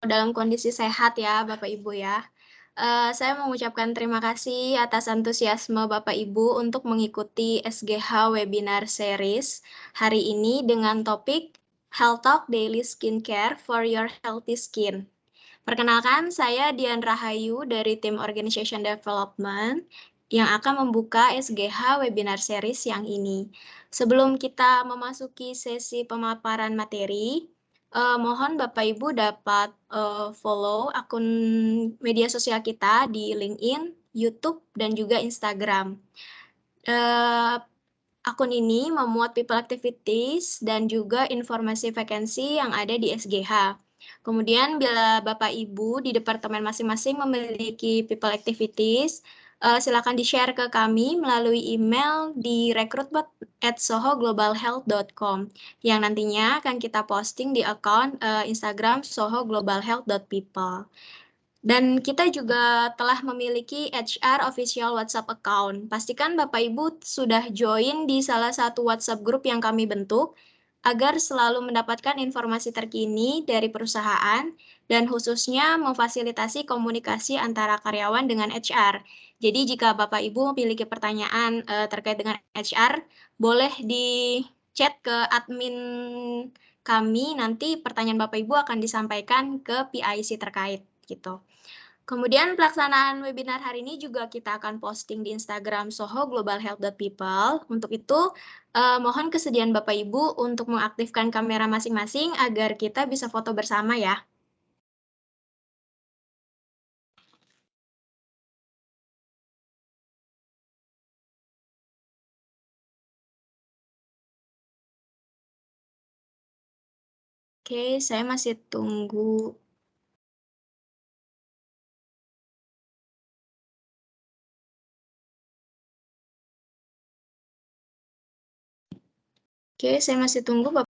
dalam kondisi sehat ya, Bapak Ibu ya. Saya mengucapkan terima kasih atas antusiasme Bapak Ibu untuk mengikuti SGH Webinar Series hari ini dengan topik Health Talk Daily Skincare for Your Healthy Skin. Perkenalkan, saya Dian Rahayu dari tim Organization Development yang akan membuka SGH Webinar Series yang ini. Sebelum kita memasuki sesi pemaparan materi, mohon Bapak Ibu dapat follow akun media sosial kita di LinkedIn, YouTube, dan juga Instagram. Akun ini memuat people activities dan juga informasi vakansi yang ada di SGH. Kemudian bila Bapak Ibu di departemen masing-masing memiliki people activities, silakan di-share ke kami melalui email di recruitment@sohoglobalhealth.com yang nantinya akan kita posting di akun Instagram sohoglobalhealth.people. Dan kita juga telah memiliki HR official WhatsApp account. Pastikan Bapak Ibu sudah join di salah satu WhatsApp group yang kami bentuk agar selalu mendapatkan informasi terkini dari perusahaan dan khususnya memfasilitasi komunikasi antara karyawan dengan HR. Jadi jika Bapak Ibu memiliki pertanyaan terkait dengan HR, boleh di chat ke admin kami, nanti pertanyaan Bapak Ibu akan disampaikan ke PIC terkait gitu. Kemudian pelaksanaan webinar hari ini juga kita akan posting di Instagram sohoglobalhealth.people. Untuk itu, mohon kesediaan Bapak Ibu untuk mengaktifkan kamera masing-masing agar kita bisa foto bersama ya. Oke, saya masih tunggu. Oke, saya masih tunggu Bapak.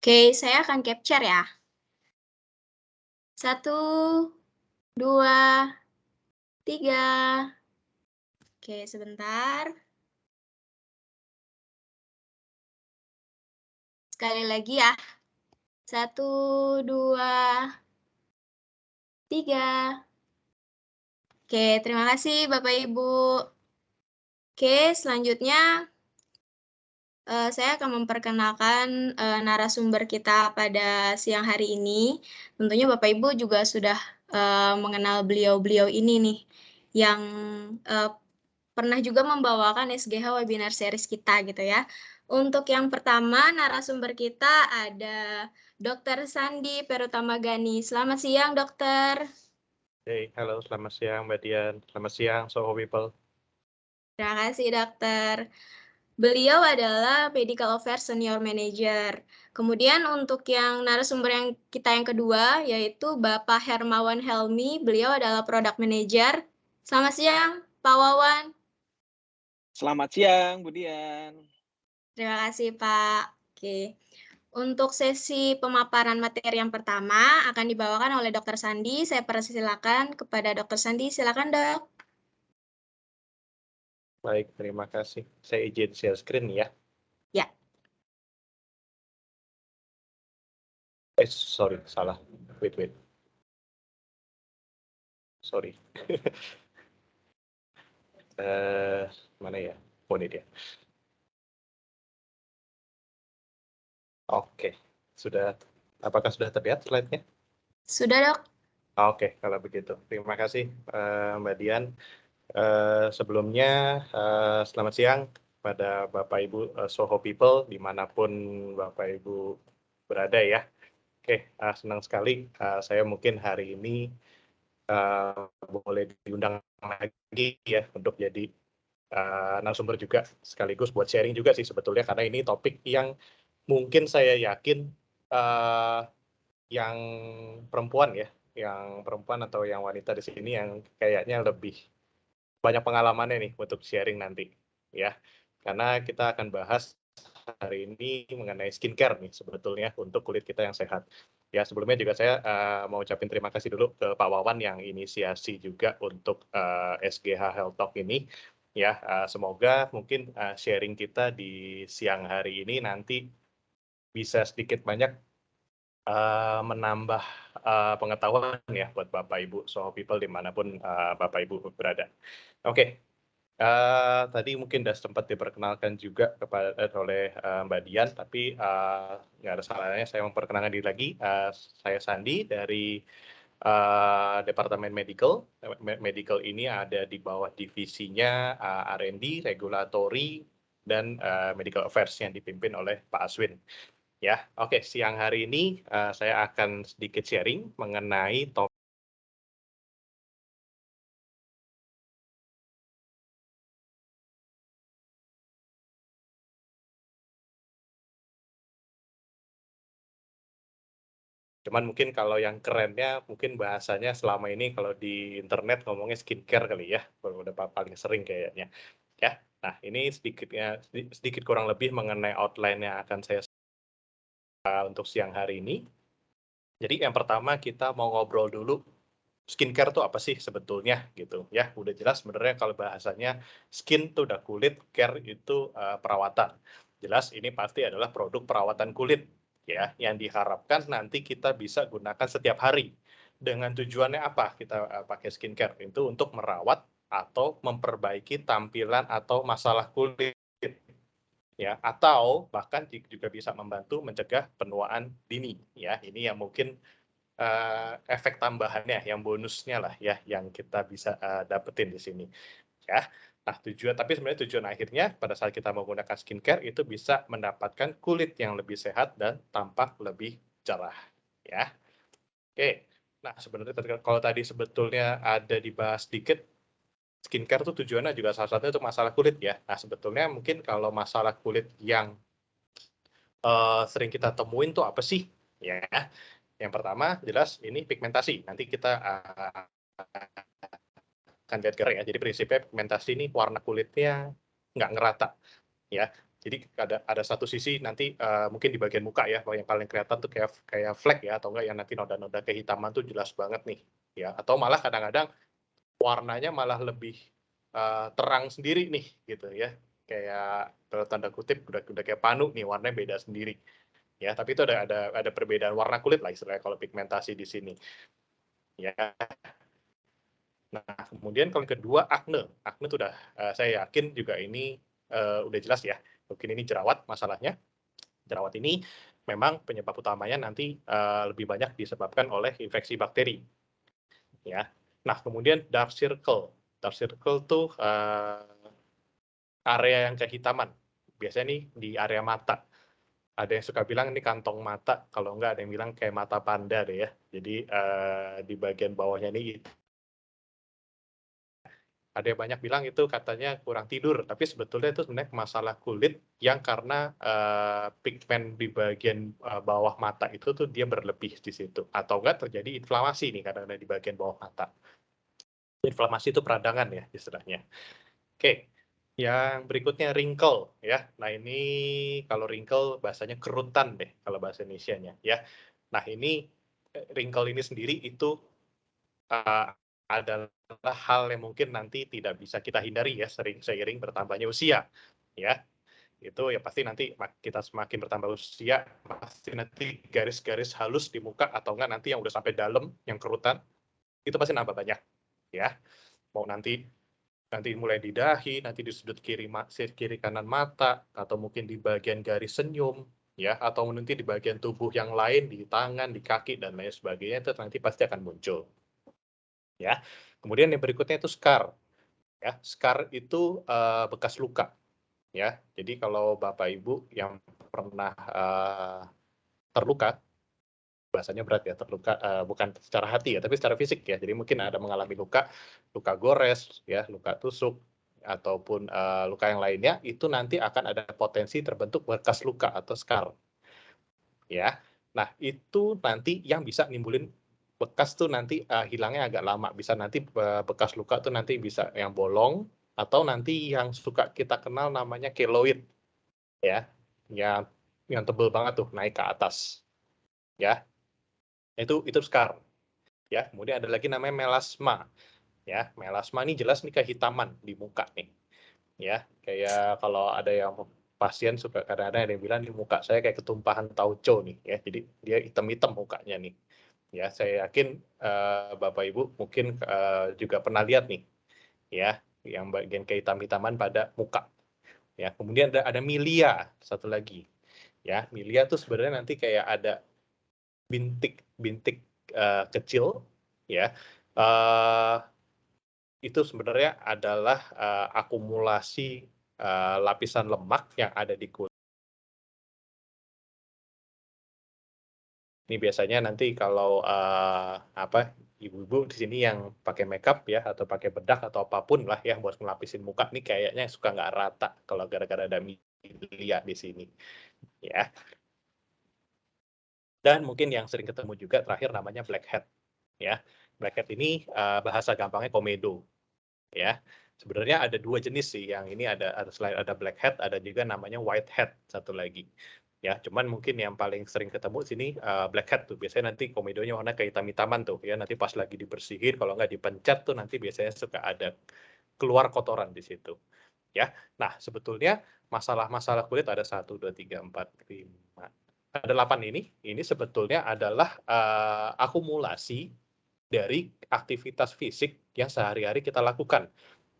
Oke, saya akan capture ya. 1, 2, 3. Oke, sebentar. Sekali lagi ya. 1, 2, 3. Oke, terima kasih Bapak Ibu. Oke, selanjutnya saya akan memperkenalkan narasumber kita pada siang hari ini. Tentunya Bapak Ibu juga sudah mengenal beliau-beliau ini nih, yang pernah juga membawakan SGH Webinar Series kita gitu ya. Untuk yang pertama, narasumber kita ada Dr. Sandi Perutamagani. Selamat siang, Dokter. Hey, halo, selamat siang Mbak Dian. Selamat siang, Soho People. Terima kasih, Dokter. Beliau adalah Medical Affairs Senior Manager. Kemudian untuk yang narasumber yang kita yang kedua, yaitu Bapak Hermawan Helmi. Beliau adalah Product Manager. Selamat siang, Pak Wawan. Selamat siang, Bu Dian. Terima kasih, Pak. Oke. Untuk sesi pemaparan materi yang pertama akan dibawakan oleh Dr. Sandi. Saya persilakan kepada Dr. Sandi. Silakan, Dok. Baik, terima kasih. Saya izin share screen ya. Ya. Sorry, salah. Wait. Sorry. Mana ya? Oh, ini dia. Oke, apakah sudah terlihat slide-nya? Sudah, Dok. Oke, kalau begitu. Terima kasih, Mbak Dian. Sebelumnya, selamat siang pada Bapak Ibu Soho People, dimanapun Bapak Ibu berada ya. Oke, senang sekali saya mungkin hari ini boleh diundang lagi ya untuk jadi narasumber juga, sekaligus buat sharing juga sih sebetulnya, karena ini topik yang mungkin saya yakin yang perempuan ya, yang perempuan atau yang wanita di sini yang kayaknya lebih banyak pengalamannya nih untuk sharing nanti ya. Karena kita akan bahas hari ini mengenai skincare nih sebetulnya untuk kulit kita yang sehat. Ya, sebelumnya juga saya mau ucapin terima kasih dulu ke Pak Wawan yang inisiasi juga untuk SGH Health Talk ini. Ya, semoga mungkin sharing kita di siang hari ini nanti bisa sedikit banyak menambah pengetahuan ya buat Bapak Ibu Soho People dimanapun Bapak Ibu berada. Oke, tadi mungkin sudah sempat diperkenalkan juga oleh Mbak Dian, tapi nggak ada salahnya saya memperkenalkan diri lagi. Saya Sandi dari Departemen Medical. Medical ini ada di bawah divisinya R&D, Regulatory, dan Medical Affairs yang dipimpin oleh Pak Aswin. Ya, oke. Siang hari ini saya akan sedikit sharing mengenai topik. Cuman mungkin kalau yang kerennya, mungkin bahasanya selama ini kalau di internet ngomongnya skincare kali ya, kalau udah paling sering kayaknya. Ya, nah ini sedikit kurang lebih mengenai outline yang akan saya untuk siang hari ini. Jadi yang pertama kita mau ngobrol dulu skincare tuh apa sih sebetulnya gitu ya. Udah jelas sebenarnya kalau bahasanya skin tuh udah kulit, care itu perawatan. Jelas ini pasti adalah produk perawatan kulit ya yang diharapkan nanti kita bisa gunakan setiap hari. Dengan tujuannya apa kita pakai skincare? Itu untuk merawat atau memperbaiki tampilan atau masalah kulit ya, atau bahkan juga bisa membantu mencegah penuaan dini ya. Ini yang mungkin efek tambahannya, yang bonusnya lah ya, yang kita bisa dapetin di sini ya. Nah, tapi sebenarnya tujuan akhirnya pada saat kita menggunakan skincare itu bisa mendapatkan kulit yang lebih sehat dan tampak lebih cerah ya. Oke. Nah, sebenarnya kalau tadi sebetulnya ada dibahas sedikit, skincare itu tujuannya juga salah satunya untuk masalah kulit ya. Nah, sebetulnya mungkin kalau masalah kulit yang sering kita temuin tuh apa sih ya. Yang pertama jelas ini pigmentasi. Nanti kita akan lihat ya. Jadi prinsipnya pigmentasi ini warna kulitnya nggak ngerata ya. Jadi ada satu sisi nanti mungkin di bagian muka ya, yang paling kelihatan tuh kayak flek ya, atau enggak yang nanti noda-noda kehitaman tuh jelas banget nih ya. Atau malah kadang-kadang warnanya malah lebih terang sendiri nih gitu ya. Kayak tanda kutip udah kayak panu nih, warnanya beda sendiri. Ya, tapi itu ada perbedaan warna kulit lah istilahnya kalau pigmentasi di sini. Ya. Nah, kemudian kalau yang kedua acne. Acne itu udah saya yakin juga ini udah jelas ya. Mungkin ini jerawat masalahnya. Jerawat ini memang penyebab utamanya nanti lebih banyak disebabkan oleh infeksi bakteri. Ya. Nah, kemudian dark circle. Dark circle tuh area yang kehitaman. Biasanya nih di area mata. Ada yang suka bilang ini kantong mata, kalau enggak ada yang bilang kayak mata panda deh ya. Jadi di bagian bawahnya ini ada yang banyak bilang itu katanya kurang tidur, tapi sebetulnya itu sebenarnya masalah kulit yang karena pigmen di bagian bawah mata itu tuh dia berlebih di situ, atau enggak terjadi inflamasi nih karena di bagian bawah mata. Inflamasi itu peradangan ya istilahnya. Oke, yang berikutnya wrinkle ya. Nah ini kalau wrinkle bahasanya kerutan deh kalau bahasa Indonesianya ya. Nah ini wrinkle ini sendiri itu adalah hal yang mungkin nanti tidak bisa kita hindari ya seiring bertambahnya usia ya. Itu ya pasti nanti kita semakin bertambah usia pasti nanti garis-garis halus di muka atau enggak nanti yang udah sampai dalam yang kerutan itu pasti nambah banyak ya. Mau nanti mulai di dahi, nanti di sudut kiri kanan mata, atau mungkin di bagian garis senyum, ya, atau nanti di bagian tubuh yang lain, di tangan, di kaki, dan lain sebagainya, itu nanti pasti akan muncul. Ya. Kemudian yang berikutnya itu scar. Ya, scar itu bekas luka. Ya, jadi kalau Bapak Ibu yang pernah terluka, bahasanya berat ya, terluka bukan secara hati ya, tapi secara fisik ya. Jadi mungkin ada mengalami luka gores, ya, luka tusuk, ataupun luka yang lainnya, itu nanti akan ada potensi terbentuk bekas luka atau scar. Ya. Nah, itu nanti yang bisa nimbulin bekas tuh nanti hilangnya agak lama. Bisa nanti bekas luka tuh nanti bisa yang bolong, atau nanti yang suka kita kenal namanya keloid, ya, yang tebel banget tuh naik ke atas, ya. Itu scar, ya. Kemudian ada lagi namanya melasma, ya. Melasma ini jelas nih kehitaman di muka nih, ya. Kayak kalau ada yang pasien suka kadang-kadang ada yang bilang nih muka saya kayak ketumpahan tauco nih, ya. Jadi dia hitam-hitam mukanya nih. Ya, saya yakin Bapak Ibu mungkin juga pernah lihat nih, ya, yang bagian kehitam-hitaman pada muka. Ya, kemudian ada milia satu lagi. Ya, milia tuh sebenarnya nanti kayak ada bintik-bintik kecil, ya. Itu sebenarnya adalah akumulasi lapisan lemak yang ada di kulit. Ini biasanya nanti kalau ibu-ibu di sini yang pakai makeup ya atau pakai bedak atau apapun lah ya buat ngelapisin muka nih kayaknya suka nggak rata kalau gara-gara ada milia di sini ya. Dan mungkin yang sering ketemu juga terakhir namanya blackhead ya. Blackhead ini bahasa gampangnya komedo ya. Sebenarnya ada dua jenis sih, yang ini ada selain ada blackhead ada juga namanya whitehead satu lagi. Ya, cuman mungkin yang paling sering ketemu sini blackhead tuh. Biasanya nanti komedonya warna kehitam-hitaman tuh ya. Nanti pas lagi dibersihin kalau nggak dipencet tuh nanti biasanya suka ada keluar kotoran di situ. Ya. Nah, sebetulnya masalah-masalah kulit ada 1 2 3 4 5 ada 8 ini sebetulnya adalah akumulasi dari aktivitas fisik yang sehari-hari kita lakukan.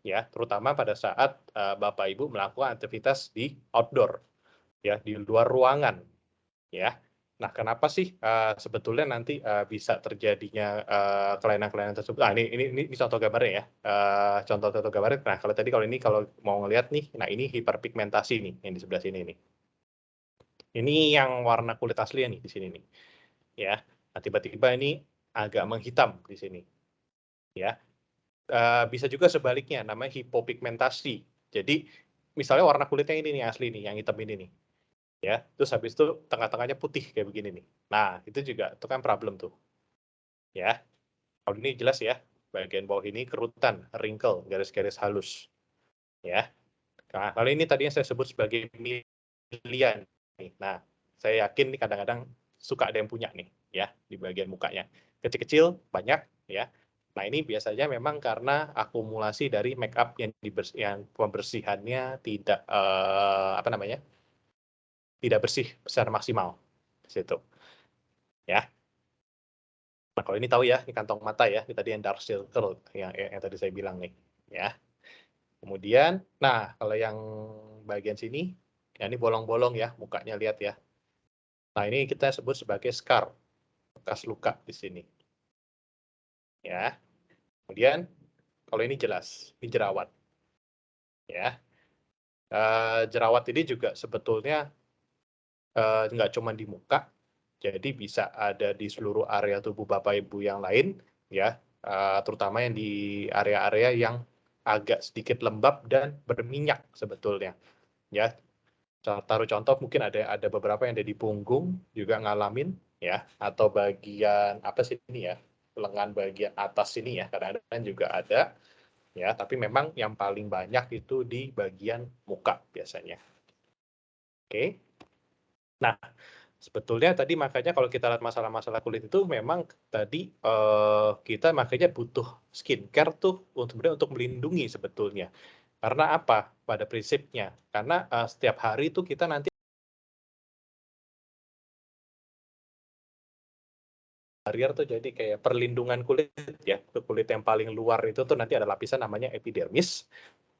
Ya, terutama pada saat Bapak Ibu melakukan aktivitas di outdoor, ya, di luar ruangan, ya. Nah, kenapa sih sebetulnya nanti bisa terjadinya kelainan-kelainan tersebut? Nah, ini contoh gambarnya ya. Contoh gambarnya. Nah, kalau mau ngelihat nih, nah ini hiperpigmentasi nih yang di sebelah sini nih. Ini yang warna kulit asli nih di sini nih, ya. Nah, tiba-tiba ini agak menghitam di sini, ya. Bisa juga sebaliknya, namanya hipopigmentasi. Jadi, misalnya warna kulitnya ini nih asli nih, yang hitam ini nih, ya. Terus habis itu tengah-tengahnya putih kayak begini nih. Nah, itu juga itu kan problem tuh, ya. Kalau ini jelas ya, bagian bawah ini kerutan, wrinkle, garis-garis halus, ya. Nah, kalau ini tadi yang saya sebut sebagai milia nih. Nah, saya yakin nih kadang-kadang suka ada yang punya nih, ya, di bagian mukanya. Kecil-kecil, banyak, ya. Nah, ini biasanya memang karena akumulasi dari make up yang pembersihannya tidak tidak bersih secara maksimal di situ. Ya. Nah, kalau ini tahu ya, ini kantong mata ya, ini tadi yang dark circle yang tadi saya bilang nih, ya. Kemudian, nah kalau yang bagian sini, ya ini bolong-bolong ya, mukanya lihat ya. Nah, ini kita sebut sebagai scar, bekas luka di sini. Ya. Kemudian, kalau ini jelas, ini jerawat. Ya. Jerawat ini juga sebetulnya nggak cuma di muka, jadi bisa ada di seluruh area tubuh Bapak Ibu yang lain, ya, terutama yang di area-area yang agak sedikit lembab dan berminyak sebetulnya. Ya, taruh contoh mungkin ada beberapa yang ada di punggung juga ngalamin, ya, atau bagian apa sih ini ya, lengan bagian atas ini ya, kadang-kadang juga ada, ya, tapi memang yang paling banyak itu di bagian muka biasanya. Oke. Nah, sebetulnya tadi makanya kalau kita lihat masalah-masalah kulit itu memang tadi kita makanya butuh skincare tuh untuk melindungi sebetulnya. Karena apa? Pada prinsipnya, karena setiap hari itu kita nanti barrier tuh jadi kayak perlindungan kulit ya. Kulit yang paling luar itu tuh nanti ada lapisan namanya epidermis.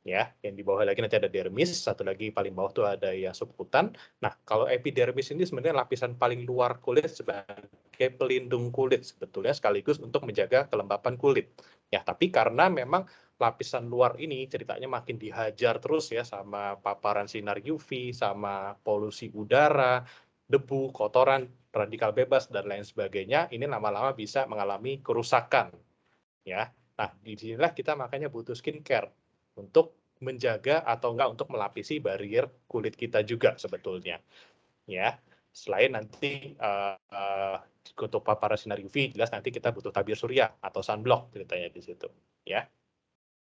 Ya, yang di bawah lagi nanti ada dermis, satu lagi paling bawah tuh ada yang subkutan. Nah, kalau epidermis ini sebenarnya lapisan paling luar kulit sebagai pelindung kulit sebetulnya sekaligus untuk menjaga kelembapan kulit. Ya, tapi karena memang lapisan luar ini ceritanya makin dihajar terus ya sama paparan sinar UV, sama polusi udara, debu, kotoran, radikal bebas dan lain sebagainya, ini lama-lama bisa mengalami kerusakan. Ya, nah disinilah kita makanya butuh skincare untuk menjaga atau enggak untuk melapisi barrier kulit kita juga sebetulnya, ya. Selain nanti untuk paparan sinar UV, jelas nanti kita butuh tabir surya atau sunblock ceritanya di situ, ya.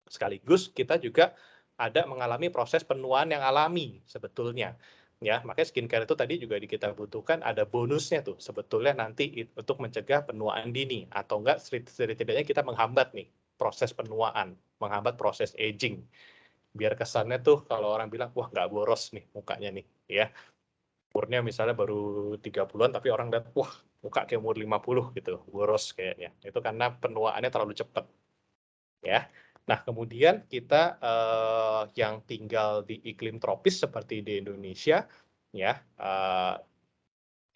Sekaligus kita juga ada mengalami proses penuaan yang alami sebetulnya. Ya, makanya skincare itu tadi juga kita butuhkan ada bonusnya tuh sebetulnya nanti untuk mencegah penuaan dini atau enggak setidaknya kita menghambat nih proses penuaan, menghambat proses aging. Biar kesannya tuh kalau orang bilang wah nggak boros nih mukanya nih, ya. Umurnya misalnya baru 30-an tapi orang lihat wah muka kayak umur 50 gitu, boros kayaknya. Itu karena penuaannya terlalu cepat. Ya. Nah, kemudian kita yang tinggal di iklim tropis seperti di Indonesia, ya,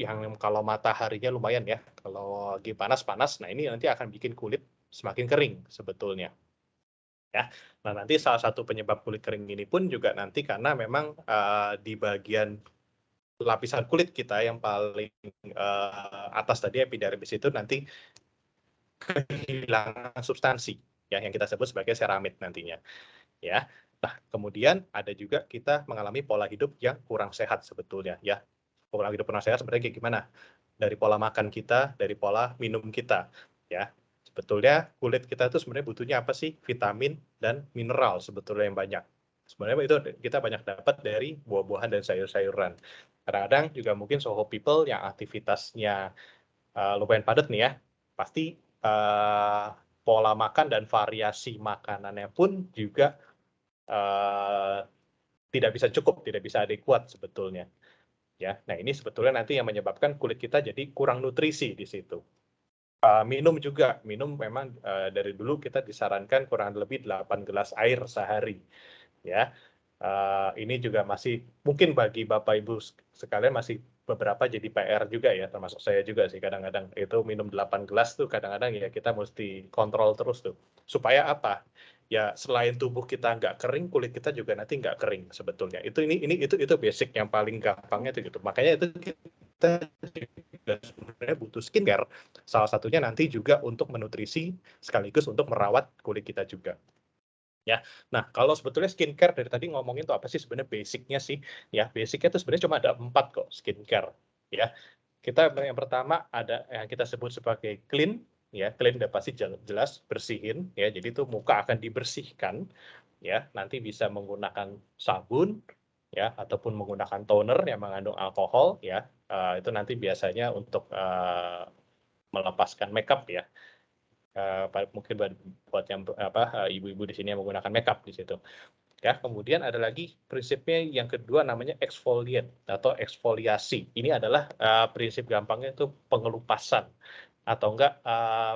yang kalau mataharinya lumayan ya, kalau lagi panas-panas, nah ini nanti akan bikin kulit semakin kering sebetulnya. Ya, nah nanti salah satu penyebab kulit kering ini pun juga nanti karena memang di bagian lapisan kulit kita yang paling atas tadi epidermis itu nanti kehilangan substansi ya yang kita sebut sebagai ceramid nantinya. Ya. Nah, kemudian ada juga kita mengalami pola hidup yang kurang sehat sebetulnya ya. Pola hidup kurang sehat sebenarnya kayak gimana? Dari pola makan kita, dari pola minum kita ya. Sebetulnya kulit kita itu sebenarnya butuhnya apa sih? Vitamin dan mineral sebetulnya yang banyak. Sebenarnya itu kita banyak dapat dari buah-buahan dan sayur-sayuran. Kadang-kadang juga mungkin Soho people yang aktivitasnya lumayan padat nih ya, pasti pola makan dan variasi makanannya pun juga tidak bisa cukup, tidak bisa adekuat sebetulnya. Ya, nah ini sebetulnya nanti yang menyebabkan kulit kita jadi kurang nutrisi di situ. Minum juga, minum memang dari dulu kita disarankan kurang lebih 8 gelas air sehari. Ya, ini juga masih mungkin bagi Bapak Ibu sekalian masih beberapa jadi PR juga ya, termasuk saya juga sih kadang-kadang itu minum 8 gelas tuh kadang-kadang ya kita mesti kontrol terus tuh. Supaya apa? Ya selain tubuh kita nggak kering, kulit kita juga nanti nggak kering sebetulnya. Itu basic yang paling gampangnya itu gitu. Makanya itu kita juga sebenarnya butuh skincare. Salah satunya nanti juga untuk menutrisi sekaligus untuk merawat kulit kita juga. Ya, nah kalau sebetulnya skincare dari tadi ngomongin tuh apa sih sebenarnya basicnya sih? Ya, basicnya tuh sebenarnya cuma ada 4 kok skincare. Ya, kita yang pertama ada yang kita sebut sebagai clean. Ya, clean udah pasti jelas bersihin. Ya, jadi tuh muka akan dibersihkan. Ya, nanti bisa menggunakan sabun. Ya, ataupun menggunakan toner yang mengandung alkohol. Ya, itu nanti biasanya untuk melepaskan makeup ya. Mungkin buat yang ibu-ibu di sini yang menggunakan makeup di situ. Ya, kemudian ada lagi prinsipnya yang kedua namanya exfoliate atau eksfoliasi. Ini adalah prinsip gampangnya itu pengelupasan atau enggak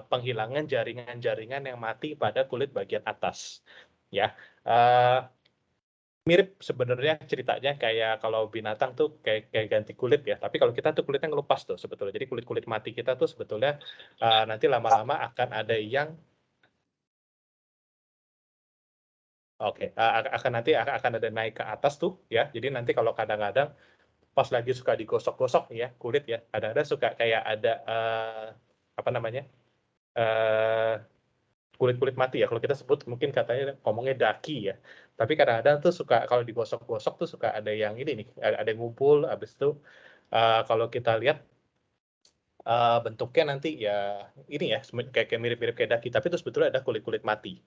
penghilangan jaringan-jaringan yang mati pada kulit bagian atas. Ya, mirip sebenarnya ceritanya kayak kalau binatang tuh kayak ganti kulit ya. Tapi kalau kita tuh kulitnya ngelupas tuh sebetulnya. Jadi kulit-kulit mati kita tuh sebetulnya nanti lama-lama akan ada yang akan ada naik ke atas tuh ya. Jadi nanti kalau kadang-kadang pas lagi suka digosok-gosok ya kulit ya, kadang-kadang suka kayak ada apa namanya kulit-kulit mati ya. Kalau kita sebut mungkin katanya ngomongnya daki ya. Tapi kadang-kadang tuh suka kalau digosok-gosok tuh suka ada yang ini nih, ada yang ngumpul. Habis itu kalau kita lihat bentuknya nanti ya ini ya kayak mirip-mirip kayak daki, tapi itu sebetulnya ada kulit-kulit mati.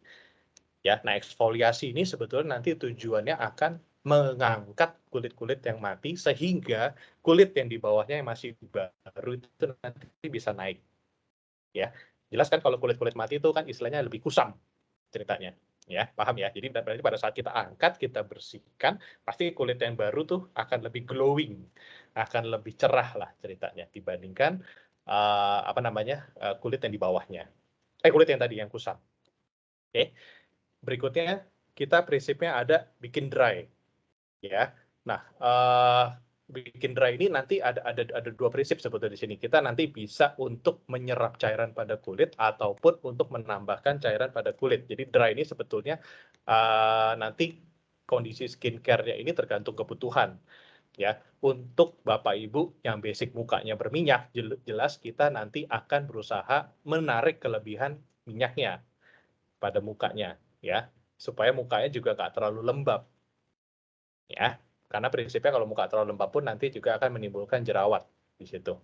Ya, nah eksfoliasi ini sebetulnya nanti tujuannya akan mengangkat kulit-kulit yang mati sehingga kulit yang di bawahnya yang masih baru itu nanti bisa naik. Ya, jelas kan kalau kulit-kulit mati itu kan istilahnya lebih kusam ceritanya. Ya, paham ya? Jadi berarti pada saat kita angkat, kita bersihkan, pasti kulit yang baru tuh akan lebih glowing, akan lebih cerah lah ceritanya dibandingkan kulit yang di bawahnya. Kulit yang tadi yang kusam. Oke. Berikutnya kita prinsipnya ada bikin dry, ya. Nah, bikin dry ini nanti ada dua prinsip sebetulnya di sini. Kita nanti bisa untuk menyerap cairan pada kulit ataupun untuk menambahkan cairan pada kulit. Jadi dry ini sebetulnya nanti kondisi skincare-nya ini tergantung kebutuhan. Ya, untuk Bapak Ibu yang basic mukanya berminyak, jelas kita nanti akan berusaha menarik kelebihan minyaknya pada mukanya, ya, supaya mukanya juga nggak terlalu lembab, ya, karena prinsipnya kalau muka terlalu lembab pun nanti juga akan menimbulkan jerawat, di situ.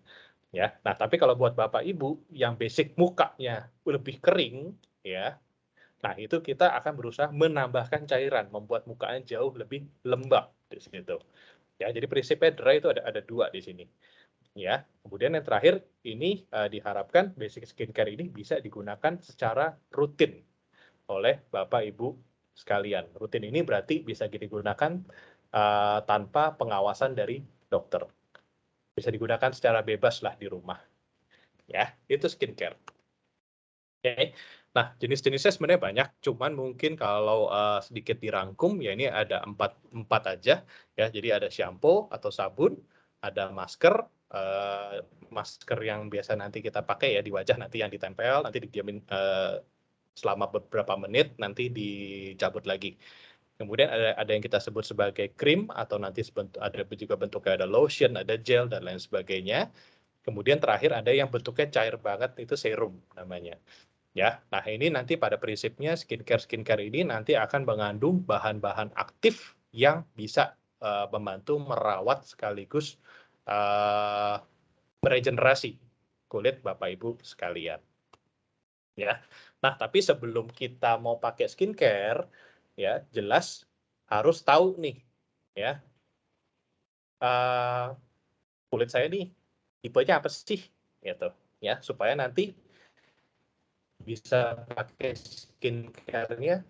Ya, nah tapi kalau buat Bapak Ibu yang basic mukanya lebih kering, ya, nah itu kita akan berusaha menambahkan cairan, membuat mukanya jauh lebih lembab di situ. Ya, jadi prinsipnya dry itu ada dua di sini. Ya, kemudian yang terakhir ini diharapkan basic skincare ini bisa digunakan secara rutin oleh Bapak Ibu sekalian. Rutin ini berarti bisa digunakan tanpa pengawasan dari dokter. Bisa digunakan secara bebas lah di rumah. Ya, itu skincare. Oke. Nah, jenis-jenisnya sebenarnya banyak, cuman mungkin kalau sedikit dirangkum, ya ini ada empat aja. Ya, jadi ada shampoo atau sabun, ada masker, masker yang biasa nanti kita pakai ya di wajah, nanti yang ditempel, nanti didiamin selama beberapa menit, nanti dicabut lagi. Kemudian ada yang kita sebut sebagai krim, atau nanti ada juga bentuknya ada lotion, ada gel, dan lain sebagainya. Kemudian terakhir ada yang bentuknya cair banget, itu serum namanya. Ya, nah ini nanti pada prinsipnya skincare ini nanti akan mengandung bahan-bahan aktif yang bisa membantu merawat sekaligus meregenerasi kulit Bapak Ibu sekalian. Ya, nah tapi sebelum kita mau pakai skincare, ya jelas harus tahu nih, ya kulit saya nih tipenya apa sih, gitu, ya supaya nanti bisa pakai skincare-nya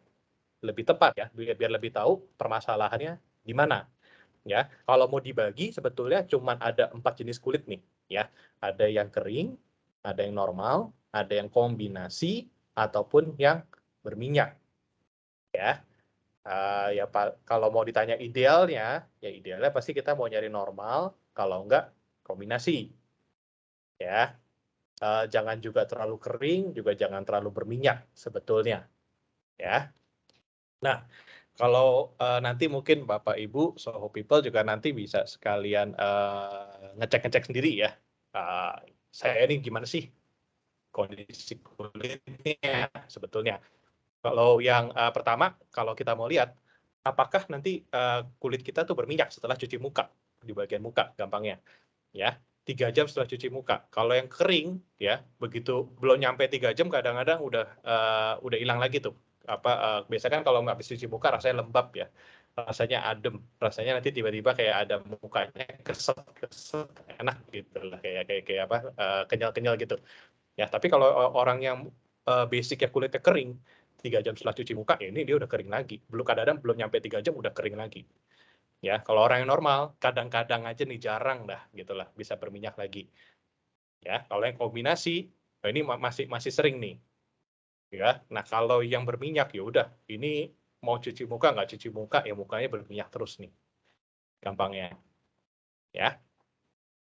lebih tepat ya, biar lebih tahu permasalahannya di mana. Ya, kalau mau dibagi sebetulnya cuma ada 4 jenis kulit nih, ya. Ada yang kering, ada yang normal, ada yang kombinasi, ataupun yang berminyak. Ya, ya kalau mau ditanya idealnya, ya idealnya pasti kita mau nyari normal, kalau enggak kombinasi. Ya, jangan juga terlalu kering, juga jangan terlalu berminyak sebetulnya. Ya. Nah, kalau nanti mungkin Bapak Ibu Soho People juga nanti bisa sekalian ngecek-ngecek sendiri ya. Saya ini gimana sih kondisi kulitnya sebetulnya. Kalau yang pertama, kalau kita mau lihat, apakah nanti kulit kita tuh berminyak setelah cuci muka, di bagian muka gampangnya. Ya, 3 jam setelah cuci muka. Kalau yang kering, ya begitu belum nyampe 3 jam kadang-kadang udah hilang lagi tuh. Biasanya kan kalau habis cuci muka rasanya lembab ya, rasanya adem, rasanya nanti tiba-tiba kayak ada mukanya keset enak gitu lah, kayak apa kenyal-kenyal gitu. Ya, tapi kalau orang yang basic ya kulitnya kering, 3 jam setelah cuci muka, ya ini dia udah kering lagi. Kadang-kadang belum nyampe 3 jam udah kering lagi. Ya, kalau orang yang normal, kadang-kadang aja nih jarang dah, gitulah bisa berminyak lagi. Ya, kalau yang kombinasi, ini masih sering nih. Ya, nah kalau yang berminyak ya udah, ini mau cuci muka nggak cuci muka, ya mukanya berminyak terus nih, gampangnya. Ya,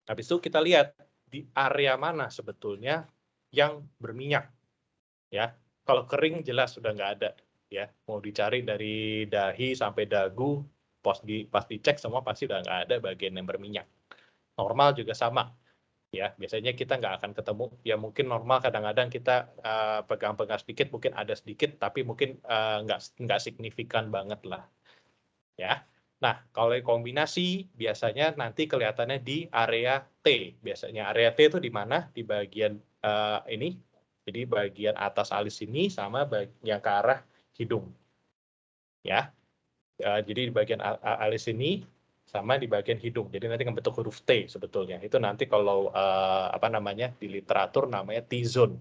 habis itu kita lihat di area mana sebetulnya yang berminyak. Ya, kalau kering jelas sudah nggak ada. Ya, mau dicari dari dahi sampai dagu, pas dicek semua pasti udah nggak ada bagian yang berminyak. Normal juga sama. Ya, biasanya kita nggak akan ketemu. Ya mungkin normal kadang-kadang kita pegang-pegang sedikit, mungkin ada sedikit, tapi mungkin nggak signifikan banget lah. Ya. Nah, kalau yang kombinasi biasanya nanti kelihatannya di area T. Biasanya area T itu di mana? Di bagian ini. Jadi bagian atas alis ini sama yang ke arah hidung. Ya. Jadi di bagian alis ini sama di bagian hidung. Jadi nanti membentuk huruf T sebetulnya. Itu nanti kalau apa namanya di literatur namanya T-zone.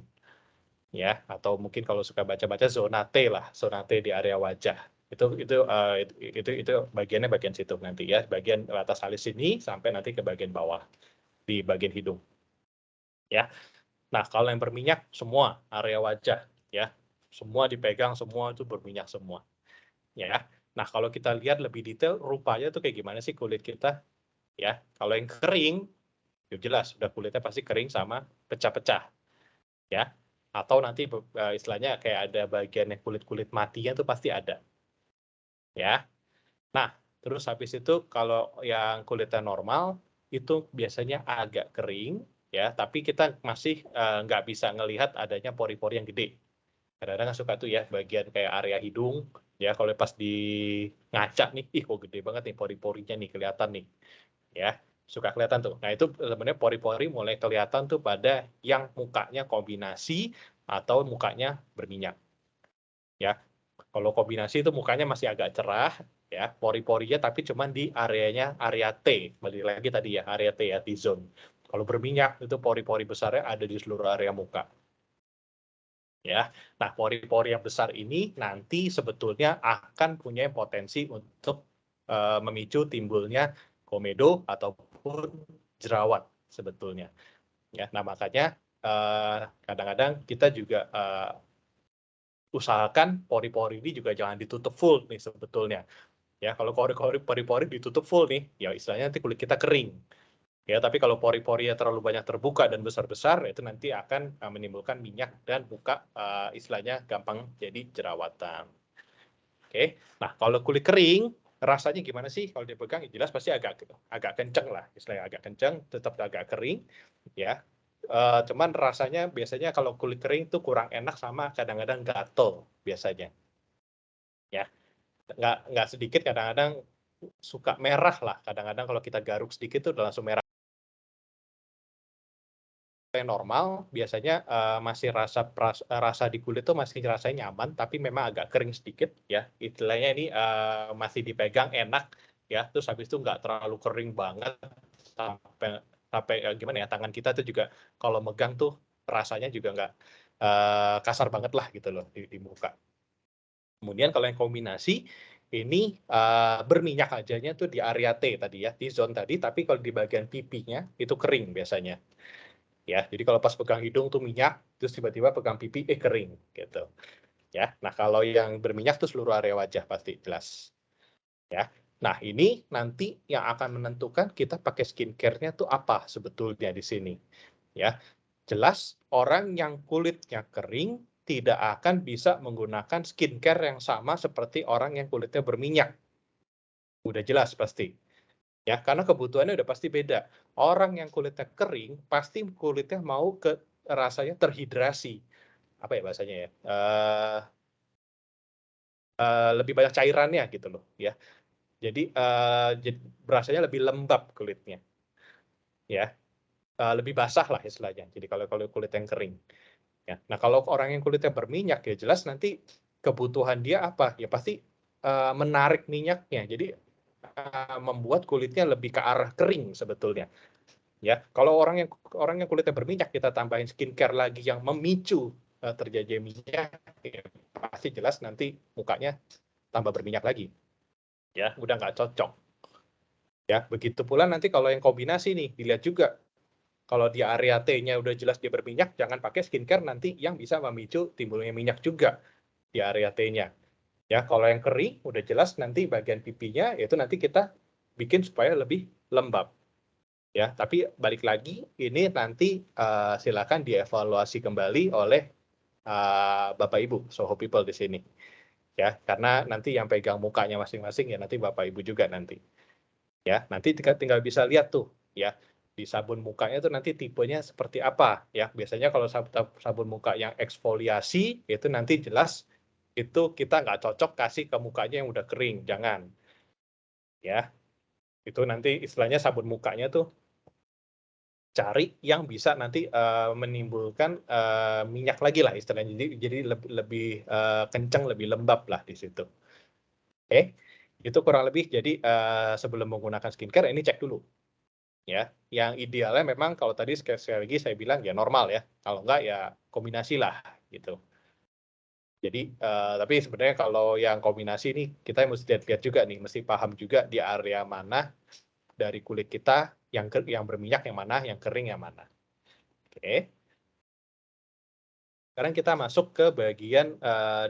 Ya, atau mungkin kalau suka baca-baca zona T lah, zona T di area wajah. Itu bagiannya bagian situ nanti ya, bagian atas alis ini sampai nanti ke bagian bawah di bagian hidung. Ya. Nah, kalau yang berminyak semua area wajah ya. Semua dipegang, semua itu berminyak semua. Ya. Nah, kalau kita lihat lebih detail rupanya itu kayak gimana sih kulit kita? Ya. Kalau yang kering ya jelas sudah kulitnya pasti kering sama pecah-pecah. Ya. Atau nanti istilahnya kayak ada bagian yang kulit-kulit matinya itu pasti ada. Ya. Nah, terus habis itu kalau yang kulitnya normal itu biasanya agak kering ya, tapi kita masih nggak bisa ngelihat adanya pori-pori yang gede. Kadang-kadang suka tuh ya bagian kayak area hidung ya, kalau pas di ngaca nih, ih kok gede banget nih pori-porinya nih kelihatan nih. Ya. Suka kelihatan tuh. Nah, itu sebenarnya pori-pori mulai kelihatan tuh pada yang mukanya kombinasi atau mukanya berminyak. Ya. Kalau kombinasi itu mukanya masih agak cerah, ya, pori-porinya tapi cuma di areanya area T. Balik lagi tadi ya, area T ya, T-zone. Kalau berminyak itu pori-pori besarnya ada di seluruh area muka. Ya. Nah, pori-pori yang besar ini nanti sebetulnya akan punya potensi untuk memicu timbulnya komedo ataupun jerawat sebetulnya. Ya, nah makanya kadang-kadang kita juga usahakan pori-pori ini juga jangan ditutup full nih sebetulnya. Ya, kalau pori-pori ditutup full nih, ya istilahnya nanti kulit kita kering. Ya, tapi kalau pori-porinya terlalu banyak terbuka dan besar-besar, itu nanti akan menimbulkan minyak dan muka istilahnya gampang jadi jerawatan. Oke, nah kalau kulit kering, rasanya gimana sih kalau dipegang? Jelas pasti agak kenceng lah, istilahnya agak kenceng, tetap agak kering, ya. Cuman rasanya biasanya kalau kulit kering itu kurang enak sama kadang-kadang gatel biasanya, ya. Nggak sedikit kadang-kadang suka merah lah, kadang-kadang kalau kita garuk sedikit tuh udah langsung merah. Yang normal biasanya masih rasa di kulit tuh masih rasanya nyaman, tapi memang agak kering sedikit ya. Istilahnya ini masih dipegang enak ya. Terus habis itu nggak terlalu kering banget sampai sampai gimana ya, tangan kita tuh juga kalau megang tuh rasanya juga nggak kasar banget lah gitu loh di muka. Kemudian kalau yang kombinasi ini berminyak ajanya tuh di area T tadi ya, T-zone tadi, tapi kalau di bagian pipinya itu kering biasanya. Ya, jadi kalau pas pegang hidung tuh minyak, terus tiba-tiba pegang pipi kering gitu. Ya. Nah, kalau yang berminyak tuh seluruh area wajah pasti jelas. Ya. Nah, ini nanti yang akan menentukan kita pakai skincare-nya tuh apa sebetulnya di sini. Ya. Jelas orang yang kulitnya kering tidak akan bisa menggunakan skincare yang sama seperti orang yang kulitnya berminyak. Udah jelas pasti. Ya, karena kebutuhannya udah pasti beda. Orang yang kulitnya kering, pasti kulitnya mau ke rasanya terhidrasi. Apa ya bahasanya ya? Lebih banyak cairannya gitu loh, ya. Jadi rasanya lebih lembab kulitnya, ya. Lebih basah lah istilahnya. Jadi kalau kulit yang kering, ya. Nah kalau orang yang kulitnya berminyak ya jelas nanti kebutuhan dia apa? Ya pasti menarik minyaknya. Jadi membuat kulitnya lebih ke arah kering sebetulnya. Ya, kalau orang yang kulitnya berminyak kita tambahin skincare lagi yang memicu terjadi minyak, ya, pasti jelas nanti mukanya tambah berminyak lagi. Ya, udah nggak cocok. Ya, begitu pula nanti kalau yang kombinasi nih, dilihat juga. Kalau di area T-nya udah jelas dia berminyak, jangan pakai skincare nanti yang bisa memicu timbulnya minyak juga di area T-nya. Ya, kalau yang kering udah jelas nanti bagian pipinya itu nanti kita bikin supaya lebih lembab. Ya, tapi balik lagi ini nanti silakan dievaluasi kembali oleh Bapak Ibu Soho People di sini. Ya, karena nanti yang pegang mukanya masing-masing ya nanti Bapak Ibu juga nanti. Ya, nanti tinggal bisa lihat tuh ya di sabun mukanya itu nanti tipenya seperti apa ya. Biasanya kalau sabun muka yang eksfoliasi itu nanti jelas itu kita nggak cocok kasih ke mukanya yang udah kering, jangan. Ya, itu nanti istilahnya sabun mukanya tuh cari yang bisa nanti menimbulkan minyak lagi lah istilahnya. Jadi lebih kencang, lebih lembab lah di situ. Oke, itu kurang lebih. Jadi sebelum menggunakan skincare ini cek dulu. Ya, yang idealnya memang kalau tadi sekali lagi saya bilang ya normal ya. Kalau enggak ya kombinasi lah gitu. Jadi tapi sebenarnya kalau yang kombinasi ini kita mesti lihat juga nih, mesti paham juga di area mana dari kulit kita yang berminyak yang mana, yang kering yang mana. Oke. Sekarang kita masuk ke bagian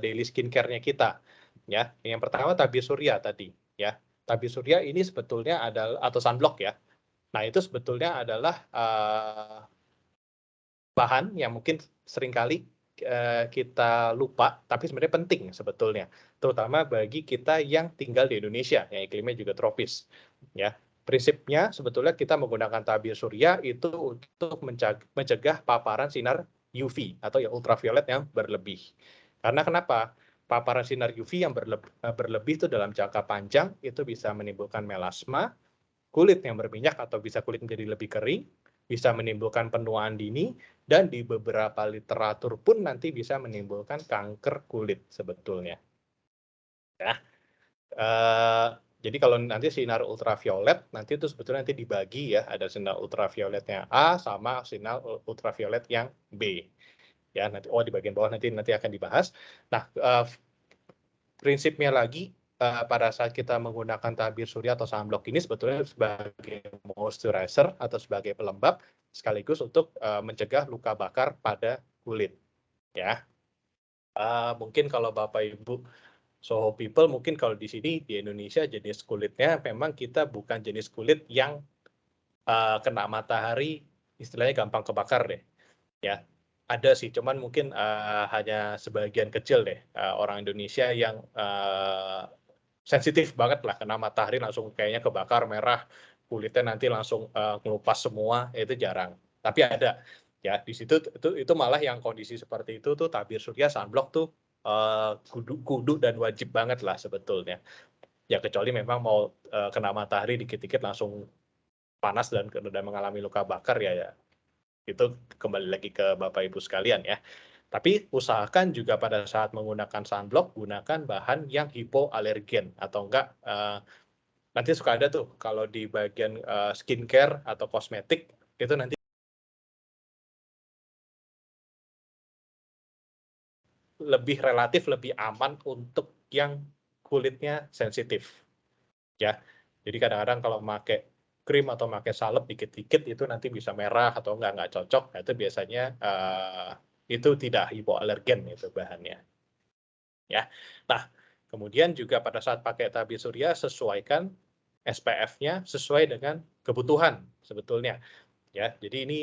daily skincare-nya kita. Ya, yang pertama tabir surya tadi. Ya, tabir surya ini sebetulnya adalah atau sunblock ya. Nah itu sebetulnya adalah bahan yang mungkin seringkali kita lupa, tapi sebenarnya penting sebetulnya, terutama bagi kita yang tinggal di Indonesia, yang iklimnya juga tropis. Ya, prinsipnya sebetulnya kita menggunakan tabir surya itu untuk mencegah paparan sinar UV atau yang ultraviolet yang berlebih. Karena kenapa? Paparan sinar UV yang berlebih itu dalam jangka panjang itu bisa menimbulkan melasma, kulit yang berminyak atau bisa kulit menjadi lebih kering, bisa menimbulkan penuaan dini, dan di beberapa literatur pun nanti bisa menimbulkan kanker kulit sebetulnya. Ya. Jadi kalau nanti sinar ultraviolet, nanti itu sebetulnya nanti dibagi ya, ada sinar ultravioletnya A sama sinar ultraviolet yang B. Ya, nanti di bagian bawah nanti akan dibahas. Nah, prinsipnya lagi pada saat kita menggunakan tabir surya atau sunblock ini sebetulnya sebagai moisturizer atau sebagai pelembab sekaligus untuk mencegah luka bakar pada kulit. Ya, mungkin kalau Bapak Ibu Soho People mungkin kalau di sini di Indonesia jenis kulitnya memang kita bukan jenis kulit yang kena matahari istilahnya gampang kebakar deh. Ya, ada sih, cuman mungkin hanya sebagian kecil deh orang Indonesia yang sensitif banget lah kena matahari langsung kayaknya kebakar merah, kulitnya nanti langsung ngelupas semua, itu jarang. Tapi ada ya di situ itu malah yang kondisi seperti itu tuh tabir surya sunblock tuh kudu dan wajib banget lah sebetulnya. Ya kecuali memang mau kena matahari dikit-dikit langsung panas dan mengalami luka bakar ya itu kembali lagi ke Bapak Ibu sekalian ya. Tapi usahakan juga pada saat menggunakan sunblock, gunakan bahan yang hipoalergen atau enggak, nanti suka ada tuh kalau di bagian skincare atau kosmetik, itu nanti relatif lebih aman untuk yang kulitnya sensitif. Ya, jadi kadang-kadang kalau pakai krim atau pakai salep dikit-dikit itu nanti bisa merah atau nggak cocok, itu biasanya itu tidak hipoalergen itu bahannya. Ya, nah kemudian juga pada saat pakai tabir surya sesuaikan SPF-nya sesuai dengan kebutuhan sebetulnya. Ya, jadi ini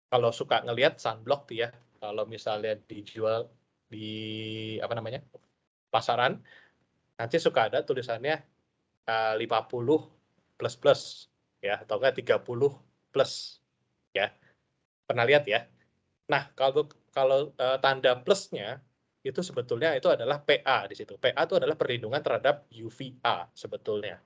kalau suka ngelihat sunblock tuh ya, kalau misalnya dijual di apa namanya pasaran, nanti suka ada tulisannya 50 plus plus ya atau enggak 30 plus ya. Pernah lihat ya? Nah, kalau tanda plusnya itu sebetulnya itu adalah PA di situ. PA itu adalah perlindungan terhadap UVA sebetulnya.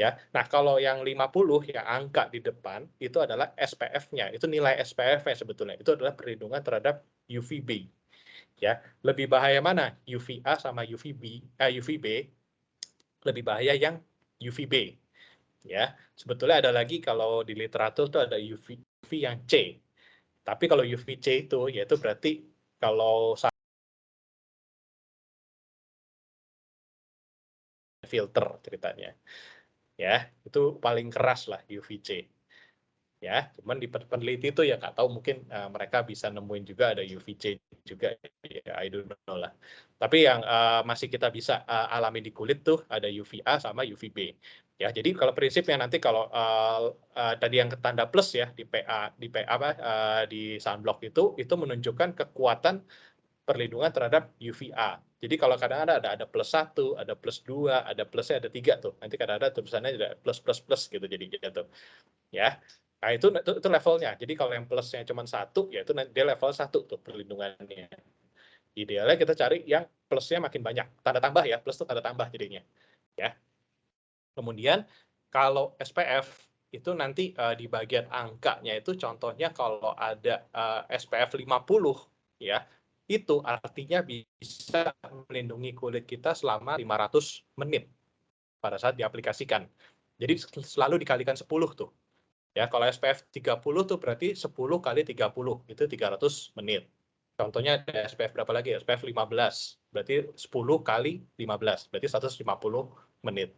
Ya. Nah, kalau yang 50 yang angka di depan itu adalah SPF-nya. Itu nilai SPF-nya sebetulnya. Itu adalah perlindungan terhadap UVB. Ya. Lebih bahaya mana? UVA sama UVB lebih bahaya yang UVB. Ya. Sebetulnya ada lagi kalau di literatur itu ada UV yang C. Tapi kalau UVC itu yaitu berarti kalau filter ceritanya. Ya, itu paling keras lah UVC. Ya, cuman di peneliti itu ya nggak tahu mungkin mereka bisa nemuin juga ada UVC juga ya, I don't know lah. Tapi yang masih kita bisa alami di kulit tuh ada UVA sama UVB. Ya, jadi kalau prinsipnya nanti kalau tadi yang tanda plus ya di PA di sunblock itu menunjukkan kekuatan perlindungan terhadap UVA. Jadi kalau kadang-kadang ada plus 1, ada plus 2, ada plusnya ada 3 tuh. Nanti kadang-kadang tulisannya ada plus plus plus gitu jadi gitu. Ya. Nah, itu levelnya. Jadi kalau yang plusnya cuma 1, ya itu dia level 1 tuh perlindungannya. Idealnya kita cari yang plusnya makin banyak. Tanda tambah ya, plus itu tanda tambah jadinya. Ya. Kemudian kalau SPF itu nanti di bagian angkanya itu contohnya kalau ada SPF 50 ya, itu artinya bisa melindungi kulit kita selama 500 menit pada saat diaplikasikan. Jadi selalu dikalikan 10 tuh. Ya, kalau SPF 30 tuh berarti 10 kali 30, itu 300 menit. Contohnya ada SPF berapa lagi? SPF 15, berarti 10 kali 15, berarti 150 menit.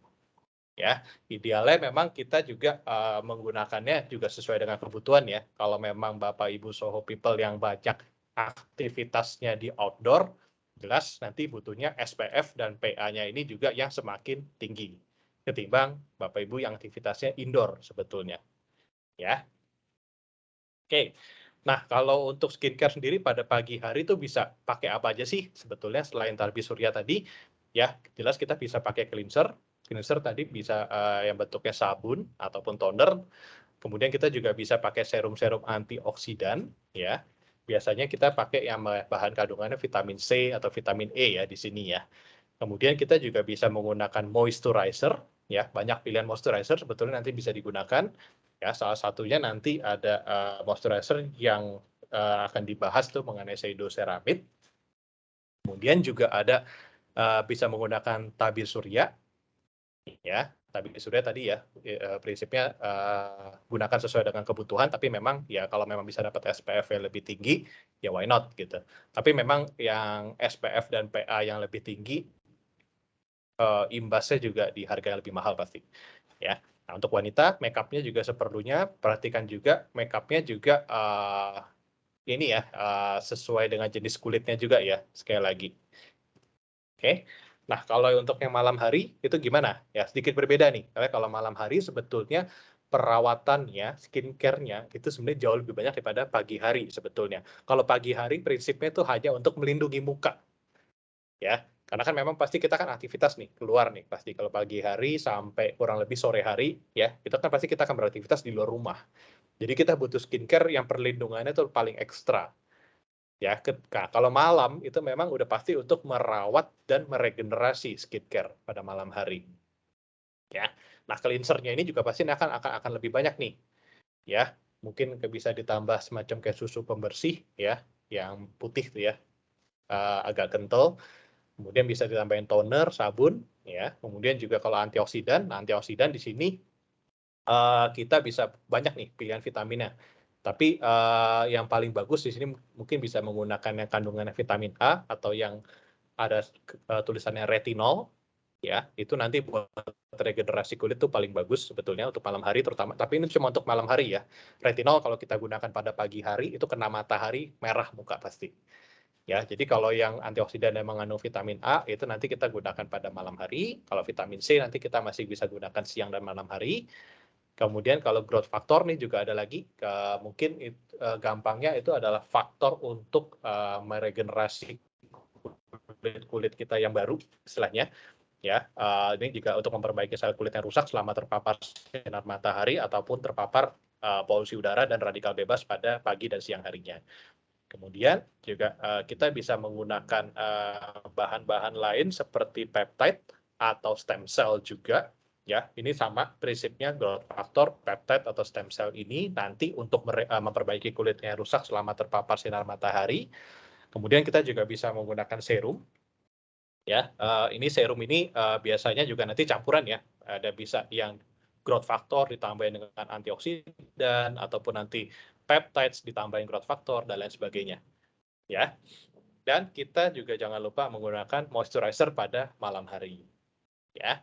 Ya, idealnya memang kita juga menggunakannya juga sesuai dengan kebutuhan ya. Kalau memang Bapak Ibu Soho People yang banyak aktivitasnya di outdoor, jelas nanti butuhnya SPF dan PA-nya ini juga yang semakin tinggi ketimbang Bapak Ibu yang aktivitasnya indoor sebetulnya. Ya. Oke. Nah, kalau untuk skincare sendiri pada pagi hari itu bisa pakai apa aja sih sebetulnya selain tabir surya tadi? Ya, jelas kita bisa pakai cleanser. Cleanser tadi bisa yang bentuknya sabun ataupun toner. Kemudian kita juga bisa pakai serum-serum antioksidan ya. Biasanya kita pakai yang bahan kandungannya vitamin C atau vitamin E ya di sini ya. Kemudian kita juga bisa menggunakan moisturizer ya, banyak pilihan moisturizer sebetulnya nanti bisa digunakan. Ya, salah satunya nanti ada moisturizer yang akan dibahas tuh mengenai pseudoceramide. Kemudian juga ada bisa menggunakan tabir surya, ya. Tabir surya tadi ya, prinsipnya gunakan sesuai dengan kebutuhan, tapi memang ya kalau memang bisa dapat SPF yang lebih tinggi, ya why not gitu. Tapi memang yang SPF dan PA yang lebih tinggi, imbasnya juga di harga yang lebih mahal pasti, ya. Nah, untuk wanita, make-up-nya juga seperlunya, perhatikan juga make-up-nya juga ini ya, sesuai dengan jenis kulitnya juga ya, sekali lagi. Oke. Nah, kalau untuk yang malam hari itu gimana? Ya, sedikit berbeda nih. Karena kalau malam hari sebetulnya perawatannya, skincare-nya itu sebenarnya jauh lebih banyak daripada pagi hari sebetulnya. Kalau pagi hari prinsipnya itu hanya untuk melindungi muka. Ya, karena kan memang pasti kita kan aktivitas nih, keluar nih pasti kalau pagi hari sampai kurang lebih sore hari ya, itu kan pasti kita akan beraktivitas di luar rumah. Jadi kita butuh skincare yang perlindungannya itu paling ekstra. Ya, kalau malam itu memang udah pasti untuk merawat dan meregenerasi skincare pada malam hari. Ya. Nah, cleanser-nya ini juga pasti akan lebih banyak nih. Ya, mungkin bisa ditambah semacam kayak susu pembersih ya, yang putih tuh ya. Agak kental. Kemudian bisa ditambahin toner, sabun ya. Kemudian juga kalau antioksidan di sini kita bisa banyak nih pilihan vitaminnya. Tapi yang paling bagus di sini mungkin bisa menggunakan yang kandungannya vitamin A atau yang ada tulisannya retinol, ya itu nanti buat regenerasi kulit tuh paling bagus sebetulnya untuk malam hari terutama. Tapi ini cuma untuk malam hari ya. Retinol kalau kita gunakan pada pagi hari itu kena matahari merah muka pasti. Ya, jadi kalau yang antioksidan yang mengandung vitamin A itu nanti kita gunakan pada malam hari. Kalau vitamin C nanti kita masih bisa gunakan siang dan malam hari. Kemudian kalau growth factor nih juga ada lagi, mungkin gampangnya itu adalah faktor untuk meregenerasi kulit kita yang baru istilahnya. Ya, ini juga untuk memperbaiki sel kulit yang rusak selama terpapar sinar matahari ataupun terpapar polusi udara dan radikal bebas pada pagi dan siang harinya. Kemudian juga kita bisa menggunakan bahan-bahan lain seperti peptide atau stem cell juga. Ya, ini sama prinsipnya growth factor, peptide atau stem cell ini nanti untuk memperbaiki kulit yang rusak selama terpapar sinar matahari. Kemudian kita juga bisa menggunakan serum. Ya, ini serum ini biasanya juga nanti campuran ya. Ada bisa yang growth factor ditambahin dengan antioksidan ataupun nanti peptides ditambahin growth factor dan lain sebagainya. Ya. Dan kita juga jangan lupa menggunakan moisturizer pada malam hari. Ya.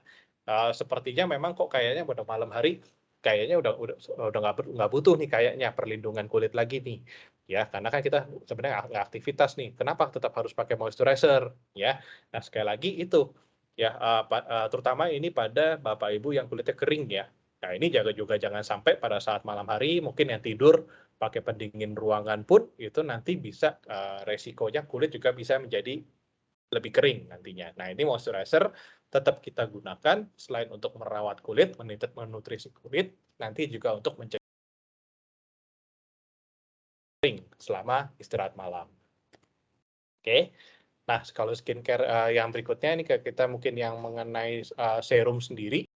Sepertinya memang kok kayaknya pada malam hari kayaknya udah nggak butuh nih kayaknya perlindungan kulit lagi nih. Ya, karena kan kita sebenarnya nggak aktivitas nih. Kenapa tetap harus pakai moisturizer? Ya. Nah, sekali lagi itu ya terutama ini pada Bapak Ibu yang kulitnya kering ya. Nah, ini juga jangan sampai pada saat malam hari mungkin yang tidur pakai pendingin ruangan pun itu nanti bisa resikonya kulit juga bisa menjadi lebih kering nantinya. Nah, ini moisturizer tetap kita gunakan selain untuk merawat kulit, menutrisi kulit, nanti juga untuk mencegah kering selama istirahat malam. Oke. Nah, kalau skincare yang berikutnya ini kita mungkin yang mengenai serum sendiri.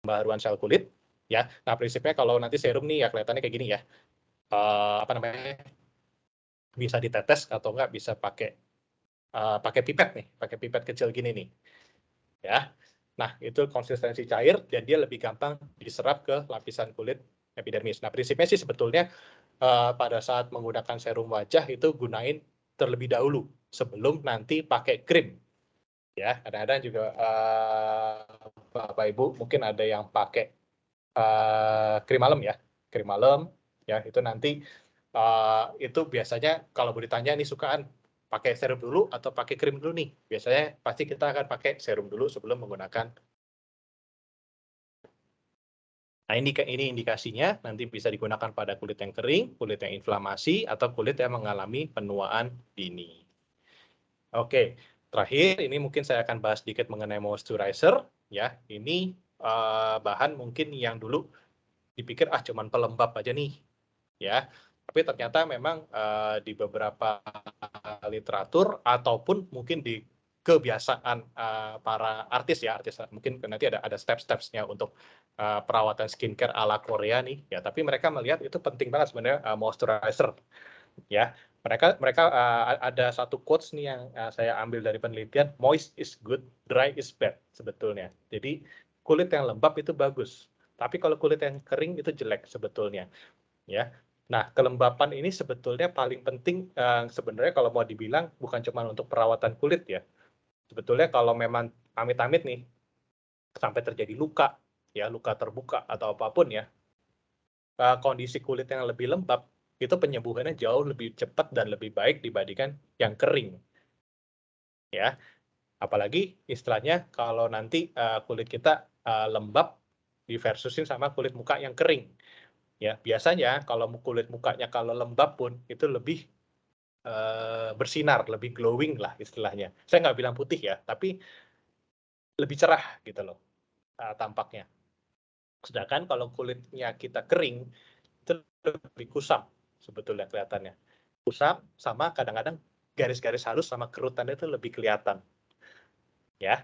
Pembaharuan sel kulit ya. Nah, prinsipnya kalau nanti serum nih ya kelihatannya kayak gini ya. Apa namanya? Bisa ditetes atau enggak bisa pakai pipet nih, pakai pipet kecil gini nih. Ya. Nah, itu konsistensi cair dan dia lebih gampang diserap ke lapisan kulit epidermis. Nah, prinsipnya sih sebetulnya pada saat menggunakan serum wajah itu gunain terlebih dahulu sebelum nanti pakai krim. Ya, kadang-kadang juga Bapak Ibu mungkin ada yang pakai krim malam ya. Krim malam ya itu nanti itu biasanya kalau mau ditanya nih sukaan pakai serum dulu atau pakai krim dulu nih. Biasanya pasti kita akan pakai serum dulu sebelum menggunakan. Nah, ini indikasinya nanti bisa digunakan pada kulit yang kering, kulit yang inflamasi, atau kulit yang mengalami penuaan dini. Oke, terakhir ini mungkin saya akan bahas sedikit mengenai moisturizer. Ya, ini bahan mungkin yang dulu dipikir cuman pelembab aja nih. Ya, Tapi ternyata memang di beberapa literatur ataupun mungkin di kebiasaan para artis ya, artis mungkin nanti ada step-stepsnya untuk perawatan skincare ala Korea nih ya. Tapi mereka melihat itu penting banget sebenarnya moisturizer ya. Mereka ada satu quotes nih yang saya ambil dari penelitian, moist is good, dry is bad sebetulnya. Jadi kulit yang lembab itu bagus, tapi kalau kulit yang kering itu jelek sebetulnya ya. Nah, kelembapan ini sebetulnya paling penting sebenarnya kalau mau dibilang bukan cuma untuk perawatan kulit ya. Sebetulnya kalau memang amit-amit nih sampai terjadi luka ya, luka terbuka atau apapun ya, kondisi kulit yang lebih lembab itu penyembuhannya jauh lebih cepat dan lebih baik dibandingkan yang kering. Ya. Apalagi istilahnya kalau nanti kulit kita lembab diversusin sama kulit muka yang kering. Ya, biasanya kalau kulit mukanya kalau lembab pun itu lebih bersinar, lebih glowing lah istilahnya. Saya nggak bilang putih ya, tapi lebih cerah gitu loh tampaknya. Sedangkan kalau kulitnya kita kering, itu lebih kusam sebetulnya kelihatannya. Kusam sama kadang-kadang garis-garis halus sama kerutannya itu lebih kelihatan. Ya,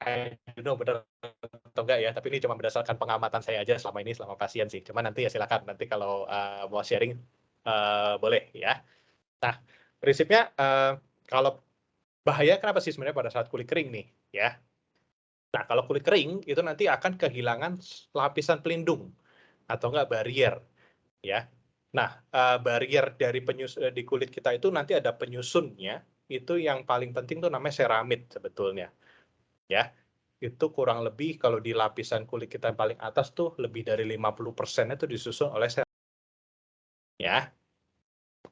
I don't know benar atau enggak ya, tapi ini cuma berdasarkan pengamatan saya aja selama ini, selama pasien sih. Cuma nanti ya silakan, nanti kalau mau sharing boleh ya. Nah, prinsipnya kalau bahaya kenapa sih sebenarnya pada saat kulit kering nih ya. Nah, kalau kulit kering itu nanti akan kehilangan lapisan pelindung atau enggak barrier ya. Nah, barrier dari di kulit kita itu nanti ada penyusunnya, itu yang paling penting tuh namanya ceramid sebetulnya. Ya. Itu kurang lebih kalau di lapisan kulit kita yang paling atas tuh lebih dari 50% itu disusun oleh ceramid. Ya.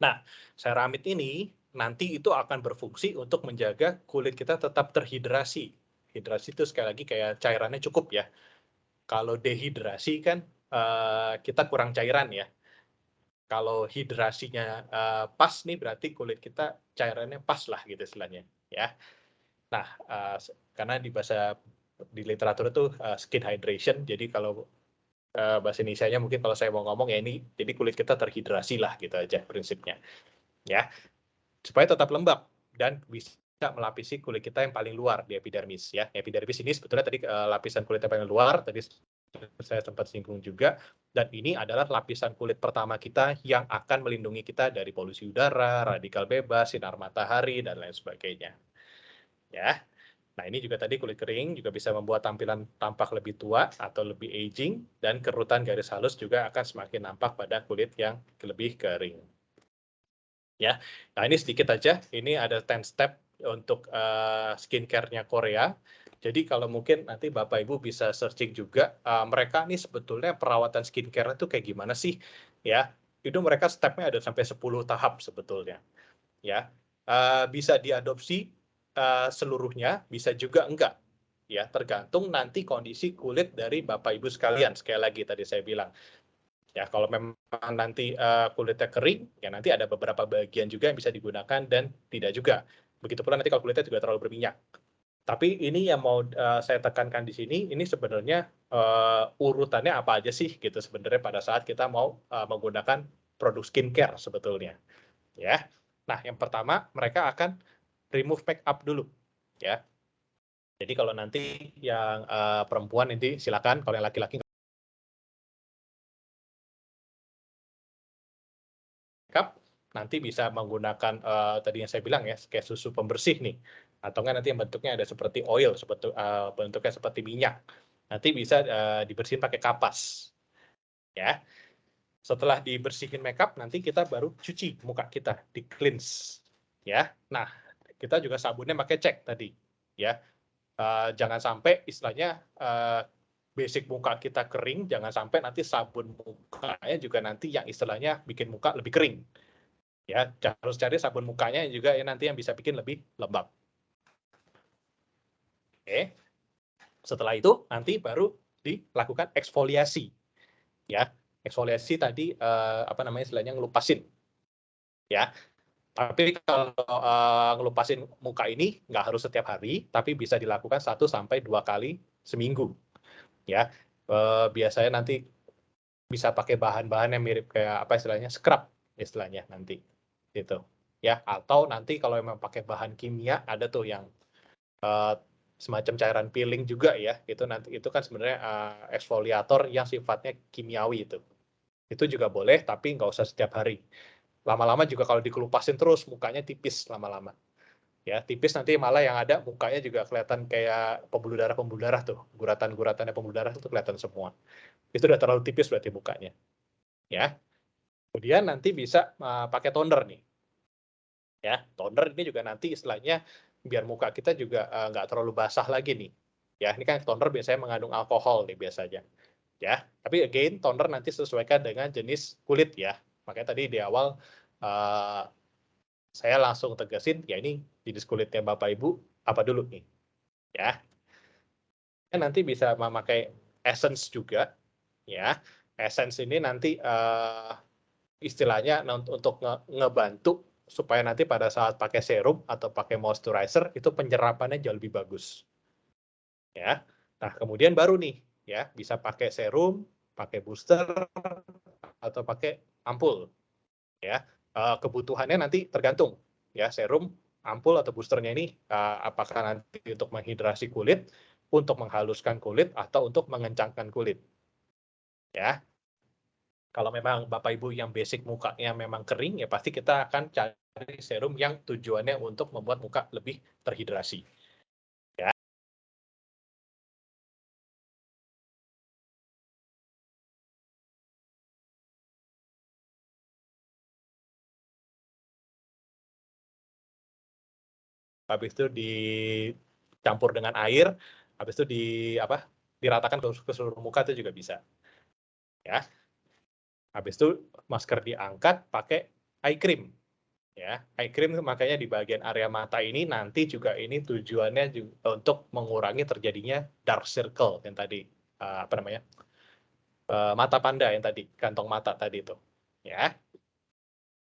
Nah, ceramid ini nanti itu akan berfungsi untuk menjaga kulit kita tetap terhidrasi. Hidrasi itu sekali lagi kayak cairannya cukup ya. Kalau dehidrasi kan kita kurang cairan ya. Kalau hidrasinya pas nih berarti kulit kita cairannya pas lah gitu istilahnya ya. Nah, karena di literatur itu skin hydration, jadi kalau bahasa Indonesianya mungkin kalau saya mau ngomong ya ini, jadi kulit kita terhidrasi lah gitu aja prinsipnya ya. Supaya tetap lembab dan bisa melapisi kulit kita yang paling luar di epidermis ya. Epidermis ini sebetulnya tadi lapisan kulit yang paling luar, tadi saya sempat singgung juga, dan ini adalah lapisan kulit pertama kita yang akan melindungi kita dari polusi udara, radikal bebas, sinar matahari, dan lain sebagainya. Ya. Nah, ini juga tadi kulit kering juga bisa membuat tampilan tampak lebih tua atau lebih aging, dan kerutan garis halus juga akan semakin nampak pada kulit yang lebih kering. Ya, nah ini sedikit aja. Ini ada 10 step untuk skincare-nya Korea. Jadi kalau mungkin nanti Bapak Ibu bisa searching juga, mereka nih sebetulnya perawatan skincare itu kayak gimana sih? Ya, itu mereka stepnya ada sampai 10 tahap sebetulnya. Ya, bisa diadopsi seluruhnya, bisa juga enggak. Ya, tergantung nanti kondisi kulit dari Bapak Ibu sekalian. Sekali lagi tadi saya bilang, ya kalau memang nanti kulitnya kering, ya nanti ada beberapa bagian juga yang bisa digunakan dan tidak juga. Begitu pula nanti kalau kulitnya juga terlalu berminyak. Tapi ini yang mau saya tekankan di sini, ini sebenarnya urutannya apa aja sih gitu sebenarnya pada saat kita mau menggunakan produk skincare sebetulnya. Ya. Nah, yang pertama mereka akan remove make up dulu, ya. Jadi kalau nanti yang perempuan nanti silakan, kalau yang laki-laki make up nanti bisa menggunakan tadi yang saya bilang ya kayak susu pembersih nih, atau enggak nanti yang bentuknya ada seperti oil, bentuknya seperti minyak. Nanti bisa dibersihin pakai kapas, ya. Setelah dibersihin makeup, nanti kita baru cuci muka kita, di cleanse, ya. Nah, kita juga sabunnya pakai cek tadi, ya. Jangan sampai istilahnya basic muka kita kering, jangan sampai nanti sabun mukanya juga nanti yang istilahnya bikin muka lebih kering. Ya, harus cari sabun mukanya juga ya nanti yang bisa bikin lebih lembab. Oke. Setelah itu nanti baru dilakukan eksfoliasi. Ya, eksfoliasi tadi apa namanya istilahnya ngelupasin. Ya. Tapi kalau ngelupasin muka ini nggak harus setiap hari, tapi bisa dilakukan 1 sampai 2 kali seminggu. Ya, biasanya nanti bisa pakai bahan-bahan yang mirip kayak apa istilahnya scrub istilahnya nanti gitu ya, atau nanti kalau memang pakai bahan kimia ada tuh yang semacam cairan peeling juga ya, itu nanti itu kan sebenarnya eksfoliator yang sifatnya kimiawi itu juga boleh tapi nggak usah setiap hari. Lama-lama juga kalau dikelupasin terus mukanya tipis lama-lama ya, tipis nanti malah yang ada mukanya juga kelihatan kayak pembuluh darah tuh, guratan-guratannya pembuluh darah itu kelihatan semua. Itu udah terlalu tipis berarti mukanya ya. Kemudian nanti bisa pakai toner nih ya. Toner ini juga nanti istilahnya biar muka kita juga nggak terlalu basah lagi nih ya. Ini kan toner biasanya mengandung alkohol nih biasanya ya, tapi again toner nanti sesuaikan dengan jenis kulit ya. Makanya tadi di awal saya langsung tegasin ya, ini jenis kulitnya Bapak Ibu apa dulu nih ya. Nanti bisa memakai essence juga ya. Essence ini nanti istilahnya untuk ngebantu supaya nanti pada saat pakai serum atau pakai moisturizer itu penyerapannya jauh lebih bagus ya. Nah kemudian baru nih ya bisa pakai serum, pakai booster atau pakai ampul ya. Kebutuhannya nanti tergantung ya, serum, ampul atau boosternya ini apakah nanti untuk menghidrasi kulit, untuk menghaluskan kulit atau untuk mengencangkan kulit ya. Kalau memang Bapak Ibu yang basic mukanya memang kering, ya pasti kita akan cari serum yang tujuannya untuk membuat muka lebih terhidrasi. Ya. Habis itu dicampur dengan air, habis itu diratakan ke seluruh muka itu juga bisa. Ya. Habis itu masker diangkat pakai eye cream. Ya, eye cream makanya di bagian area mata ini nanti juga ini tujuannya juga untuk mengurangi terjadinya dark circle yang tadi mata panda yang tadi, kantong mata tadi itu. Ya.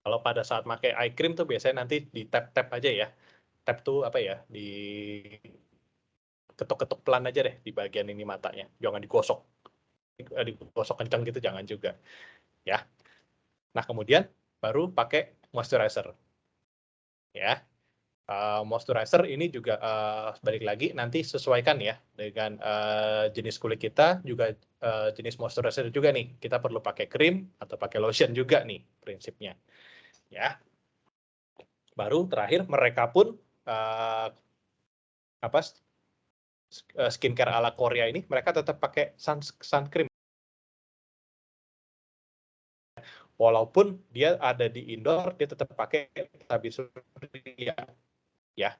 Kalau pada saat pakai eye cream tuh biasanya nanti di tap-tap aja ya. Tap tuh di ketuk-ketuk pelan aja deh di bagian ini matanya. Jangan digosok. Digosok kencang gitu jangan juga. Ya. Nah, kemudian baru pakai moisturizer. Ya. Moisturizer ini juga balik lagi nanti sesuaikan ya dengan jenis kulit kita, juga jenis moisturizer juga nih. Kita perlu pakai krim atau pakai lotion juga nih prinsipnya. Ya. Baru terakhir mereka pun skincare ala Korea ini mereka tetap pakai sun cream. Walaupun dia ada di indoor, dia tetap pakai tabir surya. Ya,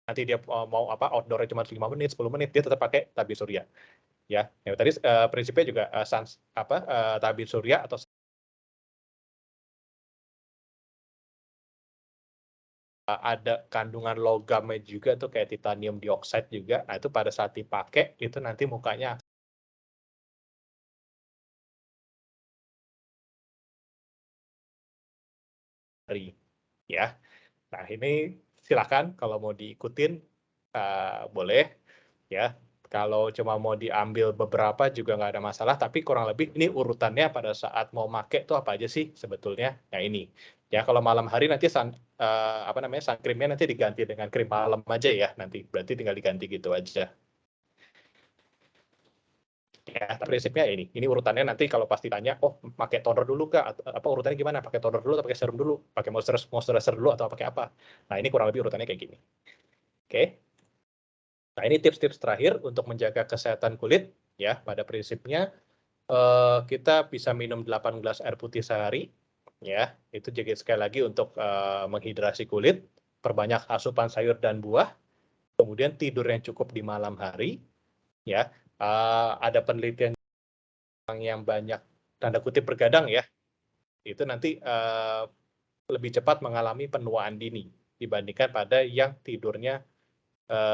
nanti dia mau outdoor cuma 5 menit, 10 menit, dia tetap pakai tabir surya. Ya, tadi prinsipnya juga tabir surya atau ada kandungan logamnya juga tuh kayak titanium dioxide juga. Nah, itu pada saat dipakai itu nanti mukanya ya. Nah, ini silakan kalau mau diikutin boleh ya. Kalau cuma mau diambil beberapa juga nggak ada masalah, tapi kurang lebih ini urutannya pada saat mau make itu apa aja sih sebetulnya. Nah, ini. Ya, kalau malam hari nanti sun cream-nya nanti diganti dengan krim malam aja ya nanti. Berarti tinggal diganti gitu aja. Ya, prinsipnya ini urutannya nanti kalau pasti tanya, oh pakai toner dulu kah? Apa urutannya gimana? Pakai toner dulu atau pakai serum dulu? Pakai moisturizer dulu atau pakai apa? Nah, ini kurang lebih urutannya kayak gini. Oke. Nah, ini tips-tips terakhir untuk menjaga kesehatan kulit ya. Pada prinsipnya kita bisa minum 8 gelas air putih sehari ya. Itu juga sekali lagi untuk menghidrasi kulit, perbanyak asupan sayur dan buah, kemudian tidur yang cukup di malam hari ya. Ada penelitian yang banyak tanda kutip bergadang ya. Itu nanti lebih cepat mengalami penuaan dini dibandingkan pada yang tidurnya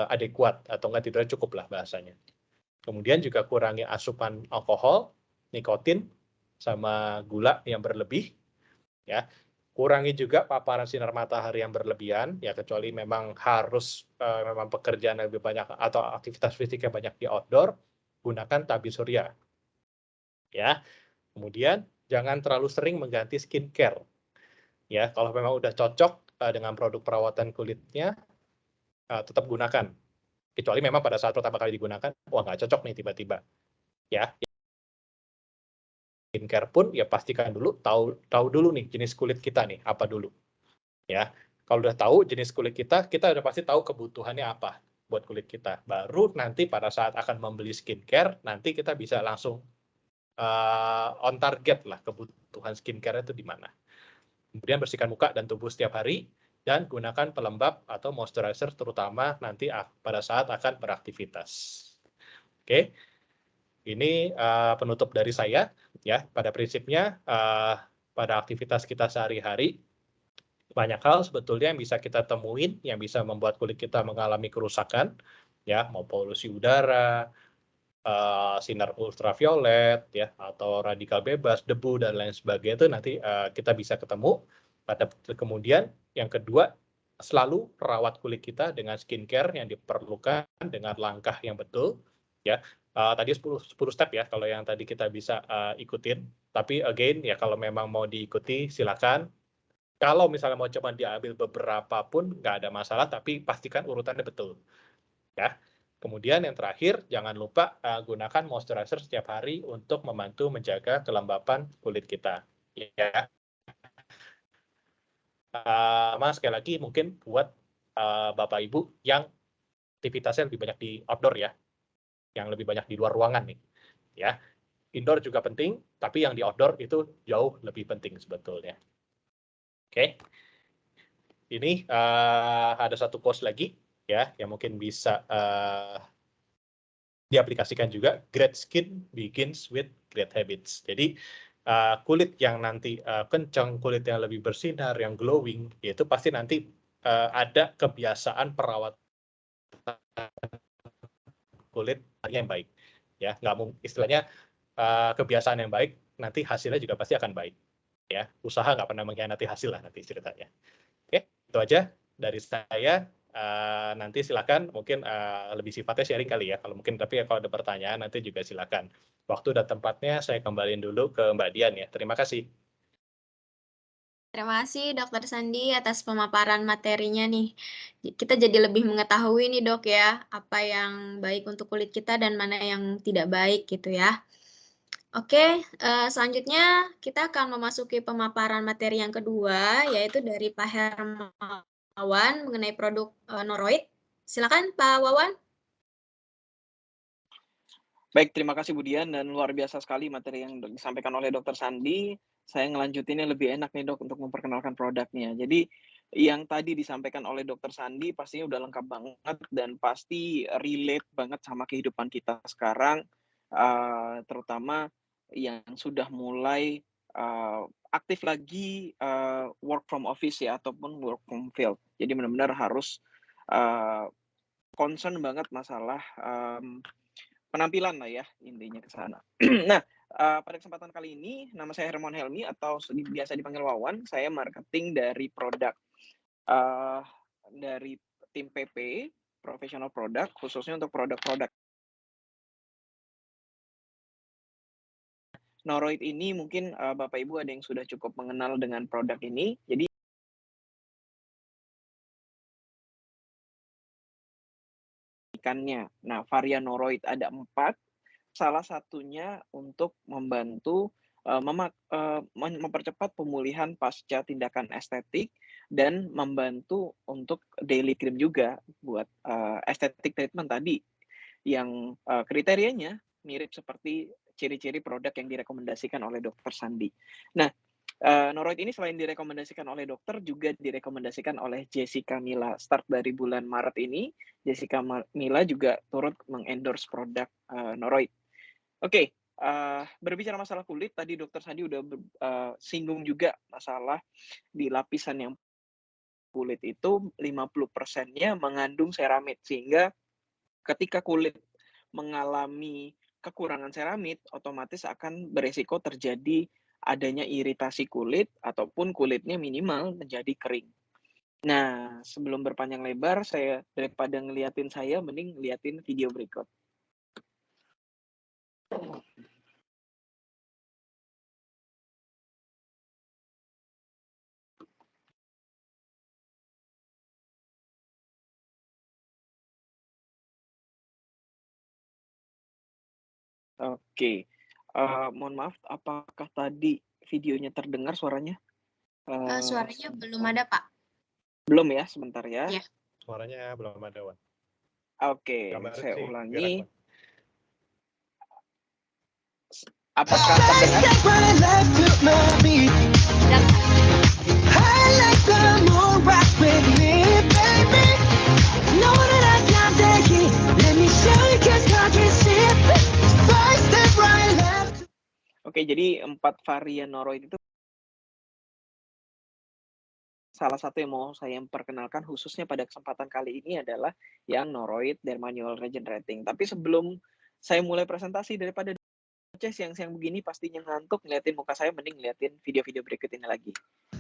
adekuat atau enggak tidurnya cukup lah bahasanya. Kemudian juga kurangi asupan alkohol, nikotin, sama gula yang berlebih. Ya, kurangi juga paparan sinar matahari yang berlebihan, ya kecuali memang harus memang pekerjaan yang lebih banyak atau aktivitas fisik yang banyak di outdoor, gunakan tabir surya. ya. Kemudian jangan terlalu sering mengganti skincare. Ya, kalau memang udah cocok dengan produk perawatan kulitnya, tetap gunakan. Kecuali memang pada saat pertama kali digunakan, wah nggak cocok nih tiba-tiba. Ya, skincare pun ya pastikan dulu tahu dulu nih jenis kulit kita nih apa dulu. Ya, kalau udah tahu jenis kulit kita udah pasti tahu kebutuhannya apa buat kulit kita. Baru nanti pada saat akan membeli skincare, nanti kita bisa langsung on target lah kebutuhan skincare itu di mana. Kemudian bersihkan muka dan tubuh setiap hari, dan gunakan pelembab atau moisturizer terutama nanti pada saat akan beraktivitas. Oke, ini penutup dari saya. Ya, pada prinsipnya pada aktivitas kita sehari-hari banyak hal sebetulnya yang bisa kita temuin yang bisa membuat kulit kita mengalami kerusakan, ya, mau polusi udara, sinar ultraviolet, ya, atau radikal bebas, debu dan lain sebagainya itu nanti kita bisa ketemu. Kemudian yang kedua, selalu rawat kulit kita dengan skincare yang diperlukan dengan langkah yang betul, ya. Tadi 10 step ya kalau yang tadi kita bisa ikutin. Tapi again ya kalau memang mau diikuti silakan. Kalau misalnya mau coba diambil beberapa pun nggak ada masalah, tapi pastikan urutannya betul. Ya. Kemudian yang terakhir, jangan lupa gunakan moisturizer setiap hari untuk membantu menjaga kelembapan kulit kita. Ya. Mas, sekali lagi mungkin buat Bapak Ibu yang aktivitasnya lebih banyak di outdoor ya, yang lebih banyak di luar ruangan nih. Ya. Indoor juga penting, tapi yang di outdoor itu jauh lebih penting sebetulnya. Oke. Ini ada satu quotes lagi ya yang mungkin bisa diaplikasikan juga. Great skin begins with great habits. Jadi kulit yang nanti kencang, kulit yang lebih bersinar, yang glowing, itu pasti nanti ada kebiasaan perawatan kulit yang baik. Ya, nggak mungkin istilahnya kebiasaan yang baik nanti hasilnya juga pasti akan baik. Ya, usaha nggak pernah mengkhianati hasil lah nanti ceritanya. Oke, itu aja dari saya. Nanti silakan mungkin lebih sifatnya sharing kali ya kalau mungkin, tapi kalau ada pertanyaan nanti juga silakan. Waktu dan tempatnya saya kembaliin dulu ke Mbak Dian ya. Terima kasih. Terima kasih Dokter Sandi atas pemaparan materinya nih. Kita jadi lebih mengetahui nih Dok ya, apa yang baik untuk kulit kita dan mana yang tidak baik gitu ya. Oke, selanjutnya kita akan memasuki pemaparan materi yang kedua, yaitu dari Pak Hermawan mengenai produk Noroid. Silakan Pak Wawan. Baik, terima kasih Bu Dian, dan luar biasa sekali materi yang disampaikan oleh Dokter Sandi. Saya ngelanjutinnya lebih enak nih Dok untuk memperkenalkan produknya. Jadi yang tadi disampaikan oleh Dokter Sandi pastinya udah lengkap banget dan pasti relate banget sama kehidupan kita sekarang, terutama yang sudah mulai aktif lagi work from office ya ataupun work from field. Jadi benar-benar harus concern banget masalah penampilan lah ya, intinya ke sana. Nah, pada kesempatan kali ini, nama saya Hermawan Helmi atau biasa dipanggil Wawan. Saya marketing dari produk dari tim PP, Professional Product, khususnya untuk produk-produk Noroid ini. Mungkin Bapak Ibu ada yang sudah cukup mengenal dengan produk ini. Jadi nah, varian Noroid ada 4. Salah satunya untuk membantu mempercepat pemulihan pasca tindakan estetik dan membantu untuk daily cream juga buat aesthetic treatment tadi yang kriterianya mirip seperti ciri-ciri produk yang direkomendasikan oleh Dokter Sandi. Nah, Noroid ini selain direkomendasikan oleh dokter, juga direkomendasikan oleh Jessica Mila. Start dari bulan Maret ini, Jessica Mila juga turut mengendorse produk Noroid. Oke, berbicara masalah kulit, tadi Dokter Sandi udah singgung juga masalah di lapisan yang kulit itu 50%-nya mengandung seramid, sehingga ketika kulit mengalami kekurangan seramid, otomatis akan beresiko terjadi adanya iritasi kulit ataupun kulitnya minimal menjadi kering. Nah, sebelum berpanjang lebar, saya daripada ngeliatin saya, mending ngeliatin video berikut. Oke. Mohon maaf, apakah tadi videonya terdengar suaranya? Suaranya belum Sebentar. ada, Pak. Belum ya? Sebentar ya. Ya. Suaranya belum ada, Wan. Oke, Gambar saya sih ulangi. gerak, Wan. Apakah terdengar? Oke, jadi 4 varian noroid itu salah satu yang mau saya perkenalkan khususnya pada kesempatan kali ini adalah yang noroid dan manual regenerating. Tapi sebelum saya mulai presentasi, daripada siang-siang begini pastinya ngantuk ngeliatin muka saya, mending ngeliatin video-video berikut ini lagi.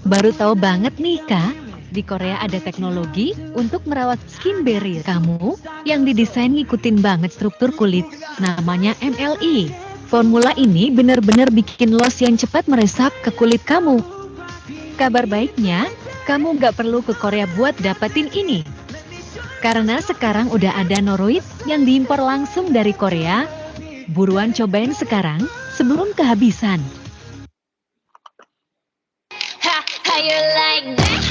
Baru tahu banget nih, Kak, di Korea ada teknologi untuk merawat skin barrier kamu yang didesain ngikutin banget struktur kulit, namanya MLI. Formula ini benar-benar bikin lotion cepat meresap ke kulit kamu. Kabar baiknya, kamu nggak perlu ke Korea buat dapetin ini. Karena sekarang udah ada noroid yang diimpor langsung dari Korea. Buruan cobain sekarang, sebelum kehabisan. How you like that?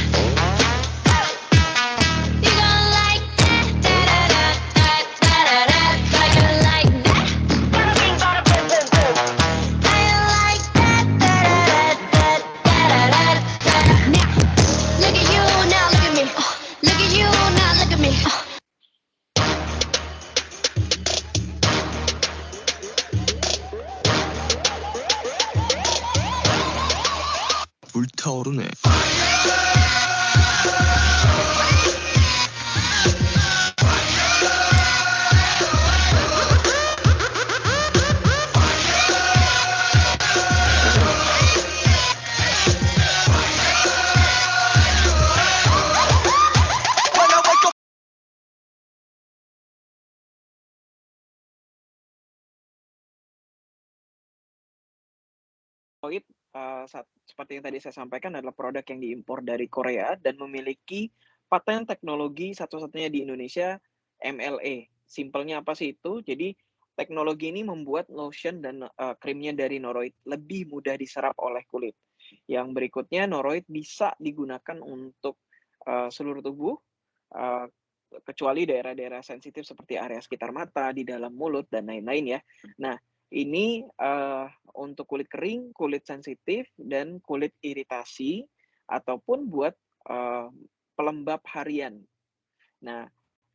You gon' like that? Da-da-da-da-da-da-da. How you like that? How you like that? Da-da-da-da-da-da-da. Now, look at you, now look at me. Look at you, now look at me. 불타오르네. Noroid, seperti yang tadi saya sampaikan adalah produk yang diimpor dari Korea dan memiliki paten teknologi satu-satunya di Indonesia, MLA. Simpelnya apa sih itu? Jadi teknologi ini membuat lotion dan krimnya dari noroid lebih mudah diserap oleh kulit. Yang berikutnya, noroid bisa digunakan untuk seluruh tubuh, kecuali daerah-daerah sensitif seperti area sekitar mata, di dalam mulut, dan lain-lain ya. Nah, ini untuk kulit kering, kulit sensitif, dan kulit iritasi, ataupun buat pelembab harian. Nah,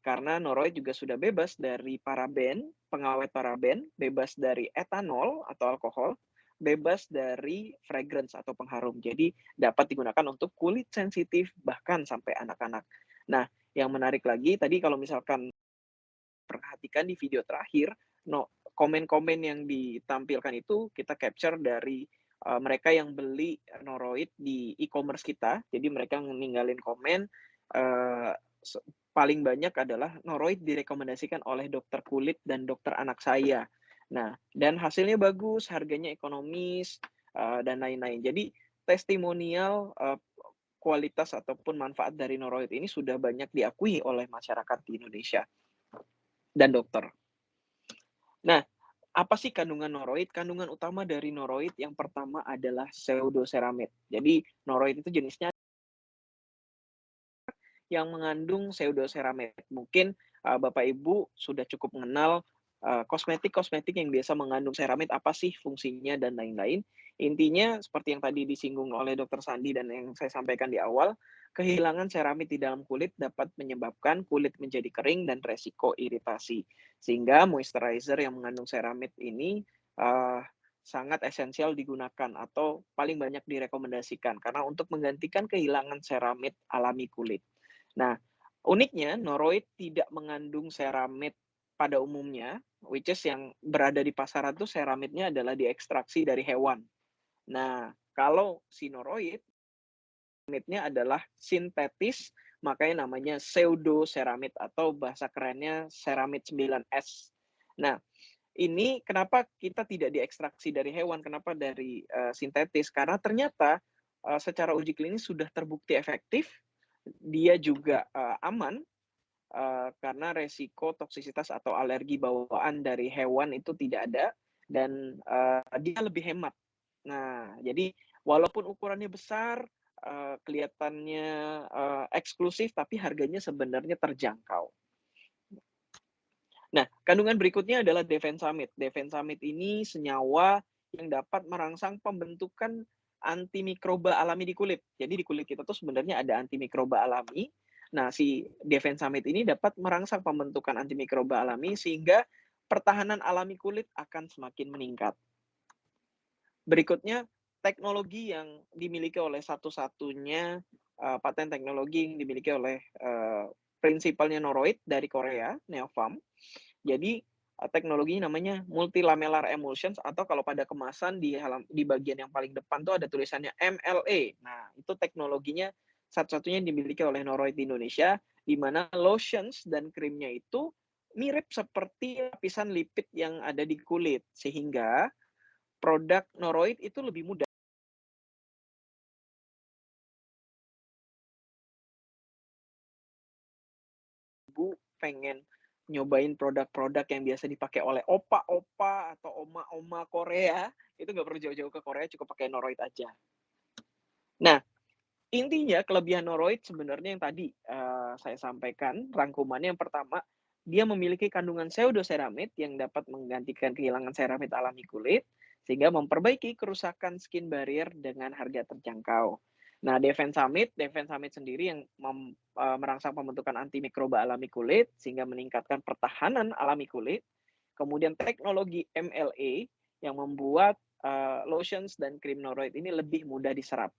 karena noroid juga sudah bebas dari paraben, pengawet paraben, bebas dari etanol atau alkohol, bebas dari fragrance atau pengharum. Jadi dapat digunakan untuk kulit sensitif bahkan sampai anak-anak. Nah, yang menarik lagi tadi kalau misalkan perhatikan di video terakhir, komen-komen yang ditampilkan itu kita capture dari mereka yang beli noroid di e-commerce kita. Jadi mereka ninggalin komen paling banyak adalah noroid direkomendasikan oleh dokter kulit dan dokter anak saya. Nah, dan hasilnya bagus, harganya ekonomis, dan lain-lain. Jadi testimonial kualitas ataupun manfaat dari noroid ini sudah banyak diakui oleh masyarakat di Indonesia dan dokter. Nah, apa sih kandungan noroid? Kandungan utama dari noroid yang pertama adalah pseudoceramide. Jadi noroid itu jenisnya yang mengandung pseudoceramide. Mungkin Bapak Ibu sudah cukup mengenal kosmetik-kosmetik yang biasa mengandung ceramid, apa sih fungsinya dan lain-lain. Intinya seperti yang tadi disinggung oleh Dr. Sandi dan yang saya sampaikan di awal, kehilangan ceramid di dalam kulit dapat menyebabkan kulit menjadi kering dan resiko iritasi. Sehingga moisturizer yang mengandung ceramid ini sangat esensial digunakan atau paling banyak direkomendasikan karena untuk menggantikan kehilangan ceramid alami kulit. Nah, uniknya noroid tidak mengandung ceramid pada umumnya, which is yang berada di pasaran tuh ceramidnya adalah diekstraksi dari hewan. Nah, kalau si noroid, ceramidnya adalah sintetis, makanya namanya pseudoceramid atau bahasa kerennya ceramid 9S. Nah, ini kenapa kita tidak diekstraksi dari hewan, kenapa dari sintetis? Karena ternyata secara uji klinis sudah terbukti efektif, dia juga aman, karena resiko toksisitas atau alergi bawaan dari hewan itu tidak ada, dan dia lebih hemat. Nah, jadi walaupun ukurannya besar, kelihatannya eksklusif, tapi harganya sebenarnya terjangkau. Nah, kandungan berikutnya adalah defensamid. Defensamid ini senyawa yang dapat merangsang pembentukan antimikroba alami di kulit. Jadi di kulit kita tuh sebenarnya ada antimikroba alami. Nah, si defensamid ini dapat merangsang pembentukan antimikroba alami sehingga pertahanan alami kulit akan semakin meningkat. Berikutnya, teknologi yang dimiliki oleh satu-satunya paten teknologi yang dimiliki oleh prinsipalnya Noroid dari Korea, Neofarm. Jadi teknologinya namanya multilamellar emulsions, atau kalau pada kemasan di bagian yang paling depan tuh ada tulisannya MLA. Nah, itu teknologinya satu-satunya yang dimiliki oleh Noroid di Indonesia, di mana lotions dan krimnya itu mirip seperti lapisan lipid yang ada di kulit, sehingga produk Noroid itu lebih mudah. Ibu pengen nyobain produk-produk yang biasa dipakai oleh opa-opa atau oma-oma Korea, itu nggak perlu jauh-jauh ke Korea, cukup pakai Noroid aja. Nah, intinya kelebihan Noroid sebenarnya yang tadi saya sampaikan, rangkumannya yang pertama, dia memiliki kandungan pseudoceramide yang dapat menggantikan kehilangan ceramid alami kulit, sehingga memperbaiki kerusakan skin barrier dengan harga terjangkau. Nah, defensamid sendiri yang merangsang pembentukan antimikroba alami kulit, sehingga meningkatkan pertahanan alami kulit. Kemudian teknologi MLA yang membuat lotions dan krim Noroid ini lebih mudah diserap.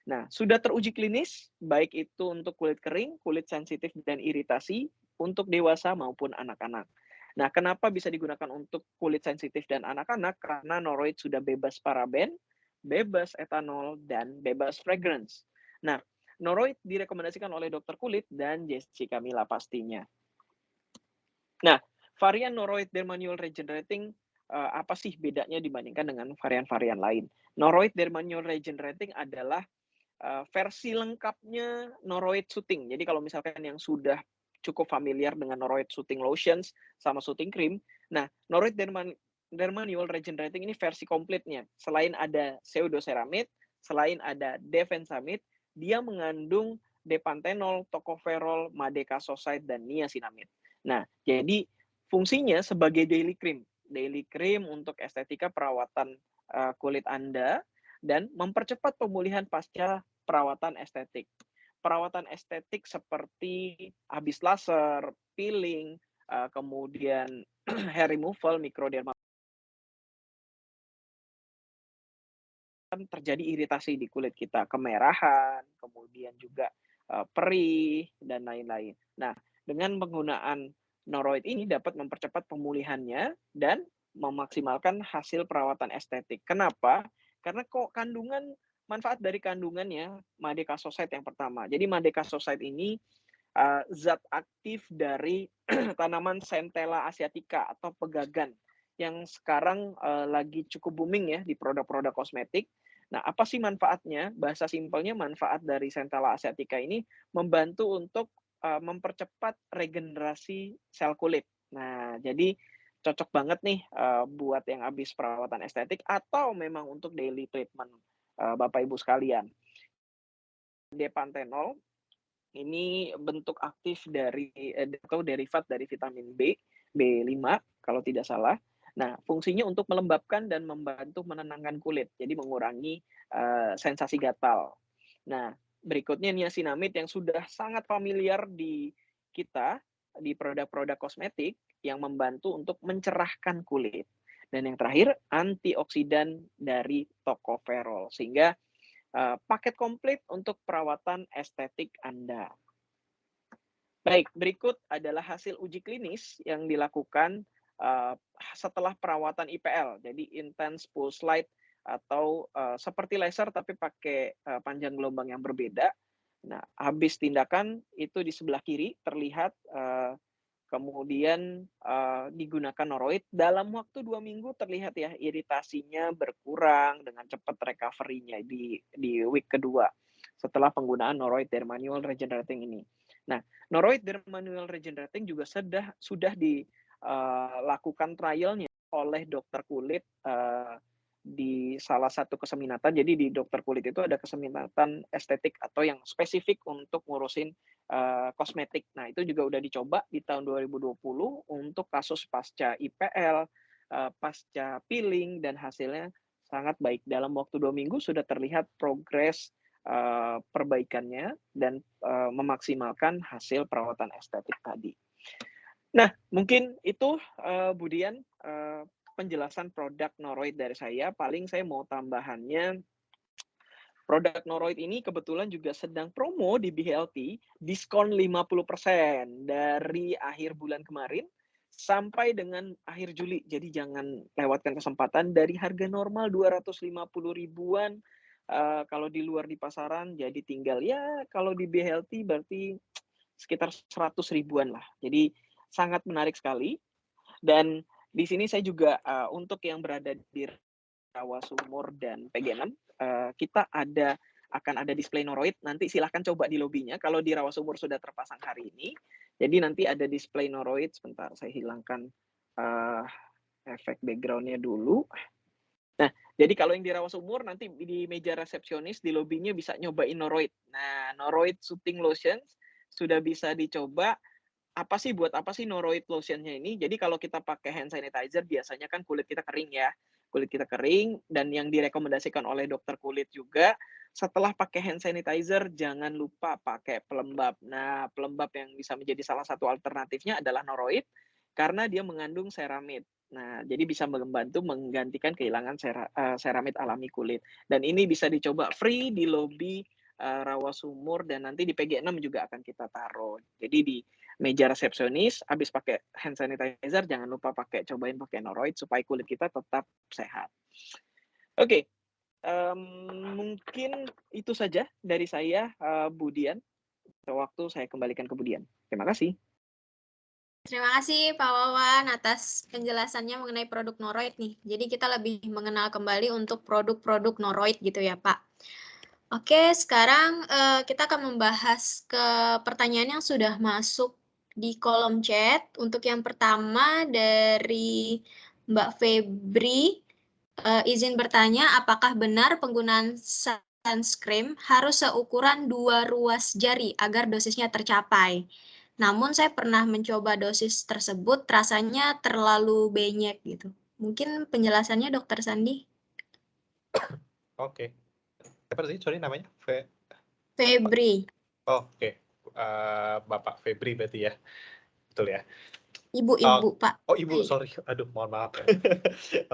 Nah, sudah teruji klinis, baik itu untuk kulit kering, kulit sensitif dan iritasi, untuk dewasa maupun anak-anak. Nah, kenapa bisa digunakan untuk kulit sensitif dan anak-anak? Karena Noroid sudah bebas paraben, bebas etanol, dan bebas fragrance. Nah, Noroid direkomendasikan oleh dokter kulit dan Jessica Mila pastinya. Nah, varian Noroid Dermanual Regenerating, apa sih bedanya dibandingkan dengan varian-varian lain? Noroid Dermanual Regenerating adalah versi lengkapnya Noroid Soothing. Jadi kalau misalkan yang sudah cukup familiar dengan Noroid Soothing Lotions sama Soothing Cream, nah Noroid Dermanual Regenerating ini versi komplitnya. Selain ada pseudoceramide, selain ada defensamide, dia mengandung depantenol, tocopherol, madecasoside, dan niacinamide. Nah, jadi fungsinya sebagai daily cream untuk estetika perawatan kulit Anda, dan mempercepat pemulihan pasca perawatan estetik. Perawatan estetik seperti habis laser, peeling, kemudian hair removal, microdermabrasion, terjadi iritasi di kulit kita, kemerahan, kemudian juga perih, dan lain-lain. Nah, dengan penggunaan Noroid ini dapat mempercepat pemulihannya dan memaksimalkan hasil perawatan estetik. Kenapa? Karena kok manfaat dari kandungannya madecasoside yang pertama. Jadi madecasoside ini zat aktif dari tanaman Centella asiatica atau pegagan yang sekarang lagi cukup booming ya di produk-produk kosmetik. Nah, apa sih manfaatnya? Bahasa simpelnya, manfaat dari Centella asiatica ini membantu untuk mempercepat regenerasi sel kulit. Nah, jadi cocok banget nih buat yang habis perawatan estetik atau memang untuk daily treatment, Bapak Ibu sekalian. Depantenol ini bentuk aktif dari atau derivat dari vitamin B5 kalau tidak salah. Nah, fungsinya untuk melembabkan dan membantu menenangkan kulit, jadi mengurangi sensasi gatal. Nah, berikutnya niacinamide yang sudah sangat familiar di kita di produk-produk kosmetik yang membantu untuk mencerahkan kulit. Dan yang terakhir, antioksidan dari tocopherol, sehingga paket komplit untuk perawatan estetik Anda. Baik, berikut adalah hasil uji klinis yang dilakukan setelah perawatan IPL, jadi intense pulse light atau seperti laser tapi pakai panjang gelombang yang berbeda. Nah, habis tindakan itu di sebelah kiri terlihat kemudian digunakan Noroid, dalam waktu 2 minggu terlihat ya iritasinya berkurang dengan cepat recovery-nya di week kedua setelah penggunaan Noroid Dermanual Regenerating ini. Nah, Noroid Dermanual Regenerating juga sudah dilakukan trial-nya oleh dokter kulit di salah satu keseminatan. Jadi di dokter kulit itu ada keseminatan estetik atau yang spesifik untuk ngurusin kosmetik. Nah, itu juga udah dicoba di tahun 2020 untuk kasus pasca IPL, pasca peeling, dan hasilnya sangat baik. Dalam waktu 2 minggu sudah terlihat progres perbaikannya dan memaksimalkan hasil perawatan estetik tadi. Nah, mungkin itu Budian penjelasan produk Noroid dari saya. Paling saya mau tambahannya, produk Noroid ini kebetulan juga sedang promo di BHLT, diskon 50% dari akhir bulan kemarin sampai dengan akhir Juli. Jadi jangan lewatkan kesempatan. Dari harga normal 250 ribuan, kalau di luar di pasaran jadi tinggal ya kalau di BHLT berarti sekitar 100 ribuan lah. Jadi sangat menarik sekali. Dan di sini saya juga untuk yang berada di Rawasumur dan PG6, kita akan ada display Noroid. Nanti silahkan coba di lobbynya. Kalau di Rawasumur sudah terpasang hari ini, jadi nanti ada display Noroid. Sebentar, saya hilangkan efek background-nya dulu. Nah, jadi kalau yang di Rawasumur nanti di meja resepsionis di lobbynya bisa nyobain Noroid. Nah, Noroid Soothing Lotion sudah bisa dicoba. Buat apa sih Noroid lotionnya ini? Jadi kalau kita pakai hand sanitizer, biasanya kan kulit kita kering ya. Kulit kita kering, dan yang direkomendasikan oleh dokter kulit juga, setelah pakai hand sanitizer, jangan lupa pakai pelembab. Nah, pelembab yang bisa menjadi salah satu alternatifnya adalah Noroid, karena dia mengandung ceramid. Nah, jadi bisa membantu menggantikan kehilangan ceramid alami kulit. Dan ini bisa dicoba free di lobby Rawasumur, dan nanti di PG6 juga akan kita taruh. Jadi di meja resepsionis, habis pakai hand sanitizer, jangan lupa cobain pakai Noroid supaya kulit kita tetap sehat. Oke, mungkin itu saja dari saya, Budian. Waktu saya kembalikan ke Budian. Terima kasih. Terima kasih Pak Wawan atas penjelasannya mengenai produk Noroid nih. Jadi kita lebih mengenal kembali untuk produk-produk Noroid gitu ya Pak. Oke, sekarang kita akan membahas ke pertanyaan yang sudah masuk di kolom chat. Untuk yang pertama dari Mbak Febri, izin bertanya, apakah benar penggunaan sunscreen harus seukuran 2 ruas jari agar dosisnya tercapai? Namun saya pernah mencoba dosis tersebut, rasanya terlalu banyak gitu. Mungkin penjelasannya Dokter Sandi? Oke. Apa sih, sorry namanya? Febri. Oke. Bapak Febri berarti ya. Betul ya? Ibu, Pak. Oh, Ibu, sorry. Aduh, mohon maaf.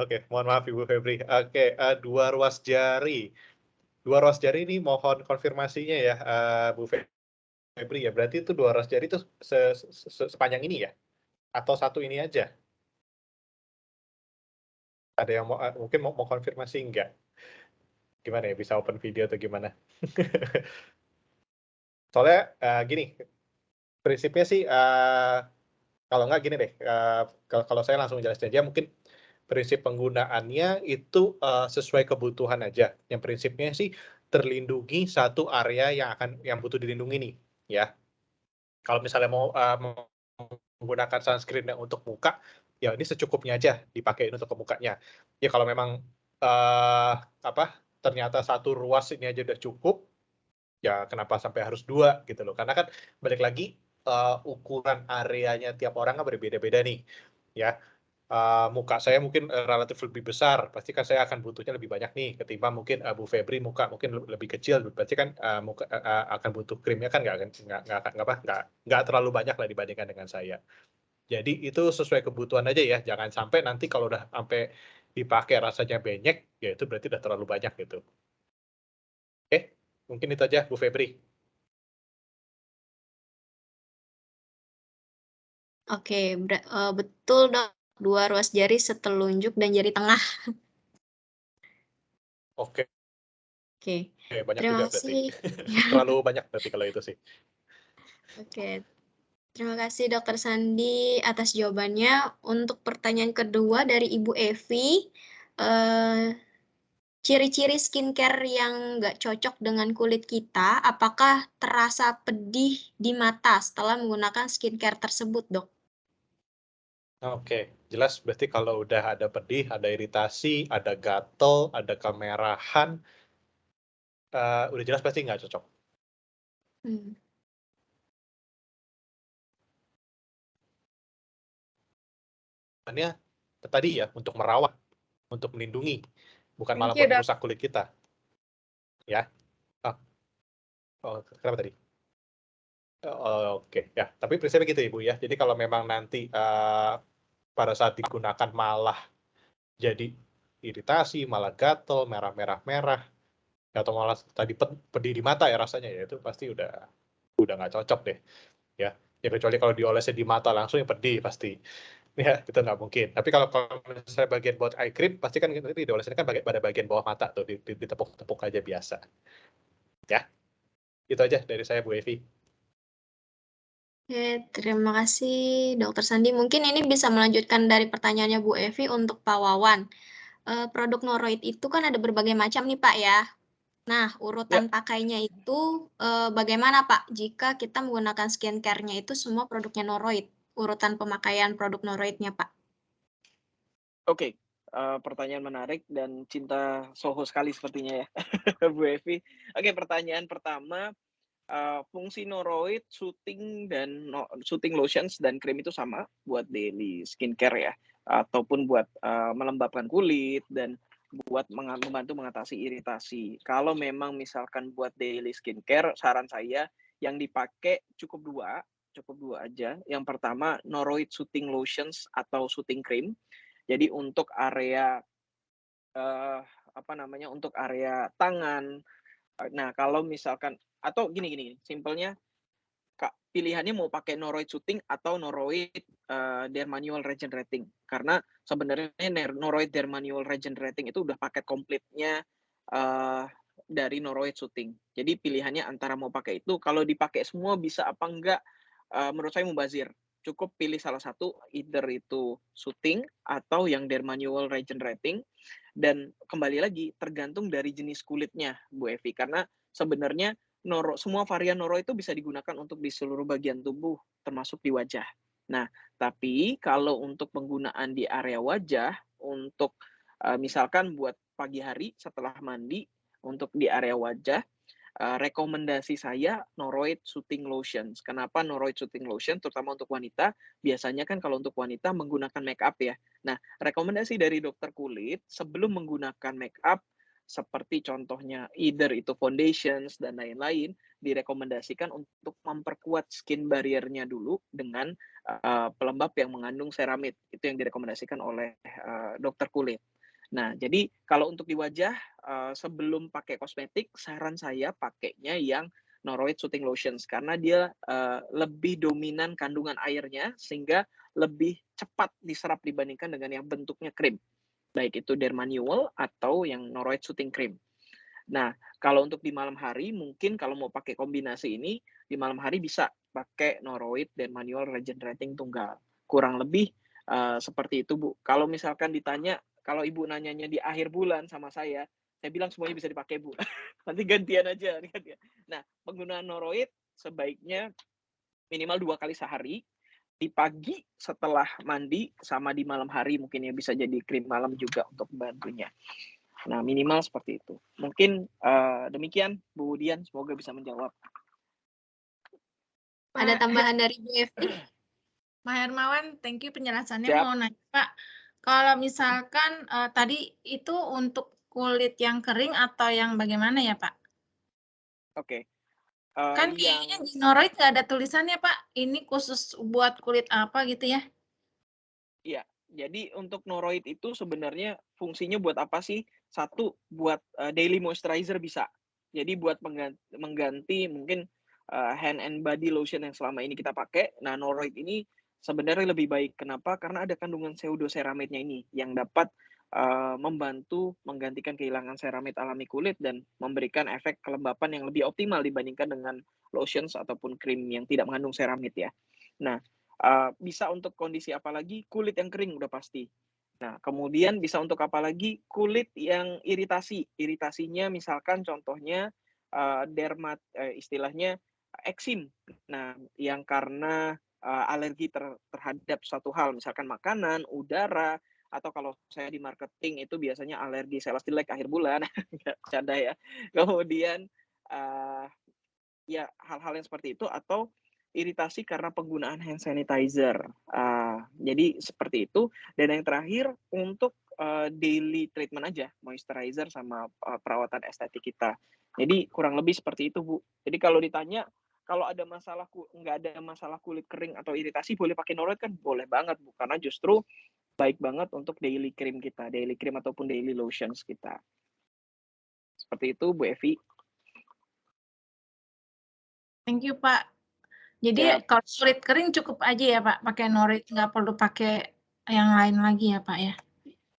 Oke, mohon maaf Ibu Febri. Oke, 2 ruas jari. 2 ruas jari ini mohon konfirmasinya ya, Bu Febri ya. Berarti itu 2 ruas jari itu sepanjang ini ya? Atau satu ini aja? Ada yang mungkin mau konfirmasi enggak? Gimana ya, bisa open video atau gimana? Soalnya gini, prinsipnya sih kalau nggak gini deh, kalau saya langsung jelasin aja, mungkin prinsip penggunaannya itu sesuai kebutuhan aja. Yang prinsipnya sih terlindungi satu area yang butuh dilindungi nih, ya. Kalau misalnya mau menggunakan sunscreen yang untuk muka, ya ini secukupnya aja dipakai untuk ke mukanya. Ya kalau memang ternyata satu ruas ini aja udah cukup, ya kenapa sampai harus 2 gitu loh. Karena kan balik lagi ukuran areanya tiap orang kan berbeda-beda nih, ya. Muka saya mungkin relatif lebih besar, pasti kan saya akan butuhnya lebih banyak nih ketimbang mungkin Bu Febri muka mungkin lebih kecil, berarti kan muka akan butuh krimnya kan nggak terlalu banyak lah dibandingkan dengan saya. Jadi itu sesuai kebutuhan aja ya, jangan sampai nanti kalau udah sampai dipakai rasanya banyak, ya itu berarti udah terlalu banyak gitu. Oke, mungkin itu aja Bu Febri. Oke, betul Dok. 2 ruas jari setelunjuk dan jari tengah. Oke, Oke, banyak terima juga berarti. kasih. Terlalu banyak berarti kalau itu sih. Oke, terima kasih Dokter Sandi atas jawabannya. Untuk pertanyaan kedua dari Ibu Evi, ciri-ciri skincare yang nggak cocok dengan kulit kita, apakah terasa pedih di mata setelah menggunakan skincare tersebut, Dok? Oke, jelas berarti kalau udah ada pedih, ada iritasi, ada gatel, ada kemerahan, udah jelas pasti nggak cocok. Hmm. Makanya tadi ya, untuk merawat, untuk melindungi, bukan malah Thank you, buat Dok. merusak kulit kita. Ya. Kenapa tadi? Oke, ya. Tapi prinsipnya gitu Ibu ya. Jadi kalau memang nanti pada saat digunakan malah jadi iritasi, malah gatel, merah, atau malah tadi pedih di mata ya rasanya ya, itu pasti udah nggak cocok deh. Ya kecuali kalau diolesnya di mata langsung yang pedih pasti. Ya, itu nggak mungkin. Tapi kalau misalnya bagian buat eye cream, pasti kan nanti diolesnya kan pada bagian bawah mata tuh, ditepuk-tepuk aja biasa. Ya, itu aja dari saya Bu Evi. Oke, terima kasih Dokter Sandi. Mungkin ini bisa melanjutkan dari pertanyaannya Bu Evi untuk Pak Wawan. Produk Noroid itu kan ada berbagai macam nih Pak ya. Nah, urutan pakainya itu bagaimana Pak jika kita menggunakan skincare-nya itu semua produknya Noroid? Urutan pemakaian produk Noroidnya Pak. Oke, pertanyaan menarik dan cinta Soho sekali sepertinya ya, Bu Evi. Oke, pertanyaan pertama, fungsi Noroid, soothing soothing lotions dan krim itu sama buat daily skincare ya, ataupun buat melembabkan kulit dan buat membantu mengatasi iritasi. Kalau memang misalkan buat daily skincare, saran saya yang dipakai cukup dua aja. Yang pertama Noroid soothing lotions atau soothing cream. Jadi untuk area untuk area tangan. Nah, kalau misalkan atau gini, simpelnya pilihannya mau pakai Noroid soothing atau Noroid dermanual regenerating. Karena sebenarnya Noroid dermanual regenerating itu udah paket komplitnya dari Noroid soothing. Jadi pilihannya antara mau pakai itu, kalau dipakai semua bisa apa enggak, menurut saya mubazir. Cukup pilih salah satu, either itu soothing atau yang dermanual regenerating. Dan kembali lagi tergantung dari jenis kulitnya, Bu Evi. Karena sebenarnya semua varian Noro itu bisa digunakan untuk di seluruh bagian tubuh, termasuk di wajah. Nah, tapi kalau untuk penggunaan di area wajah, untuk misalkan buat pagi hari setelah mandi, untuk di area wajah, rekomendasi saya Noroid Soothing Lotions. Kenapa Noroid Soothing Lotion? Terutama untuk wanita, biasanya kan kalau untuk wanita menggunakan make up ya. Nah, rekomendasi dari dokter kulit sebelum menggunakan make up, seperti contohnya either itu foundations dan lain-lain, direkomendasikan untuk memperkuat skin barrier-nya dulu dengan pelembab yang mengandung ceramide. Itu yang direkomendasikan oleh dokter kulit. Nah, jadi kalau untuk di wajah, sebelum pakai kosmetik, saran saya pakainya yang Noroid Soothing Lotions karena dia lebih dominan kandungan airnya sehingga lebih cepat diserap dibandingkan dengan yang bentuknya krim. Baik itu dermanual atau yang Noroid Soothing Cream. Nah, kalau untuk di malam hari, mungkin kalau mau pakai kombinasi ini, di malam hari bisa pakai Noroid dermanual regenerating tunggal. Kurang lebih seperti itu, Bu. Kalau misalkan ditanya, kalau Ibu nanyanya di akhir bulan sama saya bilang semuanya bisa dipakai, Bu. Nanti gantian aja. Nah, penggunaan Noroid sebaiknya minimal 2 kali sehari, di pagi setelah mandi, sama di malam hari mungkin ya bisa jadi krim malam juga untuk membantunya. Nah, minimal seperti itu. Mungkin demikian, Bu Dian. Semoga bisa menjawab. Ada tambahan dari Bu Evi? Pak Hermawan, thank you penjelasannya. Siap. Mau nanya, Pak, kalau misalkan tadi itu untuk kulit yang kering atau yang bagaimana ya, Pak? Oke. Kan kayaknya di Noroid nggak ada tulisannya, Pak. Ini khusus buat kulit apa gitu ya? Iya, jadi untuk Noroid itu sebenarnya fungsinya buat apa sih? Satu, buat daily moisturizer bisa. Jadi buat mengganti mungkin hand and body lotion yang selama ini kita pakai. Nah, Noroid ini sebenarnya lebih baik. Kenapa? Karena ada kandungan pseudoceramide-nya ini yang dapat membantu menggantikan kehilangan ceramide alami kulit dan memberikan efek kelembapan yang lebih optimal dibandingkan dengan lotions ataupun krim yang tidak mengandung ceramide ya. Nah, bisa untuk kondisi apa lagi? Kulit yang kering udah pasti. Nah, kemudian bisa untuk apa lagi? Kulit yang iritasi. Iritasinya misalkan contohnya istilahnya eksim. Nah, yang karena alergi terhadap suatu hal, misalkan makanan, udara, atau kalau saya di marketing itu biasanya alergi sales jelek akhir bulan, nggak bercanda ya. Kemudian ya hal-hal yang seperti itu atau iritasi karena penggunaan hand sanitizer. Jadi seperti itu. Dan yang terakhir untuk daily treatment aja, moisturizer sama perawatan estetik kita. Jadi kurang lebih seperti itu, Bu. Jadi kalau ditanya kalau ada masalah nggak ada masalah kulit kering atau iritasi boleh pakai Noroid kan boleh banget, Bu. Karena justru baik banget untuk daily cream kita, daily cream ataupun daily lotions kita. Seperti itu, Bu Evi. Thank you, Pak. Jadi Ya. kalau kulit kering cukup aja ya, Pak, pakai Noroid, nggak perlu pakai yang lain lagi ya, Pak ya?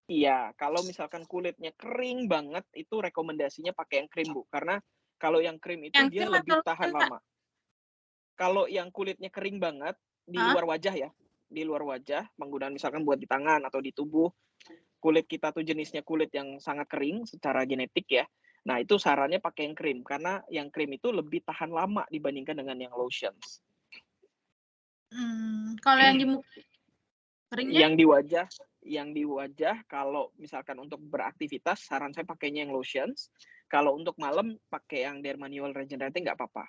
Iya, kalau misalkan kulitnya kering banget, itu rekomendasinya pakai yang krim, Bu. Karena kalau yang krim itu Yang dia krim lebih atau tahan lotion, Pak? lama. Kalau yang kulitnya kering banget, di Hah? luar wajah ya, di luar wajah, penggunaan misalkan buat di tangan atau di tubuh, kulit kita tuh jenisnya kulit yang sangat kering secara genetik ya. Nah, itu sarannya pakai yang krim, karena yang krim itu lebih tahan lama dibandingkan dengan yang lotions. Kalau yang di muka keringnya? Yang di wajah kalau misalkan untuk beraktivitas, saran saya pakainya yang lotions. Kalau untuk malam pakai yang Dermanual Regenerating nggak apa-apa.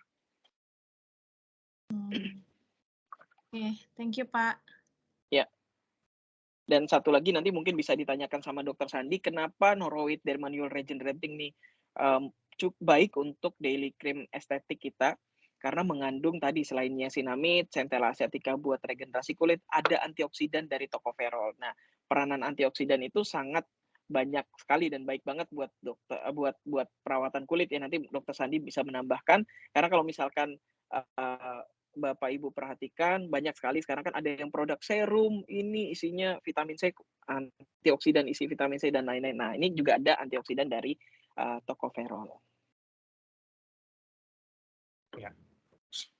Oke, thank you, Pak. Ya. Dan satu lagi nanti mungkin bisa ditanyakan sama Dr. Sandi, kenapa Noroid Dermanual Regenerating nih cukup baik untuk daily cream estetik kita, karena mengandung tadi selain niacinamide, centella asiatica buat regenerasi kulit, ada antioksidan dari tocopherol. Nah, peranan antioksidan itu sangat banyak sekali dan baik banget buat dokter buat perawatan kulit ya. Nanti Dr. Sandi bisa menambahkan, karena kalau misalkan Bapak Ibu perhatikan banyak sekali sekarang kan ada yang produk serum ini isinya vitamin C, antioksidan isi vitamin C dan lain-lain. Nah, ini juga ada antioksidan dari tocopherol. Ya,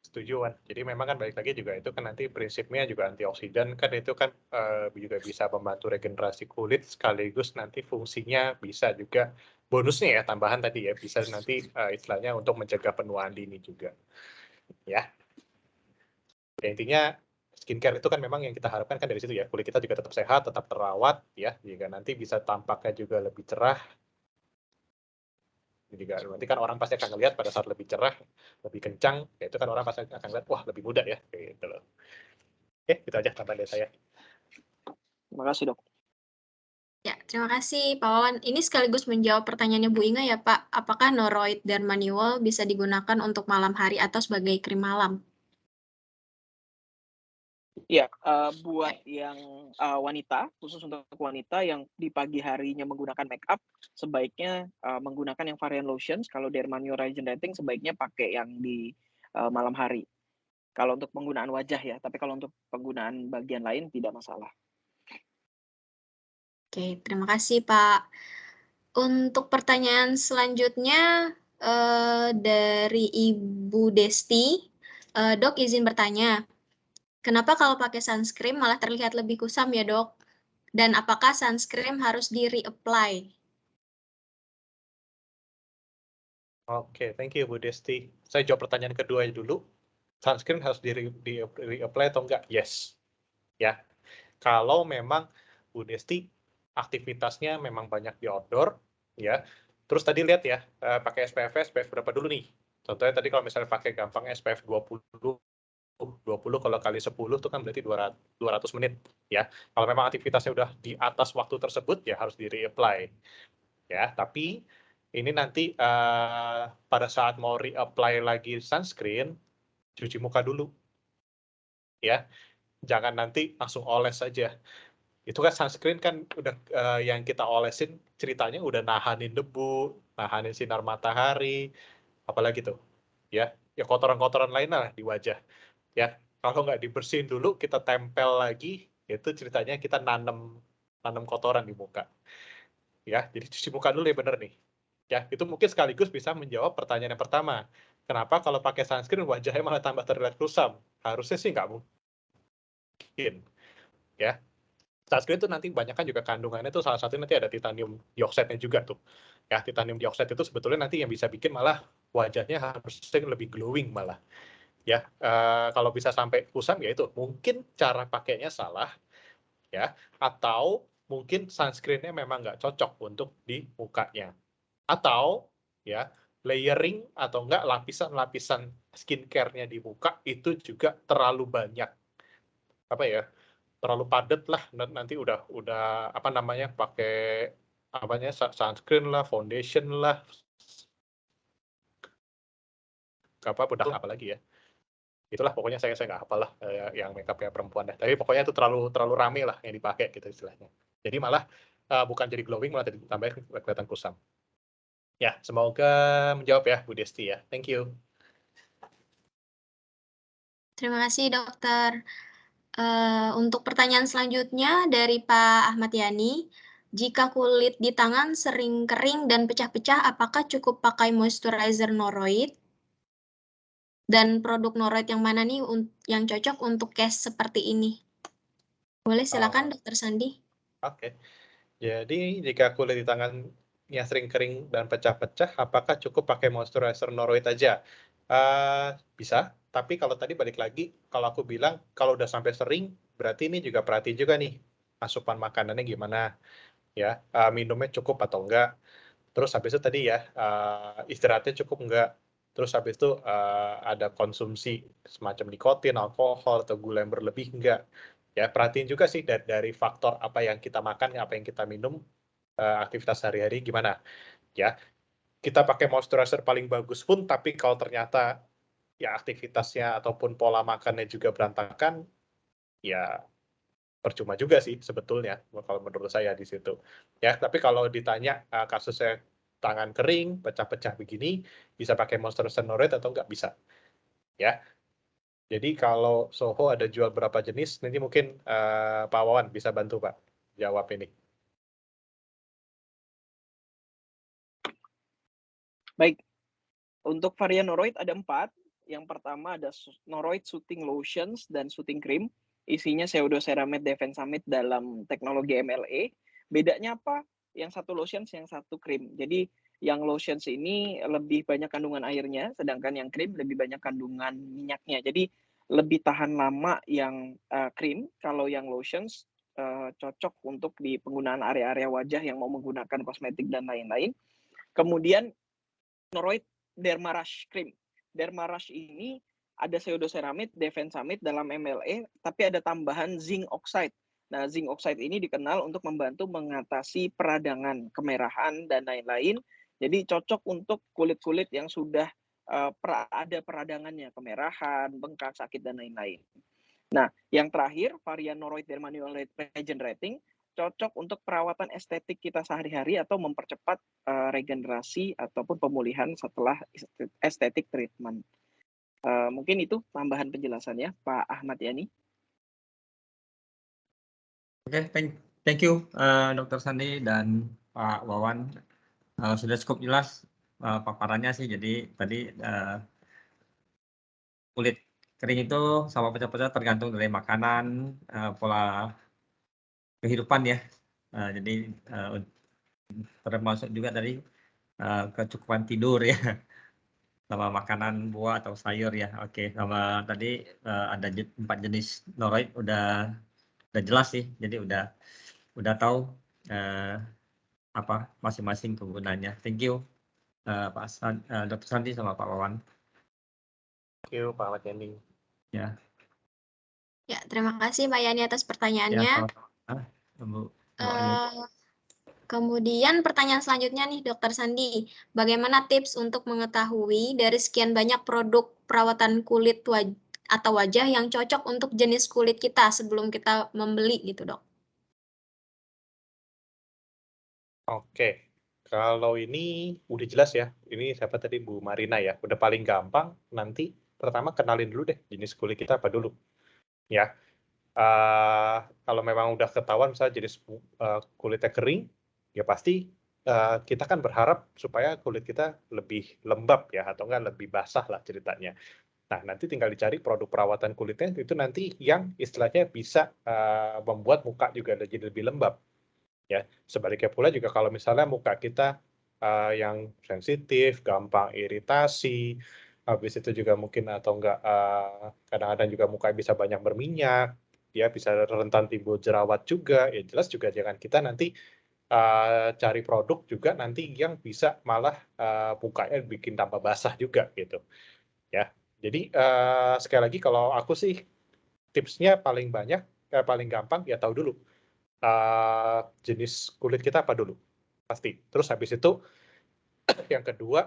setuju, Wan. Jadi memang kan balik lagi juga itu kan nanti prinsipnya juga antioksidan kan itu kan juga bisa membantu regenerasi kulit sekaligus nanti fungsinya bisa juga bonusnya ya tambahan tadi ya bisa nanti istilahnya untuk mencegah penuaan dini juga. Ya. Ya, intinya skincare itu kan memang yang kita harapkan kan dari situ ya kulit kita juga tetap sehat, tetap terawat ya, jika nanti bisa tampaknya juga lebih cerah. Juga nanti kan orang pasti akan ngelihat pada saat lebih cerah, lebih kencang, ya itu kan orang pasti akan lihat wah lebih muda ya kayak gitu loh. Oke, itu aja tambahan dari saya. Terima kasih, Dok. Ya, terima kasih Pak Wawan. Ini sekaligus menjawab pertanyaannya Bu Inga ya Pak. Apakah Noroid Dermanual bisa digunakan untuk malam hari atau sebagai krim malam? Iya, buat yang wanita, khusus untuk wanita yang di pagi harinya menggunakan make up, sebaiknya menggunakan yang varian lotions. Kalau Dermanual Regenerating sebaiknya pakai yang di malam hari. Kalau untuk penggunaan wajah ya, tapi kalau untuk penggunaan bagian lain tidak masalah. Oke, terima kasih Pak. Untuk pertanyaan selanjutnya dari Ibu Desti, Dok izin bertanya, kenapa kalau pakai sunscreen malah terlihat lebih kusam ya Dok? Dan apakah sunscreen harus di-reapply? Oke, thank you Bu Desti. Saya jawab pertanyaan kedua dulu. Sunscreen harus di-reapply atau enggak? Yes. Ya. Kalau memang Bu Desti aktivitasnya memang banyak di outdoor, ya. Terus tadi lihat ya, pakai SPF berapa dulu nih? Contohnya tadi kalau misalnya pakai gampang SPF 20 kalau kali 10 itu kan berarti 200 menit, ya. Kalau memang aktivitasnya udah di atas waktu tersebut, ya harus di-reapply. Ya, tapi ini nanti pada saat mau reapply lagi sunscreen, cuci muka dulu. Ya, jangan nanti langsung oles saja. Itu kan sunscreen kan udah yang kita olesin ceritanya udah nahanin debu, nahanin sinar matahari, apalagi tuh. Ya kotoran-kotoran lain lah di wajah. Ya, kalau nggak dibersihin dulu, kita tempel lagi, itu ceritanya kita nanam kotoran di muka. Ya, jadi cuci muka dulu ya bener nih. Ya, itu mungkin sekaligus bisa menjawab pertanyaan yang pertama. Kenapa kalau pakai sunscreen wajahnya malah tambah terlihat kusam? Harusnya sih nggak mungkin. Ya, sunscreen itu nanti banyak kan juga kandungannya itu salah satunya nanti ada titanium dioksida juga tuh. Ya, titanium dioksida itu sebetulnya nanti yang bisa bikin malah wajahnya harusnya lebih glowing malah. ya. Kalau bisa sampai kusam ya itu mungkin cara pakainya salah ya, atau mungkin sunscreen-nya memang nggak cocok untuk di mukanya, atau ya layering atau enggak lapisan-lapisan skincare-nya di muka itu juga terlalu banyak, apa ya, terlalu padat lah, nanti udah apa namanya, pakai apanya, sunscreen lah, foundation lah, apa bedak apa lagi ya, itulah pokoknya saya nggak hafal lah yang makeupnya perempuan deh, tapi pokoknya itu terlalu rame lah yang dipakai gitu istilahnya, jadi malah bukan jadi glowing, malah jadi tambah kelihatan kusam. Ya, semoga menjawab ya Bu Desti ya, thank you. Terima kasih, Dokter. Untuk pertanyaan selanjutnya dari Pak Ahmad Yani, jika kulit di tangan sering kering dan pecah-pecah, apakah cukup pakai moisturizer Noroid? Dan produk Noroid yang mana nih yang cocok untuk case seperti ini? Boleh silakan, Dokter Sandi. Oke. Jadi jika kulit di tangannya sering kering dan pecah-pecah, apakah cukup pakai moisturizer Noroid aja? Bisa, tapi kalau tadi balik lagi, kalau aku bilang kalau udah sampai sering, berarti ini juga perhatiin juga nih asupan makanannya gimana, ya, minumnya cukup atau enggak. Terus habis itu tadi ya, istirahatnya cukup enggak. Terus habis itu ada konsumsi semacam nikotin, alkohol, atau gula yang berlebih enggak. Ya, perhatiin juga sih dari faktor apa yang kita makan, apa yang kita minum, aktivitas sehari-hari gimana. Ya, kita pakai moisturizer paling bagus pun, tapi kalau ternyata ya aktivitasnya ataupun pola makannya juga berantakan, ya percuma juga sih sebetulnya kalau menurut saya di situ. Ya, tapi kalau ditanya kasusnya tangan kering, pecah-pecah begini, bisa pakai moisturizer Noroid atau nggak bisa. Ya. Jadi kalau Soho ada jual berapa jenis, nanti mungkin Pak Wawan bisa bantu Pak jawab ini. Baik, untuk varian Noroid ada 4. Yang pertama ada Noroid Soothing Lotions dan Soothing Cream. Isinya pseudoceramide defensamide dalam teknologi MLE. Bedanya apa? Yang satu lotions, yang satu cream. Jadi yang lotions ini lebih banyak kandungan airnya, sedangkan yang cream lebih banyak kandungan minyaknya. Jadi lebih tahan lama yang cream, kalau yang lotions cocok untuk di penggunaan area-area wajah yang mau menggunakan kosmetik dan lain-lain. Kemudian Noroid Dermarush Cream. Dermarush ini ada pseudoceramide, defensamide dalam MLE, tapi ada tambahan zinc oxide. Nah, zinc oxide ini dikenal untuk membantu mengatasi peradangan, kemerahan, dan lain-lain. Jadi cocok untuk kulit-kulit yang sudah ada peradangannya, kemerahan, bengkak, sakit, dan lain-lain. Nah, yang terakhir, varian Noroid Dermanual Regenerating, cocok untuk perawatan estetik kita sehari-hari atau mempercepat regenerasi ataupun pemulihan setelah estetik treatment. Mungkin itu tambahan penjelasannya, Pak Ahmad Yani. Oke, thank you Dr. Sandi dan Pak Wawan. Sudah cukup jelas paparannya sih. Jadi tadi kulit kering itu sama pecah-pecah tergantung dari makanan, pola kehidupan ya. Jadi termasuk juga tadi kecukupan tidur ya, sama makanan buah atau sayur ya. Oke, sama tadi ada 4 jenis Noroid udah jelas sih. Jadi udah tahu apa masing-masing penggunanya. Thank you Pak Dr. Sandi sama Pak Wawan. Thank you Pak Ahmad Yani. Ya. Ya, terima kasih Pak Yani atas pertanyaannya. Kemudian pertanyaan selanjutnya nih Dokter Sandi, bagaimana tips untuk mengetahui dari sekian banyak produk perawatan kulit atau wajah yang cocok untuk jenis kulit kita sebelum kita membeli gitu Dok? Oke, kalau ini udah jelas ya, ini siapa tadi Bu Marina ya, udah paling gampang, nanti pertama kenalin dulu deh jenis kulit kita apa dulu. Ya, kalau memang udah ketahuan misalnya jenis kulitnya kering, ya pasti kita kan berharap supaya kulit kita lebih lembab ya, atau enggak lebih basah lah ceritanya. Nah, nanti tinggal dicari produk perawatan kulitnya itu nanti yang istilahnya bisa membuat muka juga jadi lebih lembab. Ya, sebaliknya pula juga kalau misalnya muka kita yang sensitif, gampang iritasi, habis itu juga mungkin atau enggak kadang-kadang juga muka bisa banyak berminyak, ya bisa rentan timbul jerawat juga, ya jelas juga jangan kita nanti cari produk juga nanti yang bisa malah mukanya bikin tambah basah juga gitu, ya. Jadi sekali lagi kalau aku sih tipsnya paling gampang ya tahu dulu jenis kulit kita apa dulu, pasti. Terus habis itu yang kedua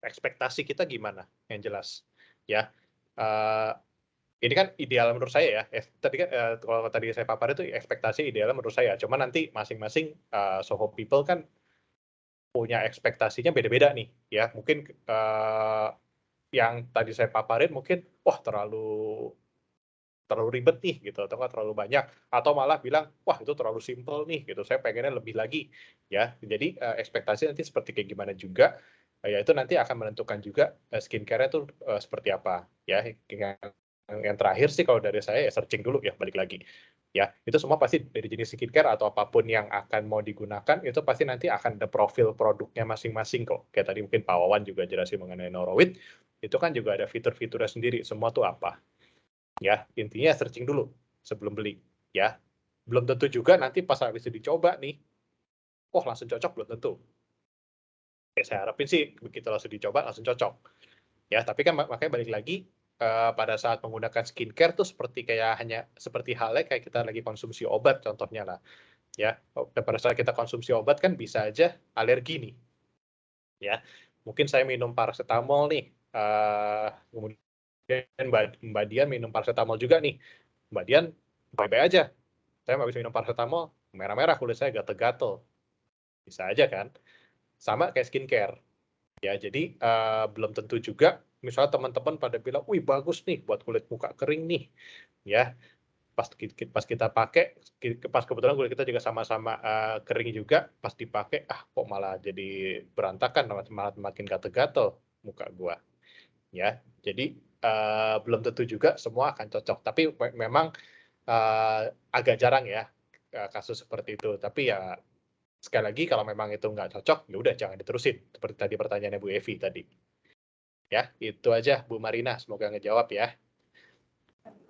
ekspektasi kita gimana yang jelas, ya. Ini kan ideal menurut saya ya. Tadi kan kalau tadi saya paparin itu ekspektasi ideal menurut saya. Cuma nanti masing-masing Soho People kan punya ekspektasinya beda-beda nih, ya. Mungkin yang tadi saya paparin mungkin wah terlalu ribet nih gitu atau nggak terlalu banyak atau malah bilang wah itu terlalu simple nih gitu saya pengennya lebih lagi ya jadi ekspektasi nanti seperti kayak gimana juga ya itu nanti akan menentukan juga skincare-nya tuh seperti apa ya yang terakhir sih kalau dari saya ya searching dulu ya balik lagi ya itu semua pasti dari jenis skincare atau apapun yang akan mau digunakan itu pasti nanti akan ada profil produknya masing-masing kok kayak tadi mungkin Pak Wawan juga jelasin mengenai Norowid itu kan juga ada fitur-fiturnya sendiri semua tuh apa ya intinya searching dulu sebelum beli ya belum tentu juga nanti pas habis itu dicoba nih oh langsung cocok belum tentu ya saya harapin sih begitu langsung dicoba langsung cocok ya tapi kan makanya balik lagi pada saat menggunakan skincare tuh seperti halnya kayak kita lagi konsumsi obat contohnya lah ya pada saat kita konsumsi obat kan bisa aja alergi nih ya mungkin saya minum paracetamol nih kemudian Mbak Dian minum paracetamol juga nih. Mbak Dian baik-baik aja. Saya habis minum paracetamol, merah-merah kulit saya gatel-gatel. Bisa aja kan? Sama kayak skincare. Ya, jadi belum tentu juga misalnya teman-teman pada bilang, "Wih, bagus nih buat kulit muka kering nih." Ya, pas kita pakai, pas kebetulan kulit kita juga sama-sama kering juga, pas dipakai, kok malah jadi berantakan, malah makin gatel-gatel muka gua. Ya, jadi belum tentu juga semua akan cocok. Tapi memang agak jarang ya kasus seperti itu. Tapi ya sekali lagi kalau memang itu nggak cocok, ya udah jangan diterusin. Seperti tadi pertanyaannya Bu Evi tadi. Ya, itu aja Bu Marina. Semoga ngejawab ya.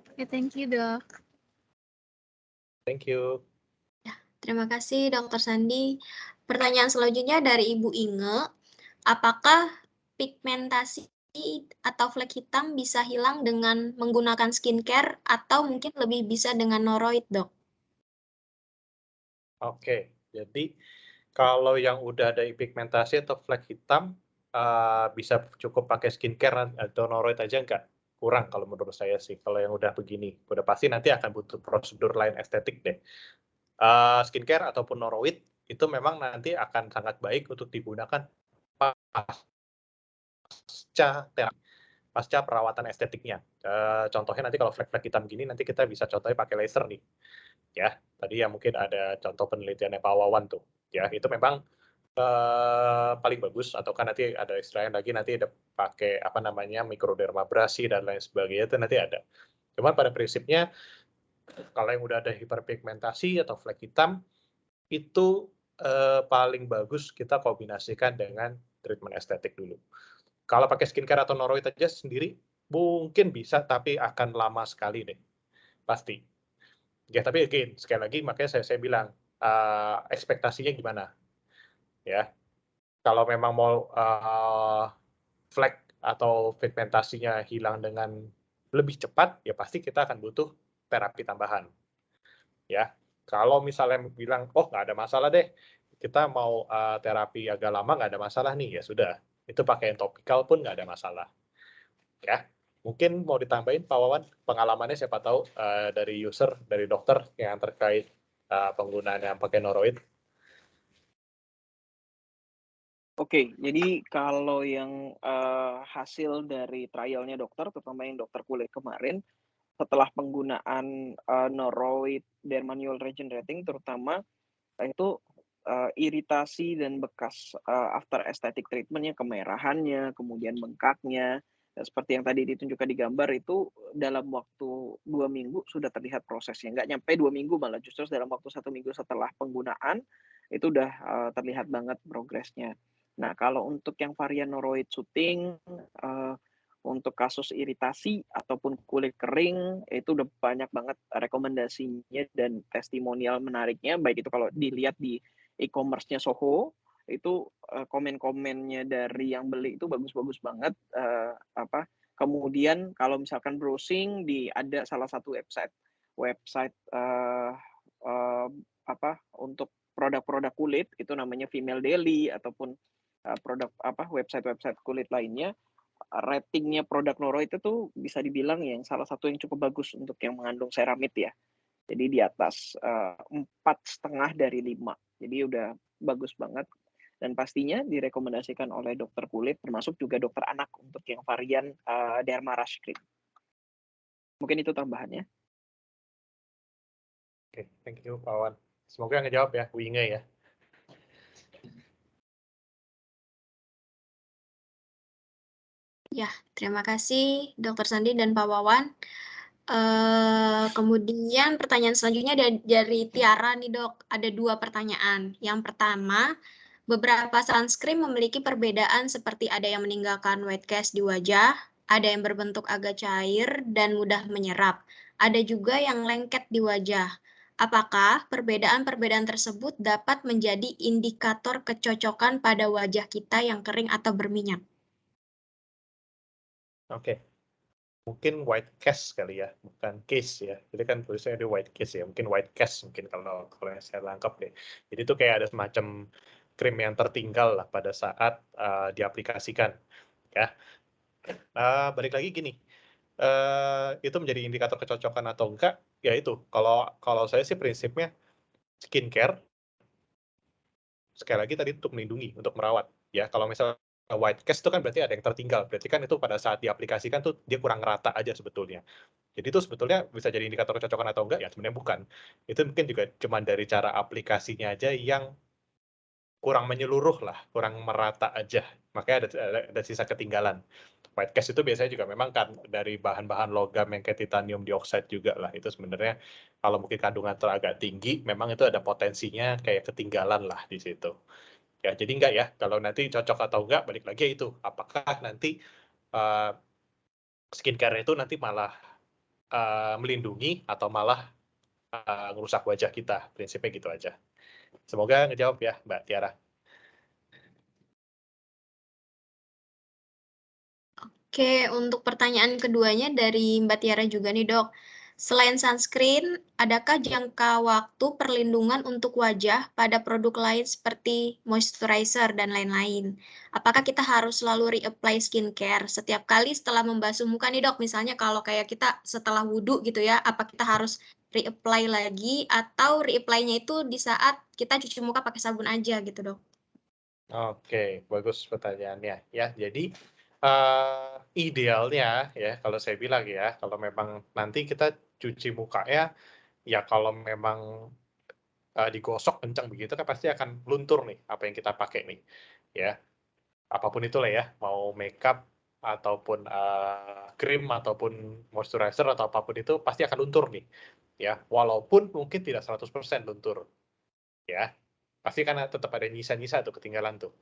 Oke, thank you, Dok. Thank you. Terima kasih Dr. Sandi. Pertanyaan selanjutnya dari Ibu Inge, apakah pigmentasi atau flek hitam bisa hilang dengan menggunakan skincare atau mungkin lebih bisa dengan Noroid, Dok? Oke, jadi kalau yang udah ada pigmentasi atau flek hitam, bisa cukup pakai skincare atau Noroid aja nggak? Kurang kalau menurut saya sih, kalau yang udah begini. Udah pasti nanti akan butuh prosedur lain estetik deh. Skincare ataupun Noroid itu memang nanti akan sangat baik untuk digunakan pasca perawatan estetiknya. Contohnya nanti kalau flek-flek hitam gini nanti kita bisa contohnya pakai laser nih. Ya, tadi yang mungkin ada contoh penelitiannya Pak Wawan tuh. Ya, itu memang paling bagus atau kan nanti ada istilahnya lagi nanti ada pakai apa namanya mikrodermabrasi dan lain sebagainya itu nanti ada. Cuman pada prinsipnya kalau yang udah ada hiperpigmentasi atau flek hitam itu paling bagus kita kombinasikan dengan treatment estetik dulu. Kalau pakai skincare atau Noroid aja sendiri mungkin bisa tapi akan lama sekali deh. Pasti. Ya tapi again sekali lagi makanya saya bilang ekspektasinya gimana? Ya. Kalau memang mau flek atau pigmentasinya hilang dengan lebih cepat ya pasti kita akan butuh terapi tambahan. Ya. Kalau misalnya bilang oh nggak ada masalah deh, kita mau terapi agak lama nggak ada masalah nih ya sudah itu pakai yang topikal pun nggak ada masalah ya mungkin mau ditambahin Pak Wawan pengalamannya siapa tahu dari user dari dokter yang terkait penggunaan yang pakai Noroid. Oke, jadi kalau yang hasil dari trialnya dokter, terutama yang dokter kulit kemarin, setelah penggunaan Noroid Dermanual Regenerating terutama itu iritasi dan bekas after aesthetic treatment-nya, kemerahannya, kemudian bengkaknya, seperti yang tadi ditunjukkan di gambar itu dalam waktu 2 minggu sudah terlihat prosesnya. Nggak nyampe 2 minggu malah justru dalam waktu 1 minggu setelah penggunaan itu udah terlihat banget progresnya. Nah, kalau untuk yang varian noroid soothing, untuk kasus iritasi ataupun kulit kering, itu udah banyak banget rekomendasinya dan testimonial menariknya, baik itu kalau dilihat di e-commerce-nya Soho, itu, komen-komennya dari yang beli itu bagus-bagus banget, kemudian kalau misalkan browsing ada salah satu website, eee eee, untuk produk-produk kulit, itu namanya Female Daily ataupun website-website kulit lainnya, ratingnya produk noroid itu tuh bisa dibilang yang salah satu yang cukup bagus untuk yang mengandung ceramid ya. Jadi di atas 4,5 dari 5. Jadi udah bagus banget dan pastinya direkomendasikan oleh dokter kulit termasuk juga dokter anak untuk yang varian Derma Rush Cream. Mungkin itu tambahannya. Oke, thank you Pak Wan. Semoga ngejawab ya, Winge ya. Ya, terima kasih Dr. Sandi dan Pak Wawan. Kemudian pertanyaan selanjutnya dari Tiara nih dok, ada 2 pertanyaan. Yang pertama, beberapa sunscreen memiliki perbedaan seperti ada yang meninggalkan white cast di wajah, ada yang berbentuk agak cair dan mudah menyerap, ada juga yang lengket di wajah. Apakah perbedaan-perbedaan tersebut dapat menjadi indikator kecocokan pada wajah kita yang kering atau berminyak? Oke. Mungkin white cast kali ya, bukan case ya. Jadi kan tulisannya di white case ya, mungkin white cast mungkin kalau yang saya tangkap deh. Jadi itu kayak ada semacam krim yang tertinggal lah pada saat diaplikasikan ya. Balik lagi gini, itu menjadi indikator kecocokan atau enggak, ya itu. Kalau saya sih prinsipnya skincare, sekali lagi tadi untuk melindungi, untuk merawat ya. Kalau misalnya white cast itu kan berarti ada yang tertinggal, berarti kan itu pada saat diaplikasikan tuh dia kurang rata aja sebetulnya. Jadi itu sebetulnya bisa jadi indikator kecocokan atau enggak, ya sebenarnya bukan. Itu mungkin juga cuma dari cara aplikasinya aja yang kurang menyeluruh lah, kurang merata aja. Makanya ada sisa ketinggalan. White cast itu biasanya juga memang kan dari bahan-bahan logam yang kayak titanium dioxide juga lah. Itu sebenarnya kalau mungkin kandungan agak tinggi, memang itu ada potensinya kayak ketinggalan lah di situ. Ya, jadi enggak ya, kalau nanti cocok atau enggak, balik lagi itu. Apakah nanti skincare itu nanti malah melindungi atau malah ngerusak wajah kita, prinsipnya gitu aja. Semoga ngejawab ya Mbak Tiara. Oke, untuk pertanyaan keduanya dari Mbak Tiara juga nih dok. Selain sunscreen, adakah jangka waktu perlindungan untuk wajah pada produk lain seperti moisturizer dan lain-lain? Apakah kita harus selalu reapply skincare setiap kali setelah membasuh muka nih dok? Misalnya kalau kayak kita setelah wudhu gitu ya, apa kita harus reapply lagi atau reapply-nya itu di saat kita cuci muka pakai sabun aja gitu dok? Oke, bagus pertanyaannya ya. Jadi idealnya ya kalau saya bilang ya, kalau memang nanti kita cuci mukanya ya kalau memang digosok kencang begitu kan pasti akan luntur nih apa yang kita pakai nih ya. Apapun itulah ya, mau makeup ataupun krim ataupun moisturizer atau apapun itu pasti akan luntur nih ya. Walaupun mungkin tidak 100% luntur ya. Pasti kan tetap ada nyisa-nyisa tuh ketinggalan tuh.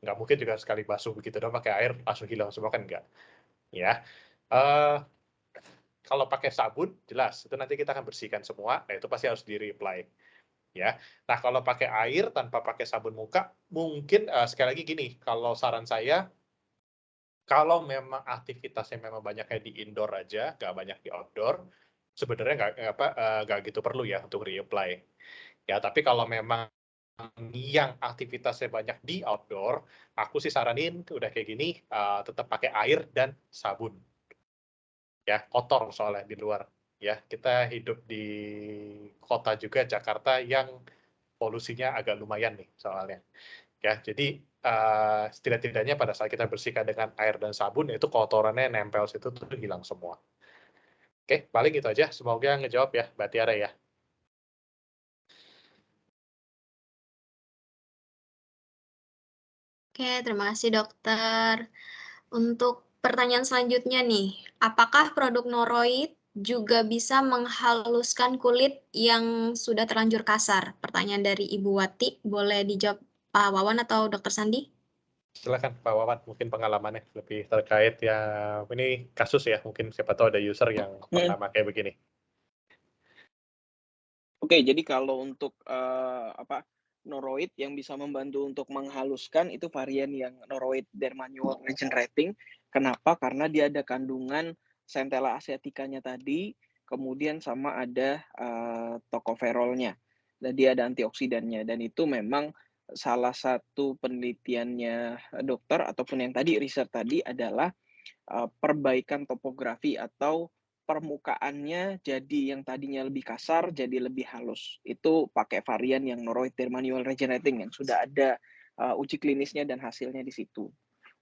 Nggak mungkin juga sekali basuh begitu dong pakai air langsung hilang semua kan enggak. Ya. Kalau pakai sabun jelas itu nanti kita akan bersihkan semua. Nah, itu pasti harus di-reapply. Ya. Nah, kalau pakai air tanpa pakai sabun muka mungkin sekali lagi gini, kalau saran saya kalau memang aktivitasnya memang banyaknya di indoor aja, nggak banyak di outdoor, sebenarnya nggak gitu perlu ya untuk reapply. Ya, tapi kalau memang yang aktivitasnya banyak di outdoor, aku sih saranin udah kayak gini tetap pakai air dan sabun. Ya, kotor soalnya di luar. Ya, kita hidup di kota juga Jakarta yang polusinya agak lumayan nih soalnya. Ya, jadi setidak-tidaknya pada saat kita bersihkan dengan air dan sabun itu kotorannya nempel situ tuh hilang semua. Oke, paling gitu aja. Semoga ngejawab ya, Mbak Tiara ya. Oke, terima kasih dokter. Untuk pertanyaan selanjutnya nih, apakah produk noroid juga bisa menghaluskan kulit yang sudah terlanjur kasar? Pertanyaan dari Ibu Wati, boleh dijawab Pak Wawan atau Dokter Sandi? Silakan Pak Wawan, mungkin pengalamannya lebih terkait ya ini kasus ya, mungkin siapa tahu ada user yang pernah pakai begini. Oke, jadi kalau untuk Noroid yang bisa membantu untuk menghaluskan itu varian yang Noroid Dermanual Regenerating. Kenapa? Karena dia ada kandungan Centella asiaticanya tadi, kemudian sama ada tocopherolnya. Dan dia ada antioksidannya, dan itu memang salah satu penelitiannya dokter ataupun yang tadi riset tadi adalah perbaikan topografi atau permukaannya jadi yang tadinya lebih kasar jadi lebih halus. Itu pakai varian yang Noroid Dermanual Regenerating yang sudah ada uji klinisnya dan hasilnya di situ.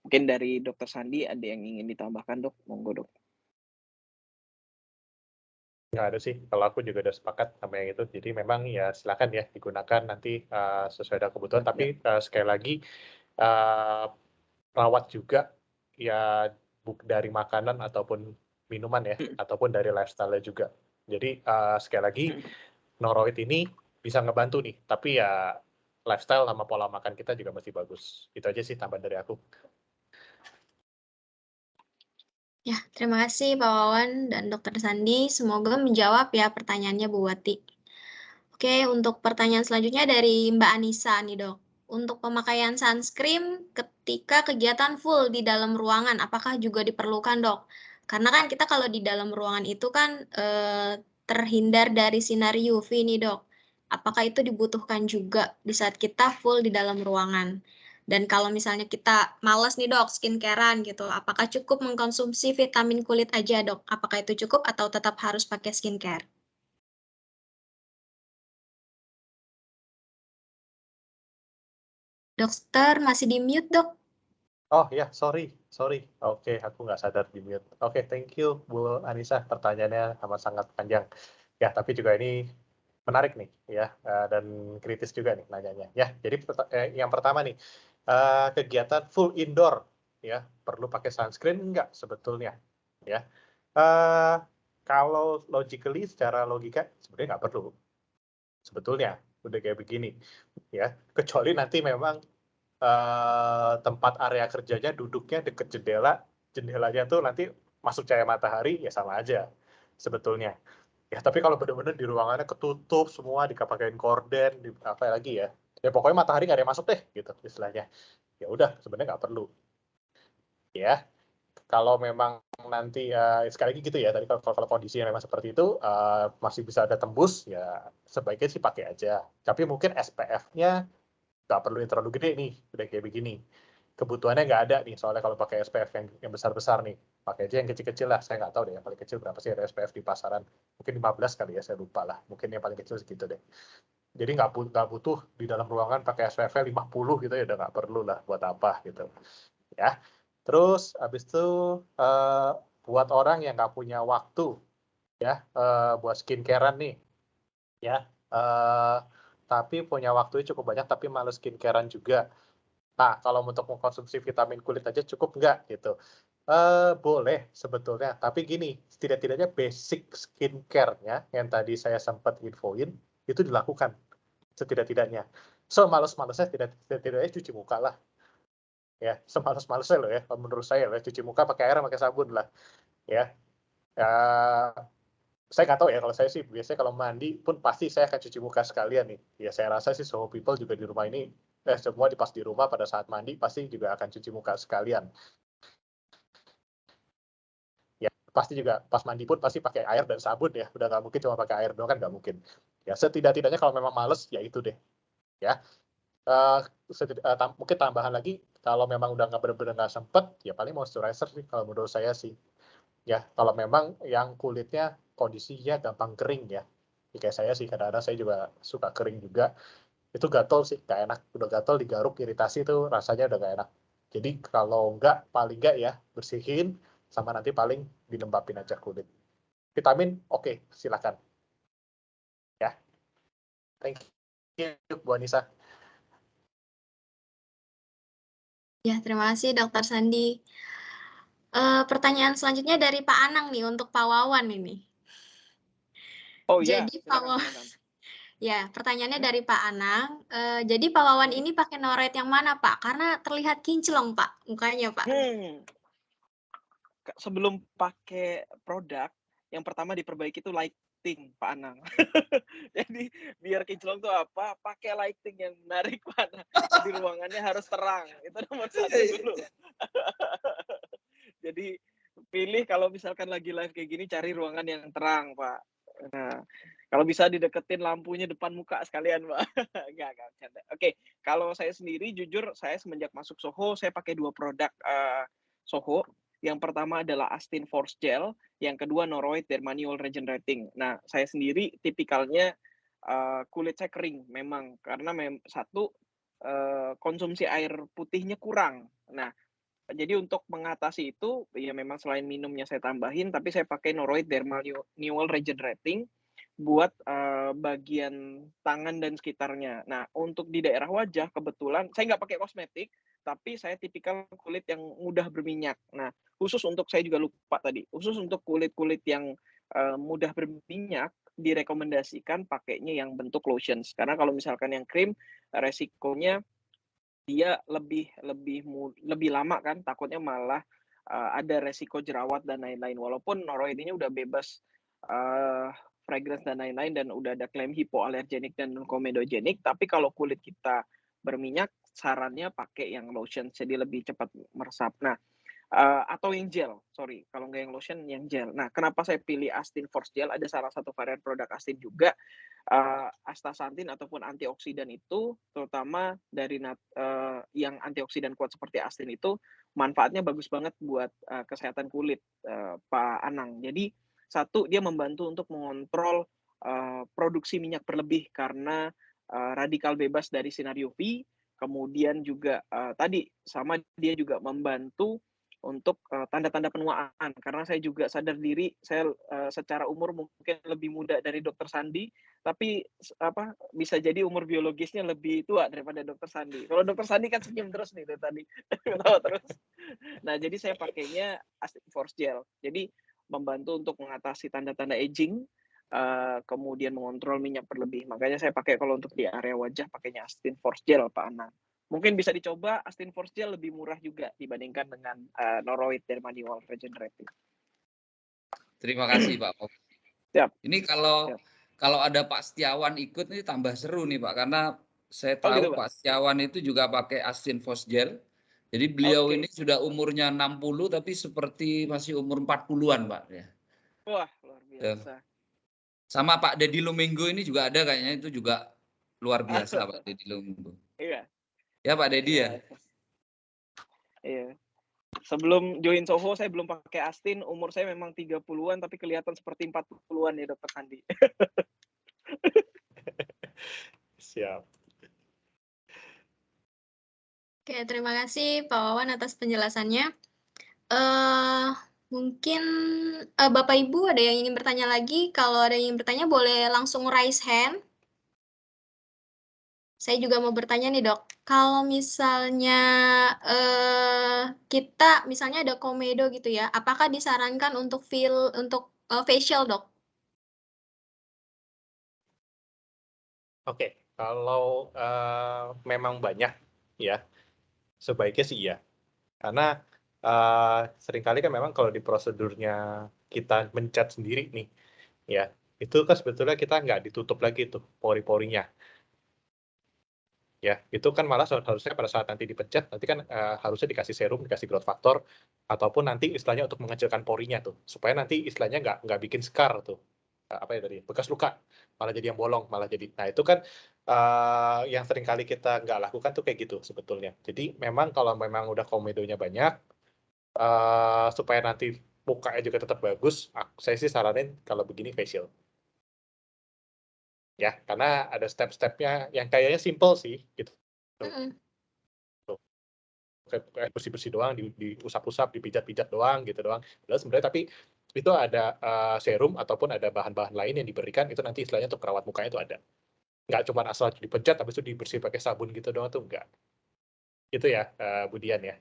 Mungkin dari Dr. Sandi ada yang ingin ditambahkan, Dok? Monggo, Dok. Nggak ada sih, kalau aku juga udah sepakat sama yang itu. Jadi memang ya silakan ya digunakan nanti sesuai dengan kebutuhan. Tapi sekali lagi rawat juga ya dari makanan ataupun minuman ya, ataupun dari lifestyle juga. Jadi sekali lagi Noroid ini bisa ngebantu nih, tapi ya lifestyle sama pola makan kita juga masih bagus. Itu aja sih tambahan dari aku. Ya, terima kasih Pak Wawan dan Dr. Sandi. Semoga menjawab ya pertanyaannya Bu Wati. Oke, untuk pertanyaan selanjutnya dari Mbak Anissa nih Dok. Untuk pemakaian sunscreen ketika kegiatan full di dalam ruangan, apakah juga diperlukan Dok? Karena kan kita kalau di dalam ruangan itu kan terhindar dari sinar UV nih Dok. Apakah itu dibutuhkan juga di saat kita full di dalam ruangan? Dan kalau misalnya kita malas nih Dok, skincarean gitu, apakah cukup mengkonsumsi vitamin kulit aja Dok? Apakah itu cukup atau tetap harus pakai skincare? Dokter masih di mute Dok? Oh ya, sorry. Oke, aku nggak sadar di mute. Oke, thank you Bu Anissa, pertanyaannya amat sangat panjang. Ya, tapi juga ini menarik nih ya, dan kritis juga nih nanyanya. Ya, jadi yang pertama nih, kegiatan full indoor ya, perlu pakai sunscreen nggak sebetulnya? Ya, kalau logically secara logika sebenarnya nggak perlu. Sebetulnya udah kayak begini ya, kecuali nanti memang tempat area kerjanya duduknya deket jendelanya tuh nanti masuk cahaya matahari ya sama aja sebetulnya. Ya tapi kalau benar-benar di ruangannya ketutup semua, dipakein korden, apa lagi ya? Ya pokoknya matahari nggak ada yang masuk deh gitu istilahnya. Ya udah sebenarnya nggak perlu. Ya kalau memang nanti sekali lagi gitu ya tadi kalau kondisinya memang seperti itu masih bisa ada tembus ya sebaiknya sih pakai aja. Tapi mungkin SPF-nya nggak perlu yang terlalu gede nih, udah kayak begini. Kebutuhannya nggak ada nih, soalnya kalau pakai SPF yang besar-besar nih, pakai aja yang kecil-kecil lah. Saya nggak tahu deh, yang paling kecil berapa sih ada SPF di pasaran. Mungkin 15 kali ya, saya lupa lah. Mungkin yang paling kecil segitu deh. Jadi nggak butuh di dalam ruangan pakai SPF 50 gitu ya, udah nggak perlu lah buat apa gitu. Ya. Terus habis itu buat orang yang nggak punya waktu ya buat skincarean nih ya tapi punya waktunya cukup banyak tapi males skincarean juga. Nah, kalau untuk mengkonsumsi vitamin kulit aja cukup nggak gitu? Boleh sebetulnya, tapi gini, setidak-tidaknya basic skincare-nya yang tadi saya sempat infoin, itu dilakukan setidak-tidaknya. Semales-malesnya tidak-tidaknya cuci muka lah. Ya, semales-malesnya loh ya, menurut saya loh, cuci muka pakai air pakai sabun lah. Ya, saya nggak tahu ya, kalau saya sih biasanya kalau mandi pun pasti saya akan cuci muka sekalian nih. Ya saya rasa sih Soho People juga di rumah ini, semua pas di rumah pada saat mandi pasti juga akan cuci muka sekalian. Ya pasti juga pas mandi pun pasti pakai air dan sabun ya, udah nggak mungkin cuma pakai air doang kan nggak mungkin. Ya setidak-tidaknya kalau memang males ya itu deh. Ya mungkin tambahan lagi kalau memang udah nggak benar-benar nggak sempet ya paling moisturizer sih kalau menurut saya sih. Ya kalau memang yang kulitnya kondisinya gampang kering ya kayak saya sih kadang-kadang saya juga suka kering juga itu gatel sih gak enak, udah gatel digaruk iritasi itu rasanya udah gak enak. Jadi kalau enggak paling enggak ya bersihin sama nanti paling dilembapin aja kulit. Vitamin oke, silakan ya. Thank you Bu Anissa. Ya, terima kasih Dr. Sandi. Pertanyaan selanjutnya dari Pak Anang nih untuk Pak Wawan ini. Oh iya, Jadi Pak Wawan, Ya, pertanyaannya dari Pak Anang. Jadi Pak Wawan ini pakai Noret yang mana, Pak? Karena terlihat kinclong, Pak, mukanya, Pak. Sebelum pakai produk, yang pertama diperbaiki itu lighting, Pak Anang. Jadi biar kinclong tuh apa? Pakai lighting yang menarik, Pak Anang. Jadi ruangannya harus terang. Itu nomor 1 dulu. Jadi pilih kalau misalkan lagi live kayak gini, cari ruangan yang terang, Pak. Nah, kalau bisa dideketin lampunya depan muka sekalian, Pak. Enggak, bercanda. Oke, kalau saya sendiri jujur saya semenjak masuk Soho saya pakai 2 produk Soho. Yang pertama adalah Astin Force Gel, yang kedua Noroid Dermanual Regenerating. Nah, saya sendiri tipikalnya kulit saya kering memang karena satu konsumsi air putihnya kurang. Nah, jadi untuk mengatasi itu ya memang selain minumnya saya tambahin, tapi saya pakai Noroid Dermanual Regenerating buat bagian tangan dan sekitarnya. Nah, untuk di daerah wajah kebetulan saya nggak pakai kosmetik, tapi saya tipikal kulit yang mudah berminyak. Nah, khusus untuk saya juga lupa tadi, khusus untuk kulit-kulit yang mudah berminyak direkomendasikan pakainya yang bentuk lotions. Karena kalau misalkan yang krim resikonya dia lebih lama kan, takutnya malah ada resiko jerawat dan lain-lain. Walaupun Noroid ini udah bebas fragrance dan lain-lain dan udah ada klaim hipoalergenik dan non-komedogenik, tapi kalau kulit kita berminyak, sarannya pakai yang lotion, jadi lebih cepat meresap. Nah, atau yang gel, sorry, kalau nggak yang lotion, yang gel. Nah, kenapa saya pilih Astin Force Gel? Ada salah satu varian produk Astin juga, astaxanthin ataupun antioksidan itu, terutama dari yang antioksidan kuat seperti Astin itu, manfaatnya bagus banget buat kesehatan kulit, Pak Anang. Jadi, satu, dia membantu untuk mengontrol produksi minyak berlebih karena radikal bebas dari sinar UV, kemudian juga tadi sama dia juga membantu untuk tanda-tanda penuaan karena saya juga sadar diri saya secara umur mungkin lebih muda dari Dokter Sandi, tapi bisa jadi umur biologisnya lebih tua daripada Dokter Sandi. Kalau Dokter Sandi kan senyum terus nih dari tadi, ketawa terus. Nah, jadi saya pakainya Astin Force Gel. Jadi membantu untuk mengatasi tanda-tanda aging, kemudian mengontrol minyak berlebih. Makanya saya pakai kalau untuk di area wajah pakainya Astin Force Gel, Pak Anang. Mungkin bisa dicoba, Astin Force Gel lebih murah juga dibandingkan dengan Noroid Dermanual Regenerating. Terima kasih Pak. Siap. Ini kalau ada Pak Setiawan ikut nih tambah seru nih Pak, karena saya tahu gitu, Pak Setiawan itu juga pakai Astin Force Gel. Jadi beliau ini sudah umurnya 60 tapi seperti masih umur 40-an Pak. Ya. Wah, luar biasa. Sama Pak Deddy Luminggo ini juga ada kayaknya, itu juga luar biasa Pak Deddy Luminggo. Iya. Ya Pak Deddy ya. Iya. Sebelum join Soho saya belum pakai Astin, umur saya memang 30-an tapi kelihatan seperti 40-an ya Dokter Sandi. Siap. Oke, terima kasih Pak Wawan atas penjelasannya. Mungkin Bapak Ibu ada yang ingin bertanya lagi? Kalau ada yang ingin bertanya boleh langsung raise hand. Saya juga mau bertanya nih dok, kalau misalnya kita misalnya ada komedo gitu ya, apakah disarankan untuk facial dok? Oke, kalau memang banyak ya, sebaiknya sih ya. Karena seringkali kan memang kalau di prosedurnya kita mencat sendiri nih, ya itu kan sebetulnya kita nggak ditutup lagi tuh pori-porinya. Ya, itu kan malah harusnya pada saat nanti dipencet, nanti kan harusnya dikasih serum, dikasih growth factor, ataupun nanti istilahnya untuk mengecilkan porinya tuh, supaya nanti istilahnya nggak bikin scar tuh, apa ya tadi, bekas luka, malah jadi yang bolong, malah jadi, nah itu kan yang sering kali kita nggak lakukan tuh kayak gitu sebetulnya. Jadi memang kalau memang udah komedonya banyak, supaya nanti mukanya juga tetap bagus, saya sih saranin kalau begini facial. Ya, karena ada step-stepnya yang kayaknya simple sih, gitu. Kayak bersih-bersih doang, diusap-usap, dipijat-pijat doang, gitu doang. Padahal sebenarnya tapi itu ada serum ataupun ada bahan-bahan lain yang diberikan, itu nanti istilahnya untuk perawat mukanya itu ada. Nggak cuma asal dipencet, habis itu dibersih pakai sabun gitu doang tuh enggak. Itu ya, Bu Dian ya.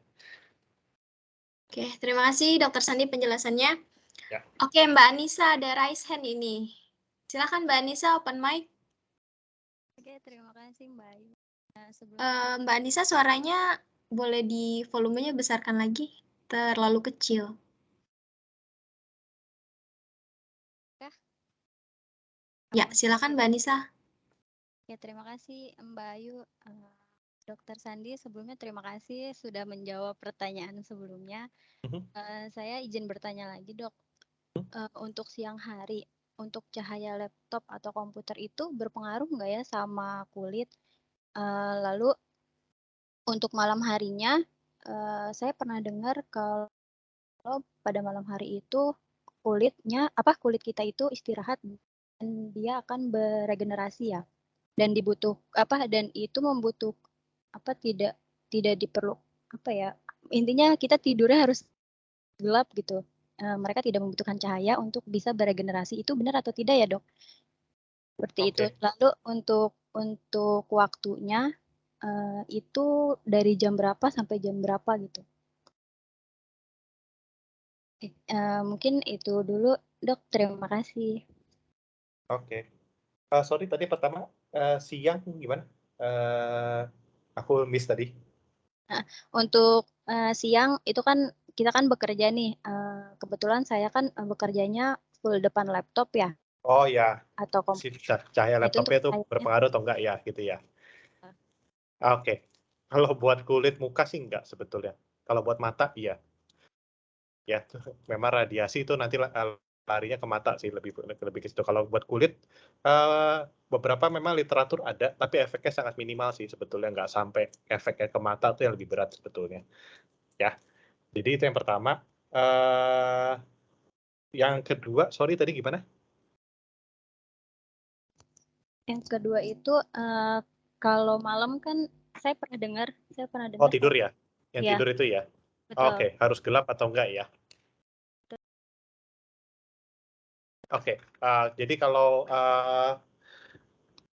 Oke, terima kasih Dokter Sandi penjelasannya. Ya. Oke, Mbak Anissa ada raise hand ini. Silakan Mbak Anissa open mic. Oke, terima kasih Mbak Ayu. Nah, sebelum Mbak Anissa, suaranya boleh di volumenya besarkan lagi, terlalu kecil. Kah? Ya, Apa silakan Mbak Anissa. Ya, terima kasih Mbak Ayu. Dokter Sandi, sebelumnya terima kasih sudah menjawab pertanyaan sebelumnya. Saya izin bertanya lagi, Dok. Untuk siang hari, untuk cahaya laptop atau komputer itu berpengaruh nggak ya sama kulit? Lalu untuk malam harinya, saya pernah dengar kalau pada malam hari itu kulit kita itu istirahat dan dia akan beregenerasi ya. Dan dan itu tidak diperlu intinya kita tidurnya harus gelap gitu. Mereka tidak membutuhkan cahaya untuk bisa beregenerasi. Itu benar atau tidak ya, Dok? Seperti itu. Lalu untuk waktunya itu dari jam berapa sampai jam berapa gitu? Mungkin itu dulu, Dok. Terima kasih. Oke. Sorry tadi pertama siang gimana? Aku miss tadi. Untuk siang itu kan kita kan bekerja nih. Kebetulan saya kan bekerjanya full depan laptop ya. Oh ya, Atau cahaya Nah, itu untuk laptopnya itu cahayanya. berpengaruh atau enggak ya gitu ya? Oke. Kalau buat kulit muka sih enggak sebetulnya. Kalau buat mata iya. Ya, memang radiasi itu nanti larinya ke mata sih lebih ke situ. Kalau buat kulit beberapa memang literatur ada, tapi efeknya sangat minimal sih sebetulnya, nggak sampai efeknya ke mata itu yang lebih berat sebetulnya. Ya, jadi itu yang pertama. Yang kedua, sorry tadi gimana? Yang kedua itu kalau malam kan saya pernah dengar. Oh tidur ya? Yang Ya, tidur itu ya? betul. Oke, harus gelap atau enggak ya? Oke, jadi kalau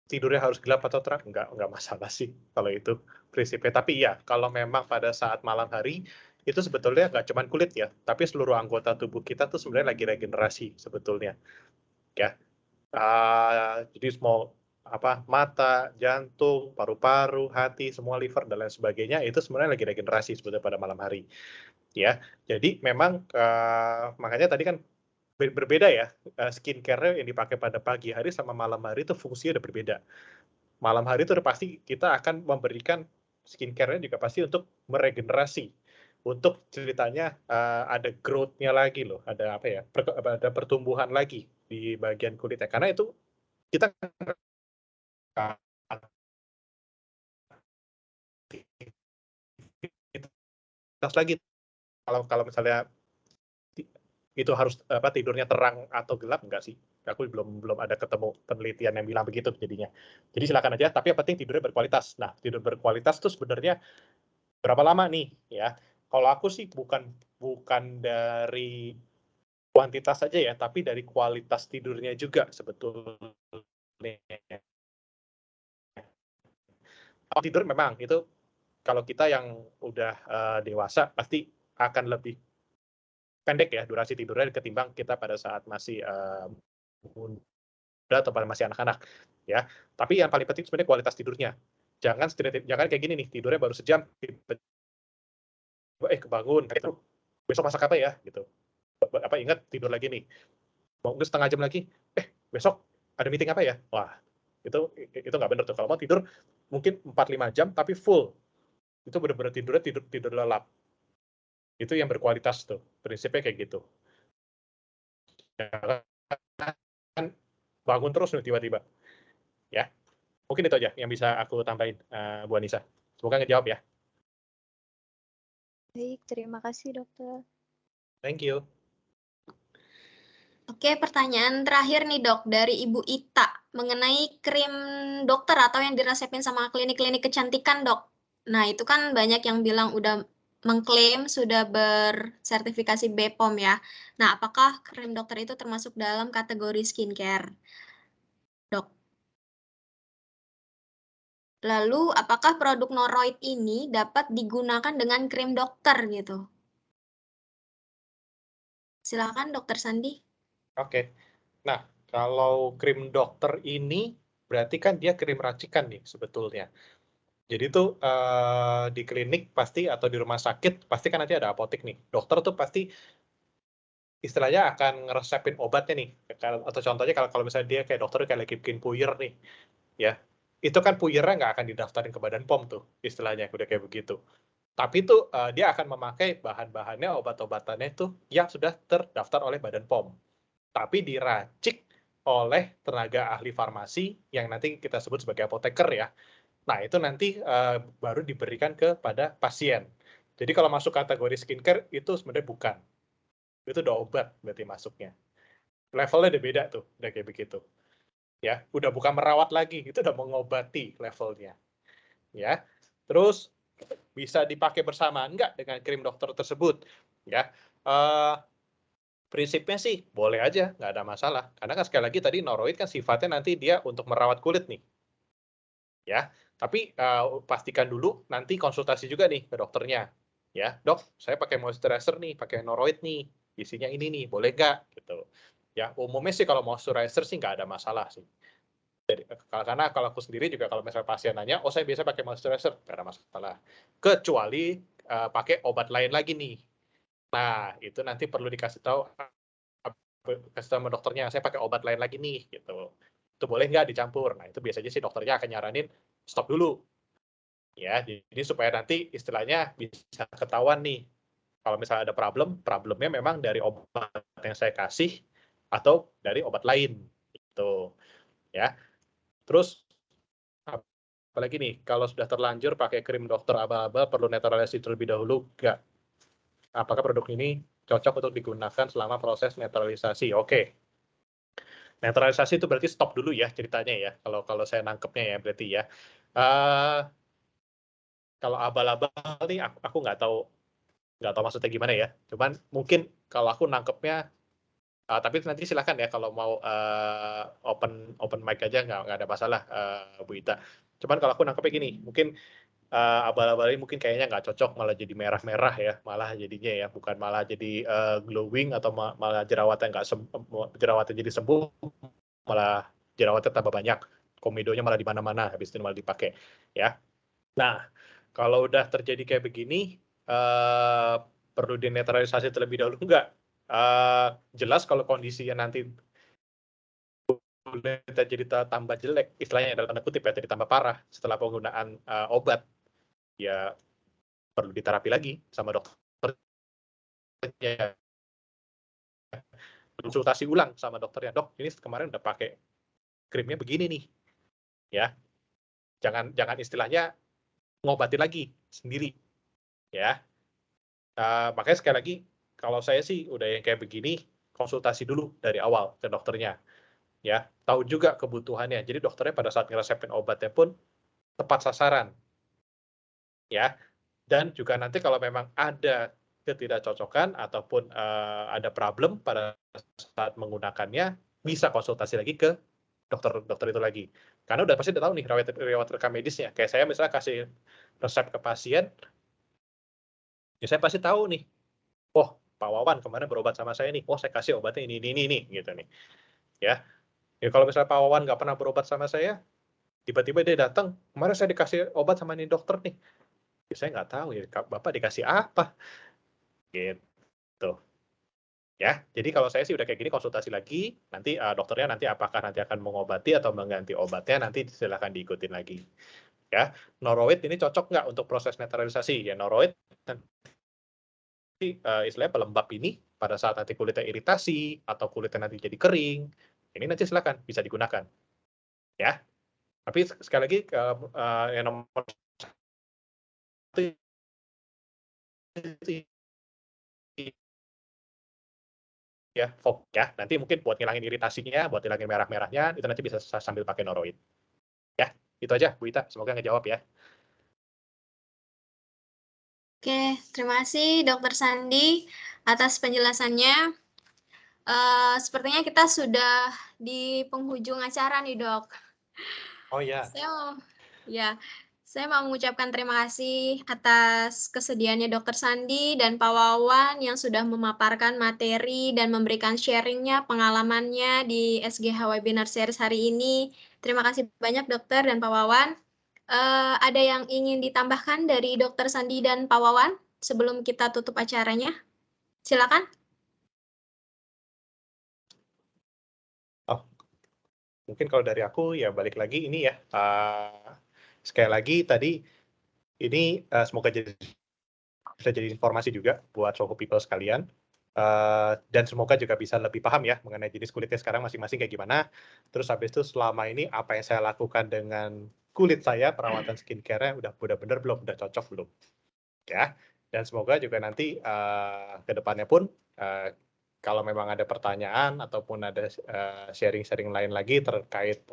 tidurnya harus gelap atau terang, enggak masalah sih kalau itu prinsipnya. Tapi iya, kalau memang pada saat malam hari, itu sebetulnya nggak cuma kulit ya, tapi seluruh anggota tubuh kita tuh sebenarnya lagi regenerasi sebetulnya. Ya, jadi semua mata, jantung, paru-paru, hati, semua liver dan lain sebagainya itu sebenarnya lagi regenerasi sebetulnya pada malam hari. Ya, jadi memang makanya tadi kan berbeda ya skincare yang dipakai pada pagi hari sama malam hari itu fungsinya udah berbeda. Malam hari itu udah pasti kita akan memberikan skincare-nya juga pasti untuk meregenerasi. Untuk ceritanya ada growth-nya lagi loh, ada ada pertumbuhan lagi di bagian kulitnya. Karena itu kita lagi kalau misalnya itu harus tidurnya terang atau gelap enggak sih? Aku belum ada ketemu penelitian yang bilang begitu jadinya. Jadi silakan aja, tapi yang penting tidurnya berkualitas. Nah, tidur berkualitas itu sebenarnya berapa lama nih ya? Kalau aku sih bukan dari kuantitas saja ya, tapi dari kualitas tidurnya juga sebetulnya. Kalau tidur memang itu kalau kita yang udah dewasa pasti akan lebih pendek ya durasi tidurnya ketimbang kita pada saat masih muda atau pada masih anak-anak ya. Tapi yang paling penting sebenarnya kualitas tidurnya. Jangan kayak gini nih, tidurnya baru sejam kebangun itu besok masak apa ya gitu. Ingat tidur lagi nih. Mungkin setengah jam lagi, besok ada meeting apa ya? Wah, itu nggak benar tuh. Kalau mau tidur mungkin 4-5 jam tapi full. Itu benar-benar tidur lelap. Itu yang berkualitas tuh. Prinsipnya kayak gitu. Jangan bangun terus nih tiba-tiba. Ya. Mungkin itu aja yang bisa aku tambahin, Bu Anissa. Semoga ngejawab ya. Baik, terima kasih dokter. Thank you. Oke, pertanyaan terakhir nih dok, dari Ibu Ita, mengenai krim dokter atau yang dirasepin sama klinik-klinik kecantikan dok. Nah, itu kan banyak yang bilang udah mengklaim sudah bersertifikasi BPOM ya. Nah, apakah krim dokter itu termasuk dalam kategori skincare, dok? Lalu, apakah produk Noroid ini dapat digunakan dengan krim dokter gitu? Silakan dokter Sandi. Oke. Nah, kalau krim dokter ini berarti kan dia krim racikan nih sebetulnya. Jadi tuh di klinik pasti atau di rumah sakit pasti kan nanti ada apotek nih. Dokter tuh pasti istilahnya akan ngeresepin obatnya nih. Atau contohnya kalau misalnya dia kayak dokter kayak lagi bikin puyer nih, ya itu kan puyernya nggak akan didaftarin ke Badan POM tuh istilahnya udah kayak begitu. Tapi tuh dia akan memakai bahan-bahannya, obat-obatannya itu yang sudah terdaftar oleh Badan POM. Tapi diracik oleh tenaga ahli farmasi yang nanti kita sebut sebagai apoteker ya. Nah, itu nanti baru diberikan kepada pasien. Jadi kalau masuk kategori skincare itu sebenarnya bukan. Itu udah obat berarti masuknya. Levelnya udah beda tuh, udah kayak begitu. Ya, udah bukan merawat lagi, itu udah mengobati levelnya. Ya. Terus bisa dipakai bersamaan nggak dengan krim dokter tersebut? Ya. Prinsipnya sih boleh aja, nggak ada masalah. Karena kan sekali lagi tadi noroid kan sifatnya nanti dia untuk merawat kulit nih. Ya, tapi pastikan dulu nanti konsultasi juga nih ke dokternya. Ya, dok, saya pakai moisturizer nih, pakai noroid nih, isinya ini nih, boleh nggak? Gitu. Ya, umumnya sih kalau moisturizer sih nggak ada masalah sih. Jadi, karena kalau aku sendiri juga kalau misalnya pasien nanya, oh saya biasa pakai moisturizer, nggak ada masalah. Kecuali pakai obat lain lagi nih. Nah, itu nanti perlu dikasih tahu sama dokternya, saya pakai obat lain lagi nih, gitu. Itu boleh nggak dicampur? Nah, itu biasanya sih dokternya akan nyaranin stop dulu. Ya, jadi supaya nanti istilahnya bisa ketahuan nih. Kalau misalnya ada problemnya memang dari obat yang saya kasih atau dari obat lain. Gitu. Ya. Terus apalagi nih, kalau sudah terlanjur pakai krim dokter aba-aba perlu netralisasi terlebih dahulu nggak? Apakah produk ini cocok untuk digunakan selama proses netralisasi? Oke. Netralisasi itu berarti stop dulu ya ceritanya ya. Kalau saya nangkepnya ya berarti ya. Kalau abal-abal nih aku nggak tahu maksudnya gimana ya. Cuman mungkin kalau aku nangkepnya, tapi nanti silakan ya kalau mau open mic aja nggak ada masalah Bu Ita. Cuman kalau aku nangkepnya gini, mungkin abal-abal ini mungkin kayaknya nggak cocok, malah jadi merah-merah ya, malah jadinya ya, bukan malah jadi glowing atau malah jerawatnya jerawatnya jadi sembuh, malah jerawatnya tambah banyak, komedonya malah di mana-mana habis itu malah dipakai ya. Nah, kalau udah terjadi kayak begini, perlu dinetralisasi terlebih dahulu enggak? Jelas kalau kondisinya nanti kulitnya jadi tambah jelek, istilahnya dalam tanda kutip ya, jadi tambah parah setelah penggunaan obat, ya perlu diterapi lagi sama dokternya. Konsultasi ulang sama dokternya, dok, ini kemarin udah pakai krimnya begini nih, ya. Jangan istilahnya ngobati lagi sendiri, ya. Makanya sekali lagi, kalau saya sih udah yang kayak begini, konsultasi dulu dari awal ke dokternya. Ya, tahu juga kebutuhannya. Jadi dokternya pada saat ngeresepin obatnya pun tepat sasaran. Ya, dan juga nanti kalau memang ada ketidakcocokan ataupun ada problem pada saat menggunakannya, bisa konsultasi lagi ke dokter itu lagi. Karena udah pasti udah tahu nih riwayat rekam medisnya. Kayak saya misalnya kasih resep ke pasien, ya saya pasti tahu nih, oh Pak Wawan kemarin berobat sama saya nih, oh saya kasih obatnya ini gitu nih. Ya, kalau misalnya Pak Wawan nggak pernah berobat sama saya, tiba-tiba dia datang, kemarin saya dikasih obat sama ini dokter nih, ya, saya nggak tahu ya Bapak dikasih apa, gitu. Ya, jadi kalau saya sih udah kayak gini konsultasi lagi, nanti dokternya nanti apakah nanti akan mengobati atau mengganti obatnya, nanti silakan diikutin lagi. Ya, noroid ini cocok nggak untuk proses netralisasi? Ya, noroid istilahnya pelembab ini pada saat nanti kulitnya iritasi atau kulitnya nanti jadi kering, ini nanti silakan bisa digunakan. Ya, tapi sekali lagi yang nomor satu ya, ya, nanti mungkin buat ngilangin iritasinya, buat ngilangin merah-merahnya, itu nanti bisa sambil pakai noroid. Ya, itu aja Bu Ita, semoga ngejawab ya. Oke, terima kasih Dokter Sandi atas penjelasannya. Sepertinya kita sudah di penghujung acara nih, Dok. Oh ya. Saya mau mengucapkan terima kasih atas kesediaannya Dr. Sandi dan Pak Wawan yang sudah memaparkan materi dan memberikan sharingnya, pengalamannya di SGH Webinar Series hari ini. Terima kasih banyak Dokter dan Pak Wawan. Ada yang ingin ditambahkan dari Dr. Sandi dan Pak Wawan sebelum kita tutup acaranya? Silakan. Oh, mungkin kalau dari aku ya balik lagi ini ya. Sekali lagi tadi ini semoga bisa jadi informasi juga buat Soho People sekalian. Dan semoga juga bisa lebih paham ya mengenai jenis kulitnya sekarang masing-masing kayak gimana. Terus habis itu selama ini apa yang saya lakukan dengan kulit saya, perawatan skincare-nya udah benar-benar belum, udah cocok belum. Ya, dan semoga juga nanti ke depannya pun kalau memang ada pertanyaan ataupun ada sharing-sharing lain lagi terkait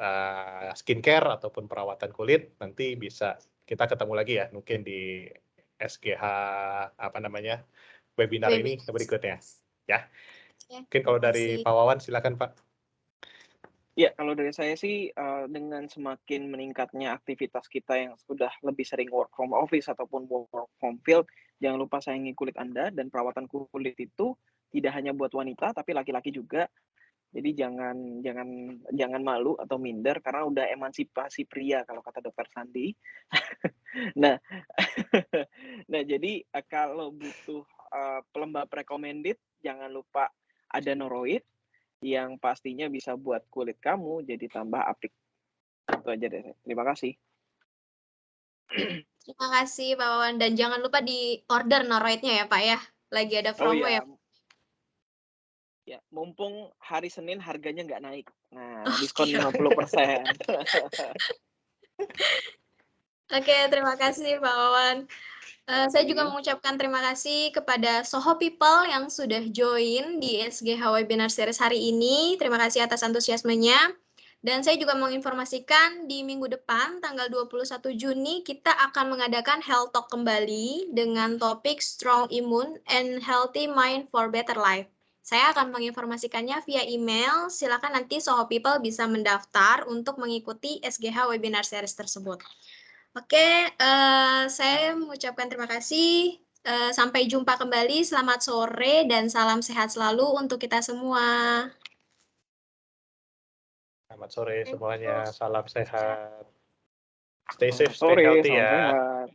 skincare ataupun perawatan kulit, nanti bisa kita ketemu lagi ya mungkin di SGH apa namanya webinar ini berikutnya ya. Mungkin kalau dari Pak Wawan silakan Pak. Ya, kalau dari saya sih dengan semakin meningkatnya aktivitas kita yang sudah lebih sering work from office ataupun work from field, jangan lupa sayangi kulit Anda, dan perawatan kulit itu tidak hanya buat wanita tapi laki-laki juga. Jadi jangan malu atau minder karena udah emansipasi pria kalau kata Dokter Sandi. Nah, nah jadi kalau butuh pelembab recommended, jangan lupa ada Noroid yang pastinya bisa buat kulit kamu jadi tambah apik. Itu aja deh. Terima kasih. Terima kasih Pak Wawan dan jangan lupa di order Noroidnya ya Pak ya. Lagi ada promo ya. Ya, mumpung hari Senin harganya nggak naik. Nah, diskon 50%. Oke, terima kasih Pak Wawan. Saya juga mengucapkan terima kasih kepada Soho People yang sudah join di SGH Webinar Series hari ini. Terima kasih atas antusiasmenya. Dan saya juga menginformasikan di minggu depan, tanggal 21 Juni, kita akan mengadakan Health Talk kembali dengan topik Strong Immune and Healthy Mind for Better Life. Saya akan menginformasikannya via email. Silakan nanti Soho People bisa mendaftar untuk mengikuti SGH Webinar Series tersebut. Oke, saya mengucapkan terima kasih. Sampai jumpa kembali. Selamat sore dan salam sehat selalu untuk kita semua. Selamat sore semuanya. Salam sehat. Stay safe, stay Sore, healthy salam ya. sehat.